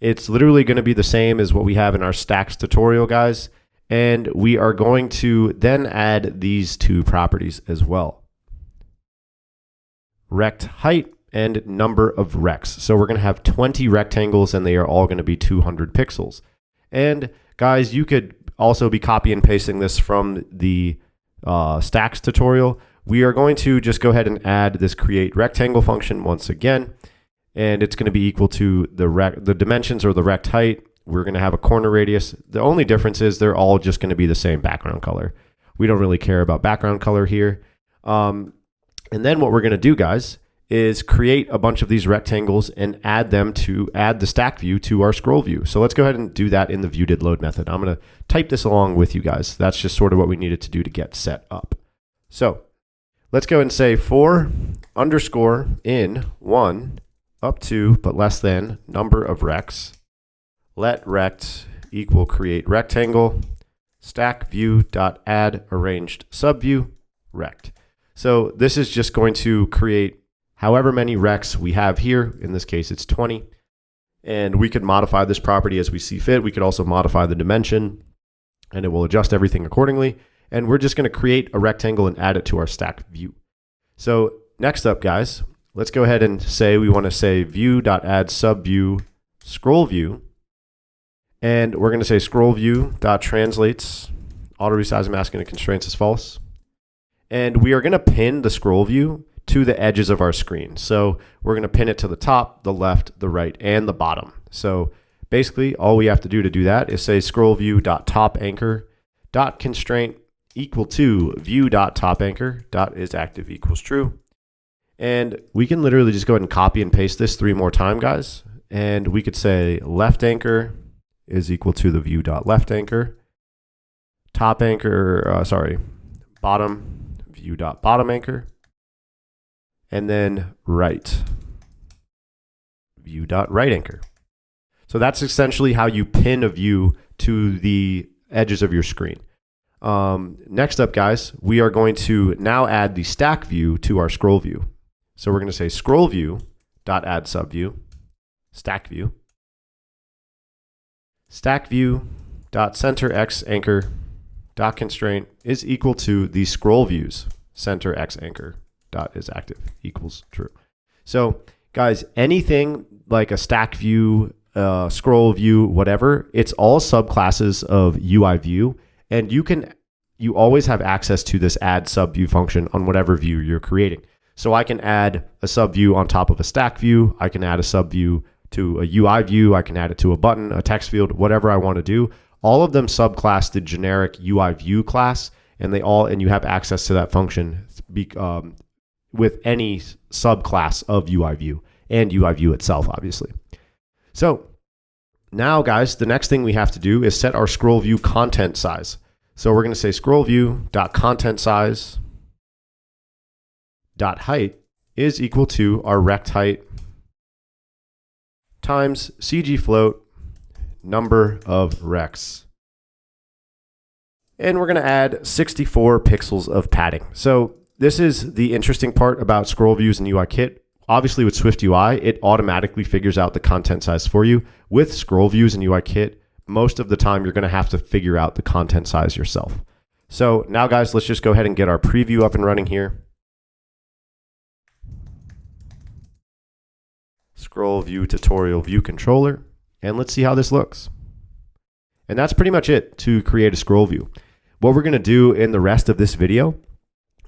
It's literally going to be the same as what we have in our stacks tutorial, guys. And we are going to then add these two properties as well. Rect height and number of recs. So we're going to have 20 rectangles, and they are all going to be 200 pixels. And guys, you could also be copy and pasting this from the stacks tutorial. We are going to just go ahead and add this create rectangle function once again, and it's going to be equal to the dimensions, or the rect height. We're going to have a corner radius. The only difference is they're all just going to be the same background color. We don't really care about background color here. And then what we're going to do, guys, is create a bunch of these rectangles and add the stack view to our scroll view. So let's go ahead and do that in the viewDidLoad method. I'm going to type this along with you guys. That's just sort of what we needed to do to get set up. So let's go and say for underscore in 1 up to but less than number of recs, let rect equal create rectangle, stack view dot add arranged subview rect. So this is just going to create however many recs we have here. In this case, it's 20. And we could modify this property as we see fit. We could also modify the dimension, and it will adjust everything accordingly. And we're just going to create a rectangle and add it to our stack view. So next up, guys, let's go ahead and say we want to say view.add subview scroll view. And we're going to say scroll view.translates auto resize masking and constraints is false. And we are going to pin the scroll view to the edges of our screen. So we're going to pin it to the top, the left, the right, and the bottom. So basically, all we have to do that is say scroll view.topanchor.constraint equal to view.topanchor.isActive equals true. And we can literally just go ahead and copy and paste this 3 more times, guys. And we could say left anchor is equal to the view.left anchor, bottom view.bottom anchor, and then right view.right anchor. So that's essentially how you pin a view to the edges of your screen. Next up, guys, we are going to now add the stack view to our scroll view. So we're going to say scroll view.add subview, stack view, stack view.center x anchor dot constraint is equal to the scroll views center x anchor dot is active equals true. So guys, anything like a stack view, scroll view, whatever, it's all subclasses of UI view, and you always have access to this add subview function on whatever view you're creating. So I can add a subview on top of a stack view. I can add a subview to a UI view. I can add it to a button, a text field, whatever I want to do. All of them subclass the generic UI view class, and you have access to that function with any subclass of UI view and UI view itself, obviously. So now, guys, the next thing we have to do is set our scroll view content size. So we're going to say scroll view dot content size dot height is equal to our rect height times CG float number of rects. And we're going to add 64 pixels of padding. So this is the interesting part about scroll views in UIKit. Obviously with SwiftUI, it automatically figures out the content size for you. With scroll views in UIKit, most of the time you're going to have to figure out the content size yourself. So now, guys, let's just go ahead and get our preview up and running here. Scroll view tutorial view controller, and let's see how this looks. And that's pretty much it to create a scroll view. What we're going to do in the rest of this video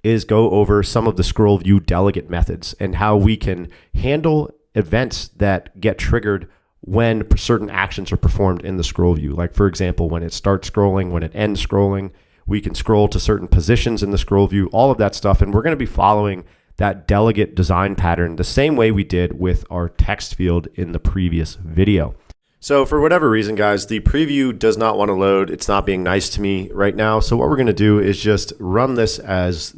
is go over some of the scroll view delegate methods and how we can handle events that get triggered when certain actions are performed in the scroll view. Like, for example, when it starts scrolling, when it ends scrolling, we can scroll to certain positions in the scroll view, all of that stuff. And we're going to be following that delegate design pattern the same way we did with our text field in the previous video. So for whatever reason, guys, the preview does not want to load. It's not being nice to me right now. So what we're going to do is just run this as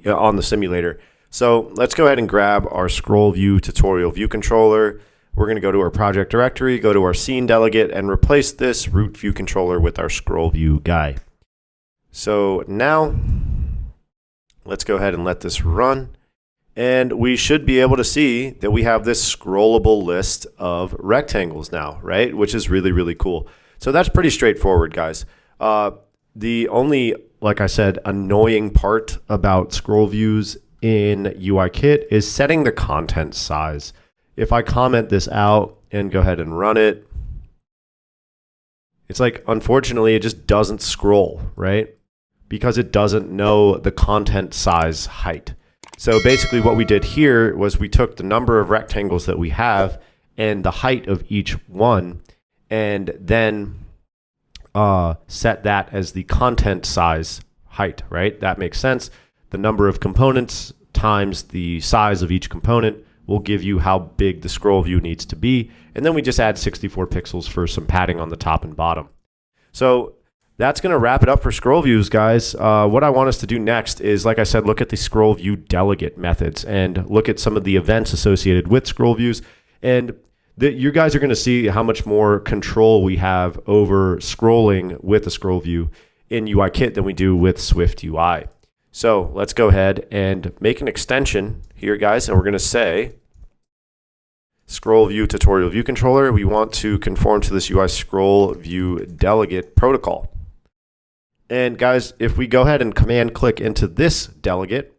on the simulator. So let's go ahead and grab our scroll view tutorial view controller. We're going to go to our project directory, go to our scene delegate, and replace this root view controller with our scroll view guy. So now let's go ahead and let this run. And we should be able to see that we have this scrollable list of rectangles now, right? Which is really, really cool. So that's pretty straightforward, guys. The only, like I said, annoying part about scroll views in UIKit is setting the content size. If I comment this out and go ahead and run it, it's like, unfortunately, it just doesn't scroll, right? Because it doesn't know the content size height. So basically what we did here was we took the number of rectangles that we have and the height of each one, and then set that as the content size height, right? That makes sense. The number of components times the size of each component will give you how big the scroll view needs to be. And then we just add 64 pixels for some padding on the top and bottom. So that's going to wrap it up for scroll views, guys. What I want us to do next is, like I said, look at the scroll view delegate methods and look at some of the events associated with scroll views. And you guys are going to see how much more control we have over scrolling with a scroll view in UIKit than we do with SwiftUI. So let's go ahead and make an extension here, guys. And we're going to say scroll view tutorial view controller. We want to conform to this UI scroll view delegate protocol. And guys, if we go ahead and command click into this delegate,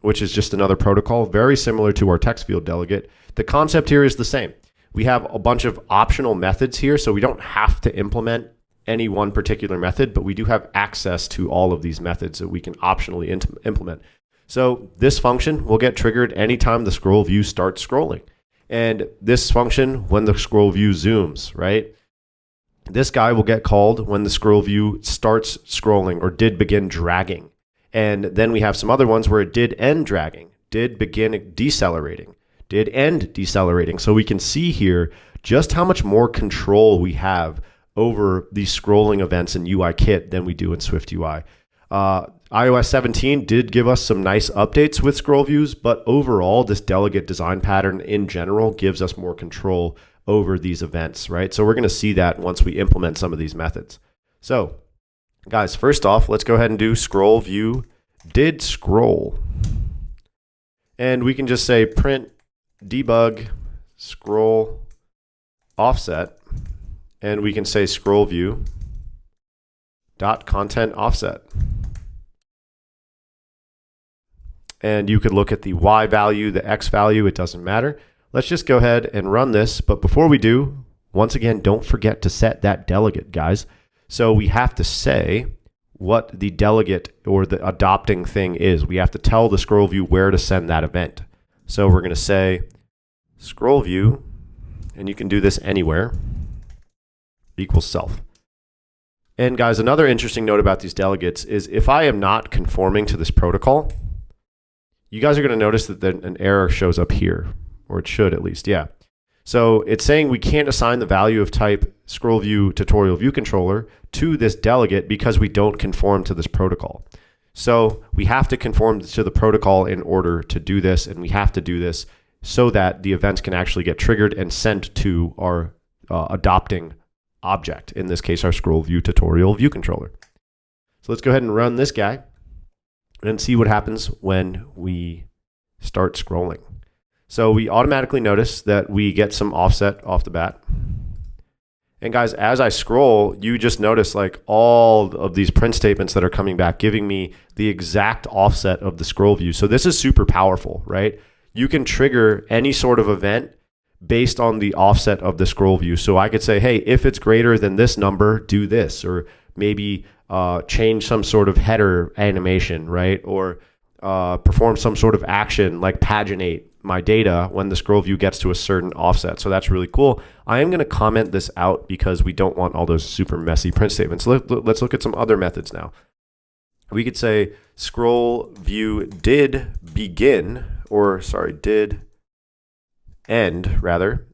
which is just another protocol, very similar to our text field delegate, the concept here is the same. We have a bunch of optional methods here, so we don't have to implement any one particular method, but we do have access to all of these methods that we can optionally implement. So this function will get triggered anytime the scroll view starts scrolling. And this function when the scroll view zooms, right? This guy will get called when the scroll view starts scrolling or did begin dragging. And then we have some other ones where it did end dragging, did begin decelerating, did end decelerating. So we can see here just how much more control we have over these scrolling events in UIKit than we do in SwiftUI. iOS 17 did give us some nice updates with scroll views, but overall, this delegate design pattern in general gives us more control over these events, right? So we're going to see that once we implement some of these methods. So guys, first off, let's go ahead and do scroll view did scroll. And we can just say print debug scroll offset, and we can say scroll view dot content offset. And you could look at the Y value, the X value, it doesn't matter. Let's just go ahead and run this. But before we do, once again, don't forget to set that delegate, guys. So we have to say what the delegate or the adopting thing is. We have to tell the scroll view where to send that event. So we're going to say scroll view, and you can do this anywhere, equals self. And guys, another interesting note about these delegates is if I am not conforming to this protocol, you guys are going to notice that an error shows up here, or it should at least, yeah. So it's saying we can't assign the value of type scroll view tutorial view controller to this delegate because we don't conform to this protocol. So we have to conform to the protocol in order to do this, and we have to do this so that the events can actually get triggered and sent to our adopting object, in this case our scroll view tutorial view controller. So let's go ahead and run this guy and see what happens when we start scrolling. So we automatically notice that we get some offset off the bat. And guys, as I scroll, you just notice like all of these print statements that are coming back, giving me the exact offset of the scroll view. So this is super powerful, right? You can trigger any sort of event based on the offset of the scroll view. So I could say, hey, if it's greater than this number, do this, or maybe change some sort of header animation, right? Or perform some sort of action like paginate my data when the scroll view gets to a certain offset. So that's really cool. I am going to comment this out because we don't want all those super messy print statements. Let's look at some other methods now. We could say scroll view did begin, or sorry, did end rather,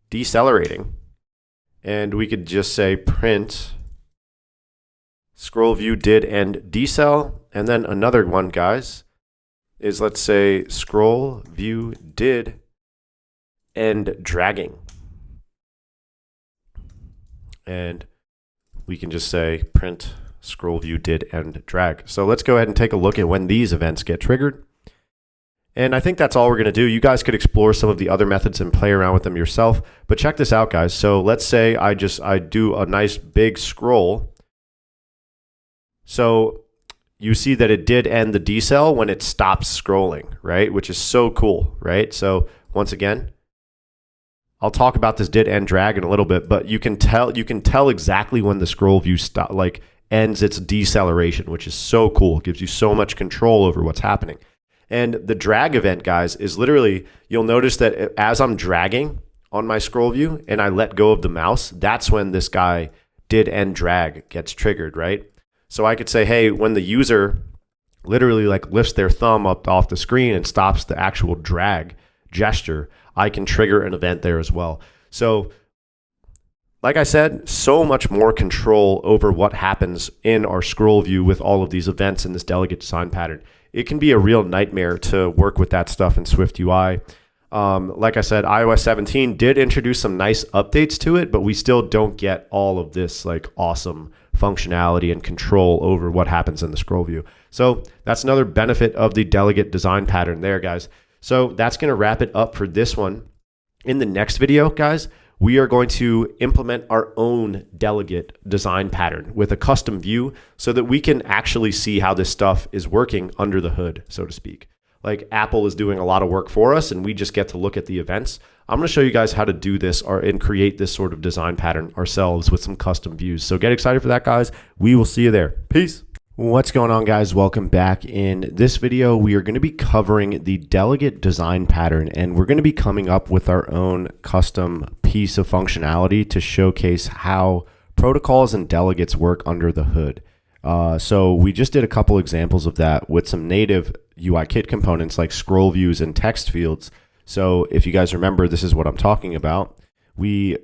decelerating. And we could just say print scroll view did end decel. And then another one, guys, is let's say scroll view did end dragging. And we can just say print scroll view did end drag. So let's go ahead and take a look at when these events get triggered. And I think that's all we're going to do. You guys could explore some of the other methods and play around with them yourself. But check this out, guys. So let's say I do a nice big scroll. So you see that it did end the decel when it stops scrolling, right? Which is so cool, right? So once again, I'll talk about this did end drag in a little bit, but you can tell exactly when the scroll view ends its deceleration, which is so cool. It gives you so much control over what's happening. And the drag event, guys, is literally, you'll notice that as I'm dragging on my scroll view and I let go of the mouse, that's when this guy did end drag gets triggered, right? So I could say, hey, when the user literally like lifts their thumb up off the screen and stops the actual drag gesture, I can trigger an event there as well. So like I said, so much more control over what happens in our scroll view with all of these events in this delegate design pattern. It can be a real nightmare to work with that stuff in SwiftUI. Like I said, iOS 17 did introduce some nice updates to it, but we still don't get all of this like awesome functionality and control over what happens in the scroll view. So that's another benefit of the delegate design pattern there, guys. So that's going to wrap it up for this one. In the next video, guys, we are going to implement our own delegate design pattern with a custom view so that we can actually see how this stuff is working under the hood, so to speak. Like Apple is doing a lot of work for us and we just get to look at the events. I'm going to show you guys how to do this and create this sort of design pattern ourselves with some custom views. So get excited for that, guys. We will see you there. Peace. What's going on, guys? Welcome back. In this video, we are going to be covering the delegate design pattern, and we're going to be coming up with our own custom piece of functionality to showcase how protocols and delegates work under the hood. So we just did a couple examples of that with some native UIKit components like scroll views and text fields. So if you guys remember, this is what I'm talking about. We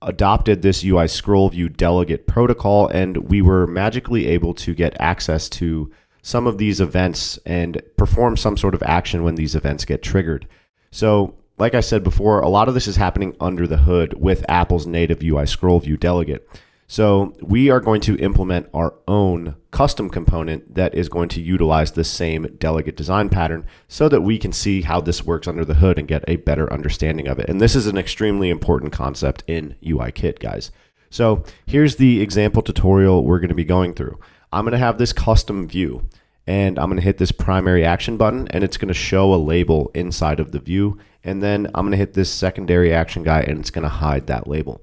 adopted this UI scroll view delegate protocol, and we were magically able to get access to some of these events and perform some sort of action when these events get triggered. So like I said before, a lot of this is happening under the hood with Apple's native UI scroll view delegate. So we are going to implement our own custom component that is going to utilize the same delegate design pattern so that we can see how this works under the hood and get a better understanding of it. And this is an extremely important concept in UIKit, guys. So here's the example tutorial we're going to be going through. I'm going to have this custom view and I'm going to hit this primary action button and it's going to show a label inside of the view. And then I'm going to hit this secondary action guy and it's going to hide that label.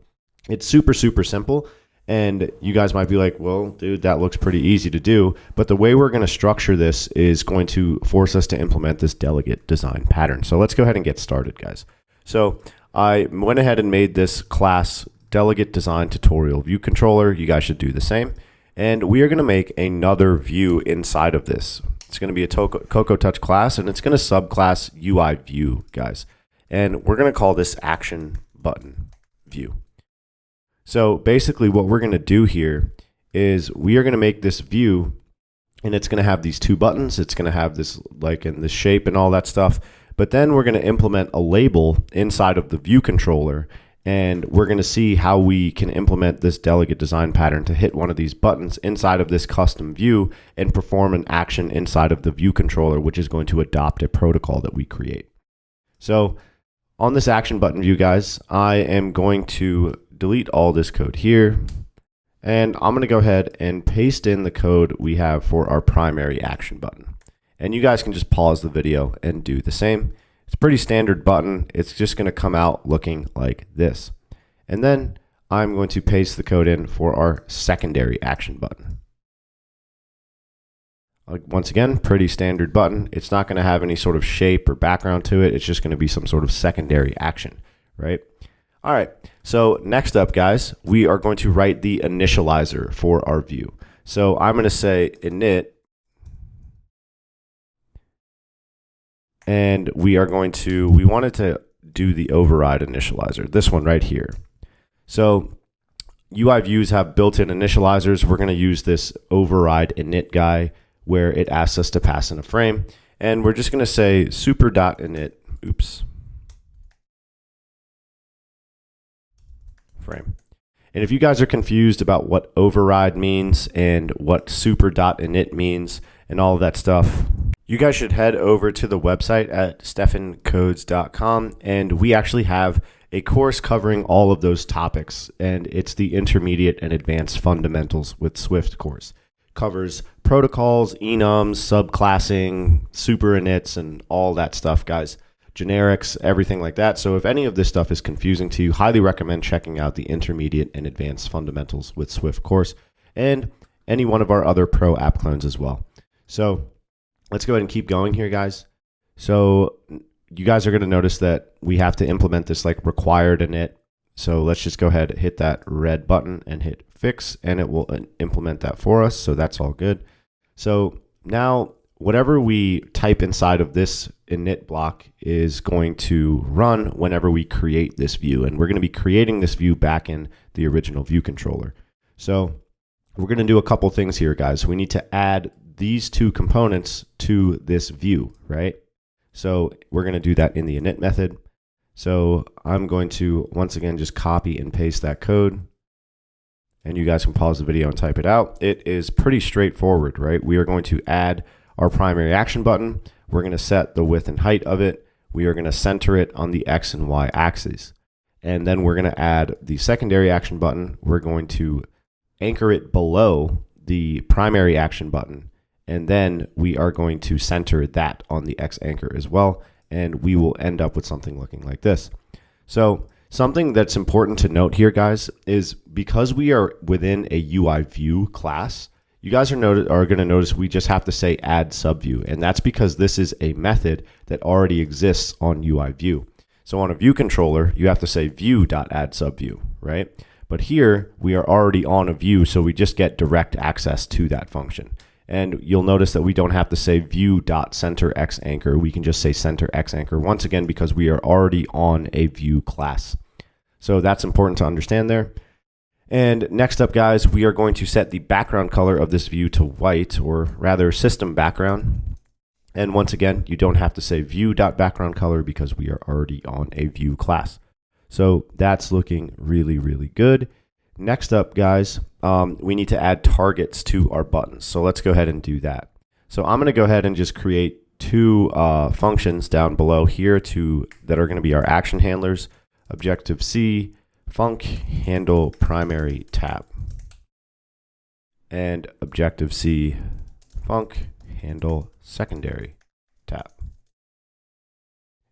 It's super, super simple. And you guys might be like, well, dude, that looks pretty easy to do. But the way we're going to structure this is going to force us to implement this delegate design pattern. So let's go ahead and get started, guys. So I went ahead and made this class delegate design tutorial view controller. You guys should do the same. And we are going to make another view inside of this. It's going to be a Cocoa Touch class, and it's going to subclass UI view, guys. And we're going to call this action button view. So basically what we're going to do here is we are going to make this view, and it's going to have these two buttons. It's going to have this like in the shape and all that stuff. But then we're going to implement a label inside of the view controller, and we're going to see how we can implement this delegate design pattern to hit one of these buttons inside of this custom view and perform an action inside of the view controller, which is going to adopt a protocol that we create. So on this action button view, guys, I am going to delete all this code here, and I'm going to go ahead and paste in the code we have for our primary action button. And you guys can just pause the video and do the same. It's a pretty standard button. It's just going to come out looking like this. And then I'm going to paste the code in for our secondary action button. Once again, pretty standard button. It's not going to have any sort of shape or background to it. It's just going to be some sort of secondary action, right? All right, so next up, guys, we are going to write the initializer for our view. So I'm going to say init, and we wanted to do the override initializer, this one right here. So UI views have built-in initializers. We're going to use this override init guy where it asks us to pass in a frame. And we're just going to say super.init, frame. And if you guys are confused about what override means and what super.init means and all of that stuff, you guys should head over to the website at stephancodes.com, and we actually have a course covering all of those topics, and it's the Intermediate and Advanced Fundamentals with Swift course. Covers protocols, enums, subclassing, super inits, and all that stuff, guys. Generics, everything like that. So if any of this stuff is confusing to you, highly recommend checking out the Intermediate and Advanced Fundamentals with Swift course and any one of our other pro app clones as well. So let's go ahead and keep going here, guys. So you guys are going to notice that we have to implement this like required init. So let's just go ahead and hit that red button and hit fix, and it will implement that for us. So that's all good. So now whatever we type inside of this init block is going to run whenever we create this view. And we're going to be creating this view back in the original view controller. So we're going to do a couple things here, guys. We need to add these two components to this view, right? So we're going to do that in the init method. So I'm going to, once again, just copy and paste that code. And you guys can pause the video and type it out. It is pretty straightforward, right? We are going to add our primary action button. We're going to set the width and height of it. We are going to center it on the X and Y axes. And then we're going to add the secondary action button. We're going to anchor it below the primary action button. And then we are going to center that on the X anchor as well. And we will end up with something looking like this. So something that's important to note here, guys, is because we are within a UI view class, you guys are going to notice we just have to say add subview. And that's because this is a method that already exists on UI view. So on a view controller, you have to say view.addSubview, right? But here we are already on a view, so we just get direct access to that function. And you'll notice that we don't have to say view.centerXanchor. We can just say centerXanchor once again because we are already on a view class. So that's important to understand there. And next up, guys, we are going to set the background color of this view to white, or rather system background. And once again, you don't have to say view.background color because we are already on a view class. So that's looking really, really good. Next up, guys, we need to add targets to our buttons. So let's go ahead and do that. So I'm going to go ahead and just create two functions down below here that are going to be our action handlers, Objective-C, func handle primary tap, and Objective-C func handle secondary tap.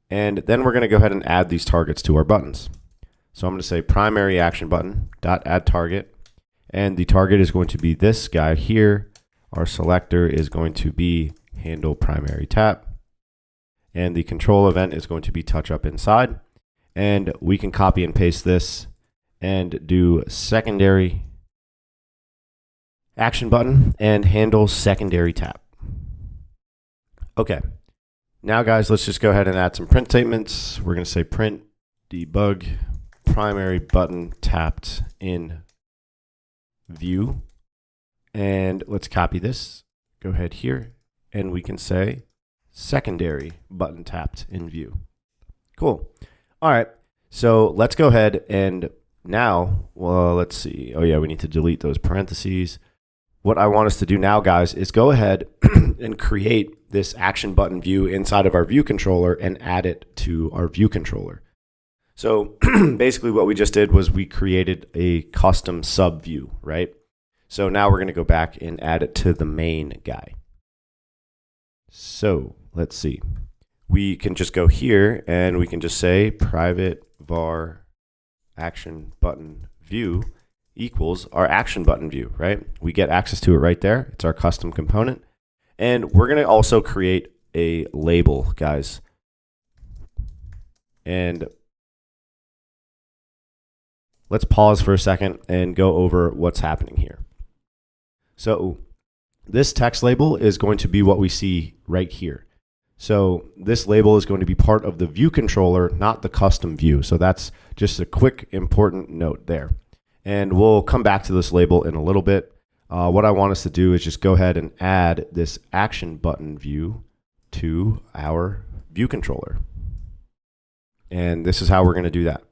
And then we're going to go ahead and add these targets to our buttons. So I'm going to say primary action button dot add target, and the target is going to be this guy here. Our selector is going to be handle primary tap, and the control event is going to be touch up inside. And we can copy and paste this and do secondary action button and handle secondary tap. Okay. Now guys, let's just go ahead and add some print statements. We're going to say print debug primary button tapped in view. And let's copy this. Go ahead here and we can say secondary button tapped in view. Cool. All right. So let's go ahead and now, well, let's see. Oh yeah, we need to delete those parentheses. What I want us to do now, guys, is go ahead and create this action button view inside of our view controller and add it to our view controller. So basically what we just did was we created a custom sub view, right? So now we're going to go back and add it to the main guy. So let's see. We can just go here and we can just say private var action button view equals our action button view, right? We get access to it right there. It's our custom component. And we're going to also create a label, guys. And let's pause for a second and go over what's happening here. So this text label is going to be what we see right here. So this label is going to be part of the view controller, not the custom view. So that's just a quick important note there. And we'll come back to this label in a little bit. What I want us to do is just go ahead and add this action button view to our view controller. And this is how we're going to do that.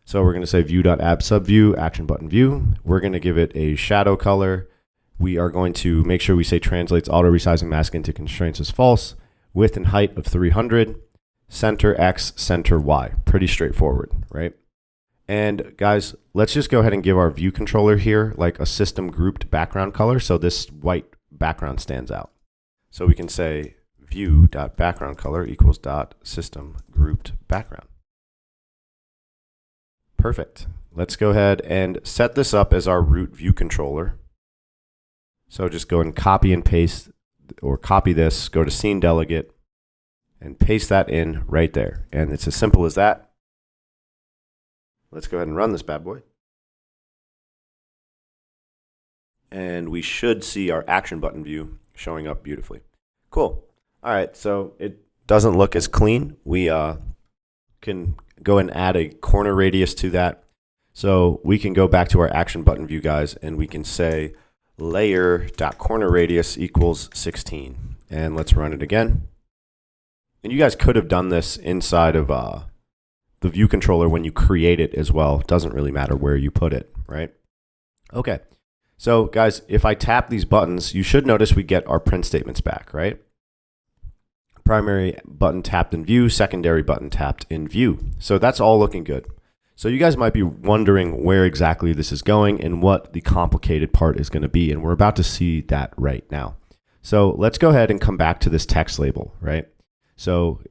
So we're going to say view.addSubView action button view. We're going to give it a shadow color. We are going to make sure we say translates auto resizing mask into constraints as false. Width and height of 300. Center X, center Y. Pretty straightforward, right? And guys, let's just go ahead and give our view controller here like a system grouped background color so this white background stands out. So we can say view.background color equals .system grouped background. Perfect. Let's go ahead and set this up as our root view controller. So just go and copy and paste, or copy this, go to scene delegate and paste that in right there. And it's as simple as that. Let's go ahead and run this bad boy. And we should see our action button view showing up beautifully. Cool. All right, so it doesn't look as clean. We can go and add a corner radius to that. So we can go back to our action button view, guys, and we can say layer.cornerRadius equals 16. And let's run it again. And you guys could have done this inside of the view controller when you create it as well. It doesn't really matter where you put it, right? Okay. So guys, if I tap these buttons, you should notice we get our print statements back, right? Primary button tapped in view, secondary button tapped in view. So that's all looking good. So you guys might be wondering where exactly this is going and what the complicated part is going to be. And we're about to see that right now. So let's go ahead and come back to this text label, right? So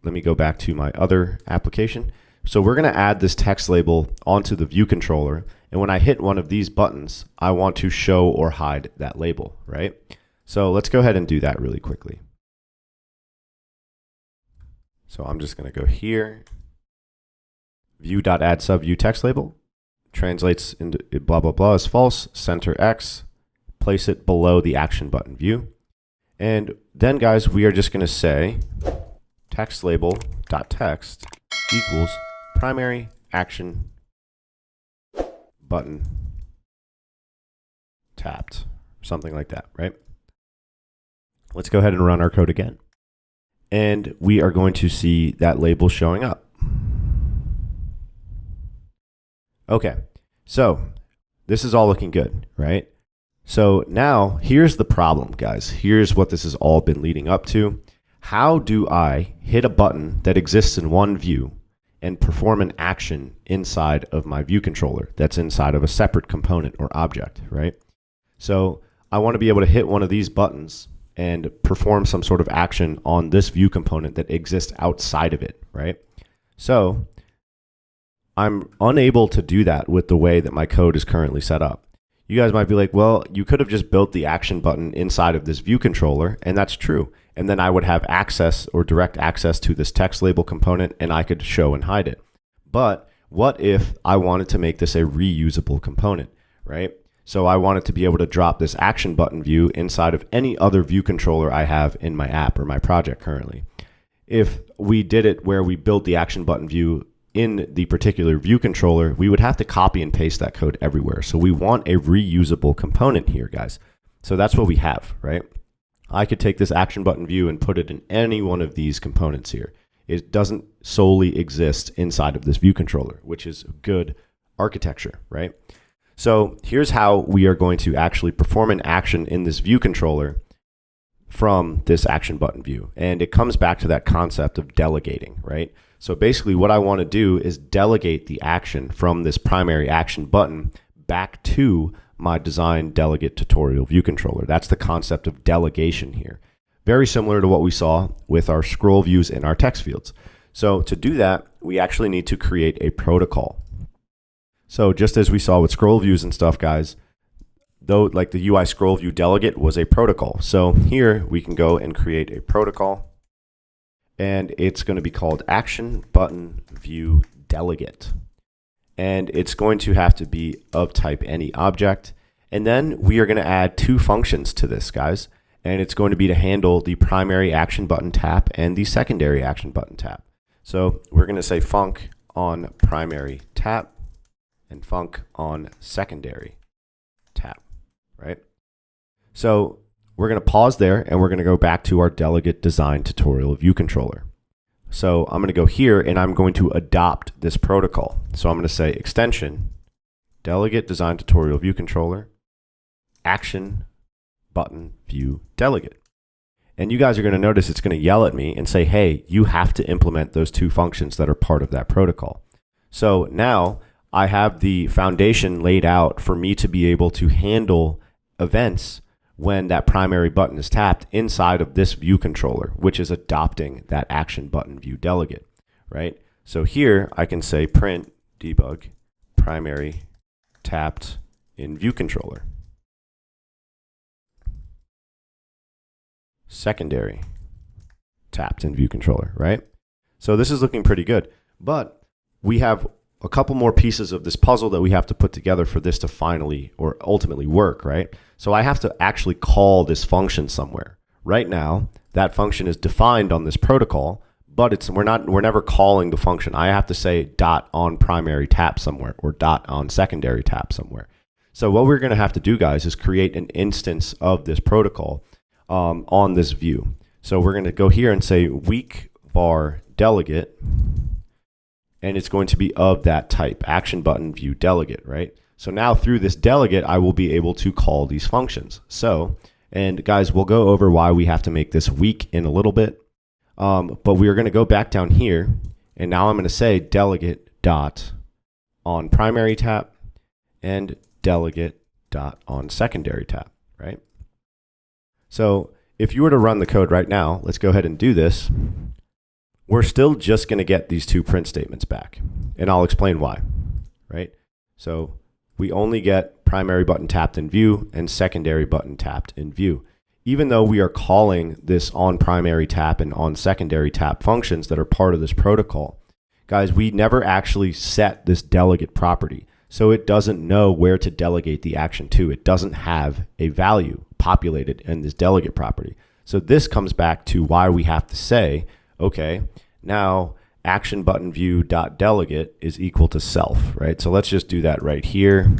let me go back to my other application. So we're going to add this text label onto the view controller. And when I hit one of these buttons, I want to show or hide that label, right? So let's go ahead and do that really quickly. So I'm just going to go here. View.addSubView text label. Translates into blah, blah, blah as false. Center X. Place it below the action button view. And then, guys, we are just going to say text label.text equals primary action button tapped, something like that, right? Let's go ahead and run our code again. And we are going to see that label showing up. Okay, so this is all looking good, right? So now here's the problem, guys. Here's what this has all been leading up to. How do I hit a button that exists in one view and perform an action inside of my view controller that's inside of a separate component or object, right? So I want to be able to hit one of these buttons and perform some sort of action on this view component that exists outside of it, right? So I'm unable to do that with the way that my code is currently set up. You guys might be like, well, you could have just built the action button inside of this view controller, and that's true. And then I would have access or direct access to this text label component, and I could show and hide it. But what if I wanted to make this a reusable component, right? So I wanted to be able to drop this action button view inside of any other view controller I have in my app or my project currently. If we did it where we built the action button view in the particular view controller, we would have to copy and paste that code everywhere. So we want a reusable component here, guys. So that's what we have, right? I could take this action button view and put it in any one of these components here. It doesn't solely exist inside of this view controller, which is good architecture, right? So here's how we are going to actually perform an action in this view controller from this action button view. And it comes back to that concept of delegating, right? So basically what I want to do is delegate the action from this primary action button back to my design delegate tutorial view controller. That's the concept of delegation here. Very similar to what we saw with our scroll views in our text fields. So to do that, we actually need to create a protocol. So just as we saw with scroll views and stuff, guys, though, like the UI scroll view delegate was a protocol. So here we can go and create a protocol, and it's going to be called action button view delegate. And it's going to have to be of type any object. And then we are going to add two functions to this, guys. And it's going to be to handle the primary action button tap and the secondary action button tap. So we're going to say func on primary tap and func on secondary tap, right? So we're going to pause there and we're going to go back to our delegate design tutorial view controller. So I'm going to go here and I'm going to adopt this protocol. So I'm going to say extension delegate design tutorial view controller action button view delegate. And you guys are going to notice it's going to yell at me and say, hey, you have to implement those two functions that are part of that protocol. So now I have the foundation laid out for me to be able to handle events when that primary button is tapped inside of this view controller, which is adopting that action button view delegate, right? So here I can say print debug primary tapped in view controller. Secondary tapped in view controller, right? So this is looking pretty good, but we have a couple more pieces of this puzzle that we have to put together for this to finally or ultimately work, right? So I have to actually call this function somewhere. Right now, that function is defined on this protocol, but we're never calling the function. I have to say dot on primary tap somewhere or dot on secondary tap somewhere. So what we're going to have to do, guys, is create an instance of this protocol on this view. So we're going to go here and say weak var delegate, and it's going to be of that type, action button view delegate, right? So now through this delegate, I will be able to call these functions. So, and guys, we'll go over why we have to make this weak in a little bit. But we are going to go back down here, and now I'm going to say delegate dot on primary tap and delegate dot on secondary tap, right? So if you were to run the code right now, let's go ahead and do this. We're still just going to get these two print statements back, and I'll explain why, right? So we only get primary button tapped in view and secondary button tapped in view. Even though we are calling this on primary tap and on secondary tap functions that are part of this protocol, guys, we never actually set this delegate property. So it doesn't know where to delegate the action to. It doesn't have a value populated in this delegate property. So this comes back to why we have to say, okay, now action button view dot delegate is equal to self, right? So let's just do that right here.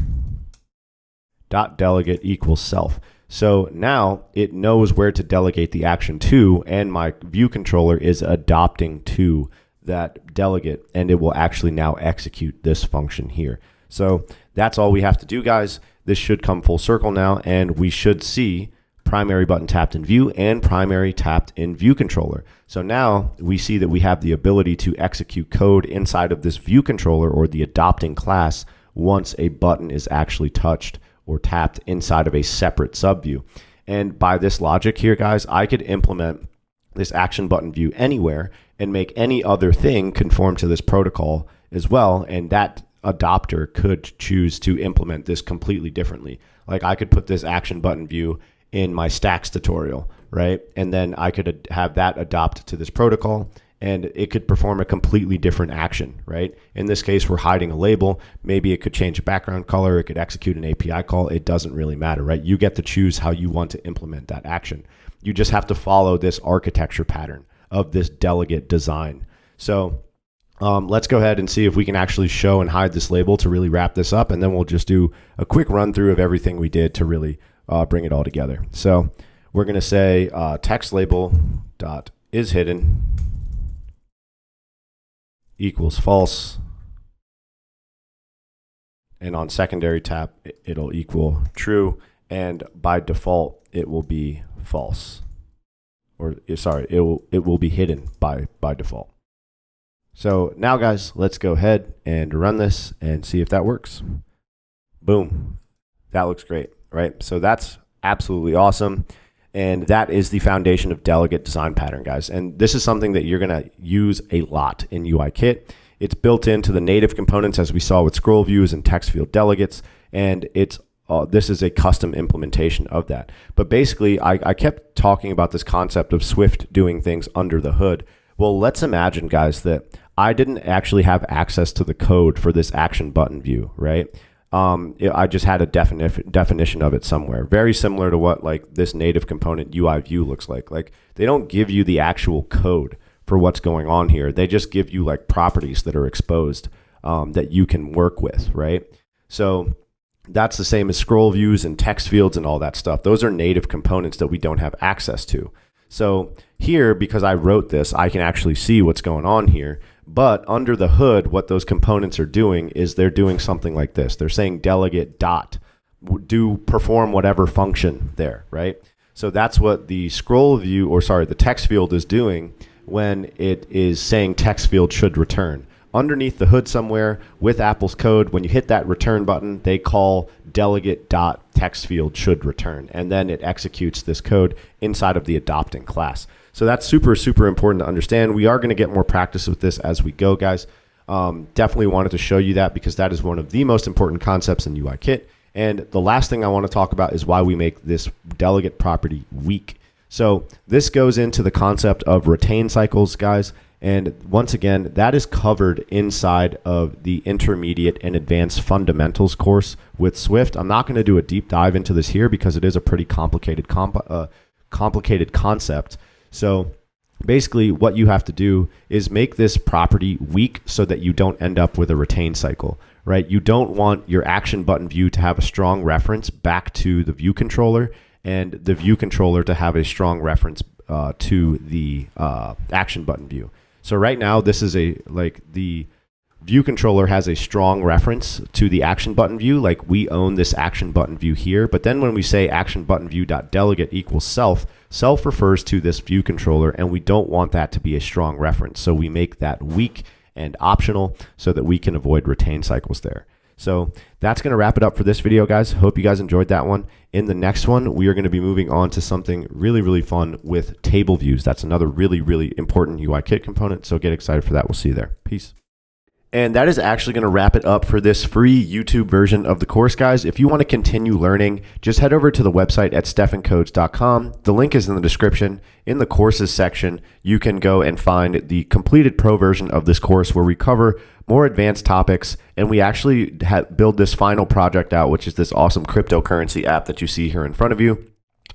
Dot delegate equals self. So now it knows where to delegate the action to, and my view controller is adopting to that delegate, and it will actually now execute this function here. So that's all we have to do, guys. This should come full circle now, and we should see primary button tapped in view and primary tapped in view controller. So now we see that we have the ability to execute code inside of this view controller or the adopting class once a button is actually touched or tapped inside of a separate subview. And by this logic here, guys, I could implement this action button view anywhere and make any other thing conform to this protocol as well. And that adopter could choose to implement this completely differently. Like I could put this action button view in my stacks tutorial, right? And then I could have that adopt to this protocol, and it could perform a completely different action, right? In this case, we're hiding a label. Maybe it could change a background color. It could execute an API call. It doesn't really matter, right? You get to choose how you want to implement that action. You just have to follow this architecture pattern of this delegate design. So let's go ahead and see if we can actually show and hide this label to really wrap this up. And then we'll just do a quick run through of everything we did to really bring it all together. So we're going to say text label dot is hidden equals false. And on secondary tap, it'll equal true. And by default, it will be false. Or sorry, it will be hidden by default. So now, guys, let's go ahead and run this and see if that works. Boom. That looks great, right? So that's absolutely awesome. And that is the foundation of delegate design pattern, guys. And this is something that you're going to use a lot in UIKit. It's built into the native components, as we saw with scroll views and text field delegates. And it's this is a custom implementation of that. But basically, I kept talking about this concept of Swift doing things under the hood. Well, let's imagine, guys, that I didn't actually have access to the code for this action button view, right? I just had a definition of it somewhere, very similar to what like this native component UI view looks like. Like they don't give you the actual code for what's going on here. They just give you like properties that are exposed that you can work with, right? So that's the same as scroll views and text fields and all that stuff. Those are native components that we don't have access to. So here, because I wrote this, I can actually see what's going on here. But under the hood, what those components are doing is they're doing something like this. They're saying delegate dot perform whatever function there, right? So that's what the scroll view, or sorry, the text field is doing when it is saying text field should return. Underneath the hood somewhere with Apple's code, when you hit that return button, they call delegate dot text field should return, and then it executes this code inside of the adopting class. So that's super, super important to understand. We are going to get more practice with this as we go, guys. Definitely wanted to show you that because that is one of the most important concepts in UIKit. And the last thing I want to talk about is why we make this delegate property weak. So this goes into the concept of retain cycles, guys. And once again, that is covered inside of the intermediate and advanced fundamentals course with Swift. I'm not going to do a deep dive into this here because it is a pretty complicated concept. So basically what you have to do is make this property weak so that you don't end up with a retain cycle, right? You don't want your action button view to have a strong reference back to the view controller and the view controller to have a strong reference to the action button view. So right now, this is the view controller has a strong reference to the action button view. Like we own this action button view here. But then when we say action button view.delegate equals self refers to this view controller, and we don't want that to be a strong reference. So we make that weak and optional so that we can avoid retain cycles there. So that's going to wrap it up for this video, guys. Hope you guys enjoyed that one. In the next one, we are going to be moving on to something really, really fun with table views. That's another really, really important UIKit component. So get excited for that. We'll see you there. Peace. And that is actually going to wrap it up for this free YouTube version of the course, guys. If you want to continue learning, just head over to the website at stephancodes.com. The link is in the description. In the courses section, you can go and find the completed pro version of this course where we cover more advanced topics, and we actually build this final project out, which is this awesome cryptocurrency app that you see here in front of you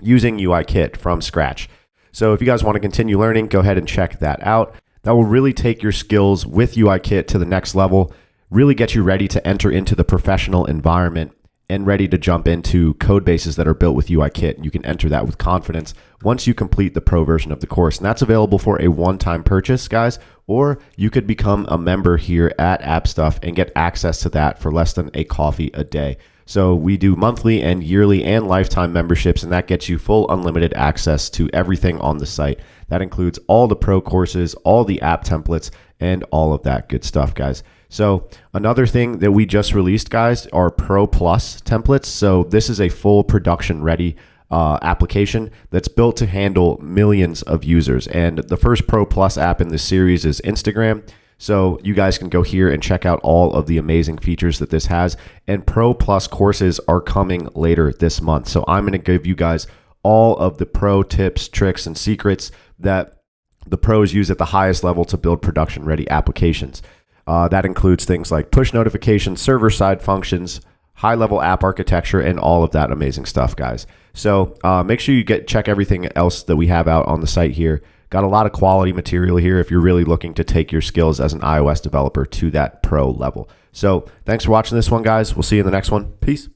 using UIKit from scratch. So if you guys want to continue learning, go ahead and check that out. That will really take your skills with UIKit to the next level, really get you ready to enter into the professional environment and ready to jump into code bases that are built with UIKit. You can enter that with confidence once you complete the pro version of the course. And that's available for a one-time purchase, guys, or you could become a member here at AppStuff and get access to that for less than a coffee a day. So we do monthly and yearly and lifetime memberships, and that gets you full unlimited access to everything on the site. That includes all the pro courses, all the app templates, and all of that good stuff, guys. So another thing that we just released, guys, are Pro Plus templates. So this is a full production ready application that's built to handle millions of users. And the first Pro Plus app in this series is Instagram. So you guys can go here and check out all of the amazing features that this has. And Pro Plus courses are coming later this month. So I'm going to give you guys all of the pro tips, tricks, and secrets that the pros use at the highest level to build production-ready applications. That includes things like push notifications, server-side functions, high-level app architecture, and all of that amazing stuff, guys. So make sure you check everything else that we have out on the site here. Got a lot of quality material here if you're really looking to take your skills as an iOS developer to that pro level. So thanks for watching this one, guys. We'll see you in the next one. Peace.